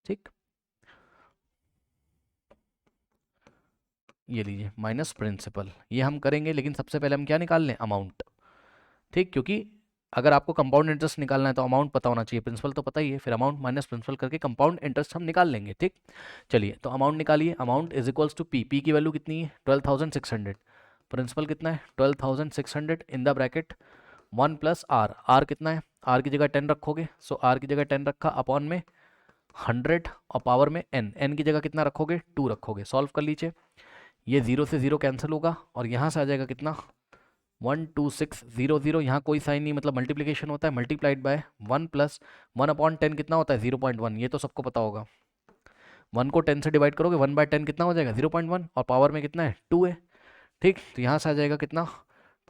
ठीक, ये लीजिए माइनस प्रिंसिपल, ये हम करेंगे, लेकिन सबसे पहले हम क्या निकाल लें, अमाउंट। ठीक, क्योंकि अगर आपको कंपाउंड इंटरेस्ट निकालना है तो अमाउंट पता होना चाहिए, प्रिंसिपल तो पता ही है, फिर अमाउंट माइनस प्रिंसिपल करके कंपाउंड इंटरेस्ट हम निकाल लेंगे। ठीक, चलिए तो अमाउंट निकालिए, amount is equals to P, P की वैल्यू कितनी है 12,600, प्रिंसिपल कितना है 12,600 in the bracket 1 plus r, r कितना है, आर की जगह 10 रखोगे, सो आर की जगह 10 रखा, अपॉन में 100 और पावर में n, n की जगह कितना रखोगे 2 रखोगे। सॉल्व कर लीजिए, ये 0 से 0 कैंसिल होगा और यहाँ से आ जाएगा कितना 12600, यहाँ कोई साइन नहीं मतलब मल्टीप्लिकेशन होता है, मल्टीप्लाइड बाय 1 प्लस 1/10 कितना होता है 0.1, ये तो सबको पता होगा। 1 को 10 से डिवाइड करोगे 1/10 कितना हो जाएगा 0.1 और पावर में कितना है 2 है, ठीक। तो यहाँ से आ जाएगा कितना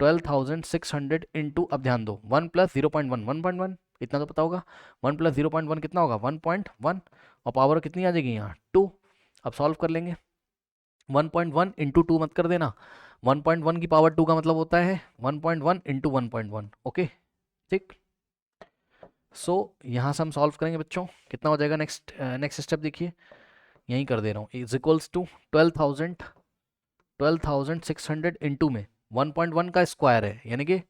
12,600 इंटू, अब ध्यान दो 1 प्लस 0.1 1.1 इतना तो पता होगा, 1 प्लस 0.1 कितना होगा 1.1 और पावर कितनी आ जाएगी यहाँ 2। अब सॉल्व कर लेंगे, 1.1 इंटू 2 मत कर देना, 1.1 की पावर 2 का मतलब होता है 1.1 इंटू 1.1, ओके ठीक। सो यहाँ से हम सॉल्व करेंगे बच्चों, कितना हो जाएगा, नेक्स्ट स्टेप देखिए, यहीं कर दे रहा हूँ, इज इक्वल्स टू 12,600 इंटू में 1.1 का स्क्वायर है यानी कि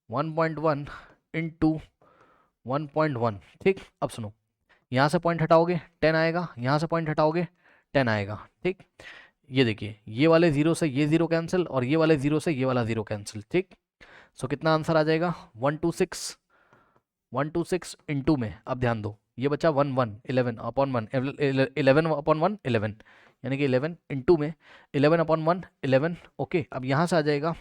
1.1 इंटू 1.1, ठीक। अब सुनो, यहाँ से पॉइंट हटाओगे 10 आएगा, यहाँ से पॉइंट हटाओगे 10 आएगा, ठीक। ये देखिए, ये वाले 0 से ये 0 कैंसिल और ये वाले 0 से ये वाला 0 कैंसिल, ठीक। सो कितना आंसर आ जाएगा 126 इंटू में, अब ध्यान दो ये बचा 11 अपॉन 1 11 अपॉन 1 11 यानी कि 11 इंटू में 11 अपॉन 1 11, ओके। अब यहाँ से आ जाएगा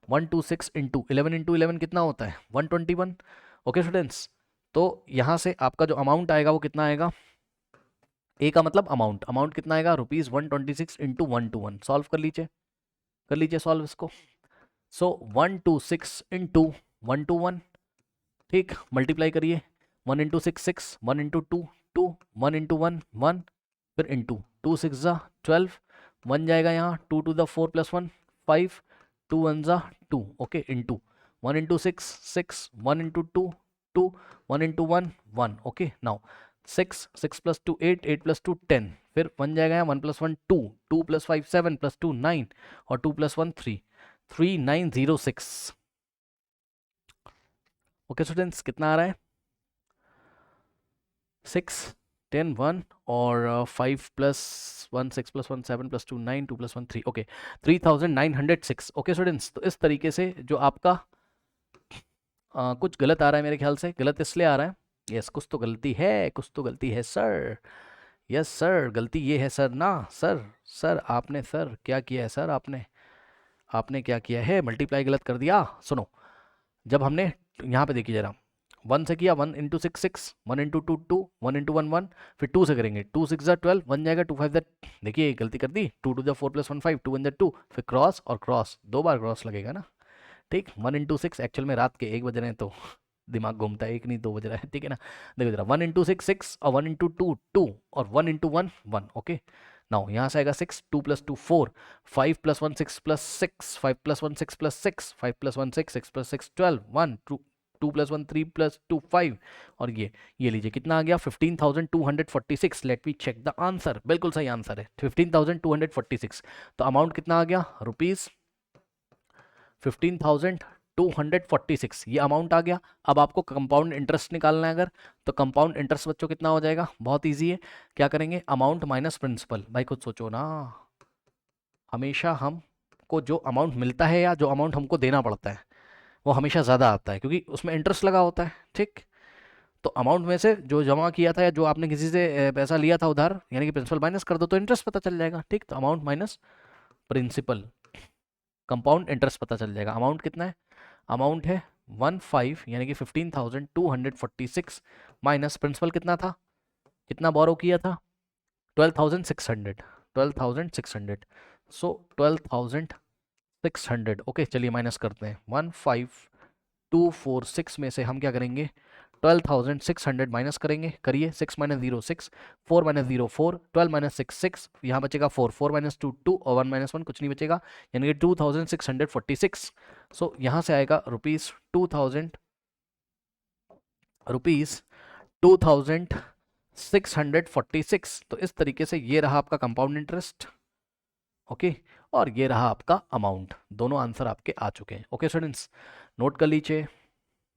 126 इंटू 11 इंटू 11 कितना होता है 121, ओके स्टूडेंट्स। तो यहाँ से आपका जो अमाउंट आएगा वो कितना आएगा, ए का मतलब अमाउंट कितना आएगा ₹126 इंटू 121, सॉल्व कर लीजिए सॉल्व इसको। सो 126 इंटू 121, ठीक, मल्टीप्लाई करिए 1 इंटू 6 6, 1 इंटू 2 2, 1 इंटू 1 1, फिर इंटू 2 6 12, 1 जाएगा यहाँ 2 to the 4 plus 1 5, 2 1 2, okay, into 1 into 6 6, 1 into 2 2, 1 into 1 1, okay. Now 6 plus 2 8, 8 plus 2 10, फिर 1 जाएगा यहाँ 1 प्लस 1 2, 2 प्लस 5 7 प्लस 2 9 और 2 प्लस 1 3, 3906, ओके स्टूडेंट्स। कितना आ रहा है 6 10 1 और 5 plus 1 6 plus 1 7 plus 2 9 2 plus 1 3, okay 3906, okay students. तो इस तरीके से जो आपका कुछ गलत आ रहा है मेरे ख्याल से, गलत इसलिए आ रहा है, यस कुछ तो गलती है सर, यस सर गलती ये है सर ना, सर आपने सर क्या किया है सर, आपने क्या किया है, मल्टीप्लाई गलत कर दिया। सुनो, जब हमने यहाँ पे देखिए जरा 1 से किया 1 इंटू 6 6, 1 इंटू 2 2, 1 इंटू 1 1, फिर 2 से करेंगे 2 6 12, 1 जाएगा 2 5 देखिए गलती कर दी, 2 टू द 4 प्लस 1 5, 2 1 2, फिर क्रॉस और क्रॉस 2 बार क्रॉस लगेगा ना, ठीक। 1 इंटू 6 एक्चुअल में रात के 1 बज रहे हैं तो दिमाग घूमता है, 1 नहीं 2 बज रहा है, ठीक है ना। देखो जरा 1 इंटू 6 6 और 1 इंटू 2 2 और 1 इंटू 1 1, ओके। नाउ यहाँ से आएगा 6, 2 plus 2 4, 5 plus 1 6 plus 6, 5 plus 1 6 plus 6, 5 plus 1 6, 6 plus 6 12, 1 2 plus 1 3 plus 2 5 और ये लीजिए कितना आ गया 15,246। Let me check the answer, बिल्कुल सही आंसर है 15,246। तो अमाउंट कितना आ गया ₹15,246, ये अमाउंट आ गया। अब आपको कंपाउंड इंटरेस्ट निकालना है अगर, तो कंपाउंड इंटरेस्ट बच्चों कितना हो जाएगा, बहुत इजी है, क्या करेंगे अमाउंट माइनस प्रिंसिपल। भाई खुद सोचो ना, हमेशा हमको जो अमाउंट मिलता है या जो अमाउंट हमको देना पड़ता है वो हमेशा ज़्यादा आता है क्योंकि उसमें इंटरेस्ट लगा होता है, ठीक। तो अमाउंट में से जो जमा किया था या जो आपने किसी से पैसा लिया था उधार यानी कि प्रिंसिपल माइनस कर दो तो इंटरेस्ट पता चल जाएगा, ठीक। तो amount minus principal, compound interest पता चल जाएगा। अमाउंट कितना है, अमाउंट है 15 यानी कि 15,246 माइनस प्रिंसिपल कितना था, कितना बोरो किया था 12,600, सो 12,600, ओके। चलिए माइनस करते हैं, 15,246 में से हम क्या करेंगे 12,600 माइनस करेंगे, करिए 6 माइनस 0 6, 4 माइनस 0 4, 12 माइनस 6 6, यहाँ बचेगा 4, 4 माइनस 2 2 और 1 माइनस 1 कुछ नहीं बचेगा यानी कि 2,646। सो यहाँ से आएगा ₹2,646। तो इस तरीके से ये रहा आपका कंपाउंड इंटरेस्ट, ओके, और ये रहा आपका अमाउंट, दोनों आंसर आपके आ चुके हैं, ओके स्टूडेंट्स, नोट कर लीजिए।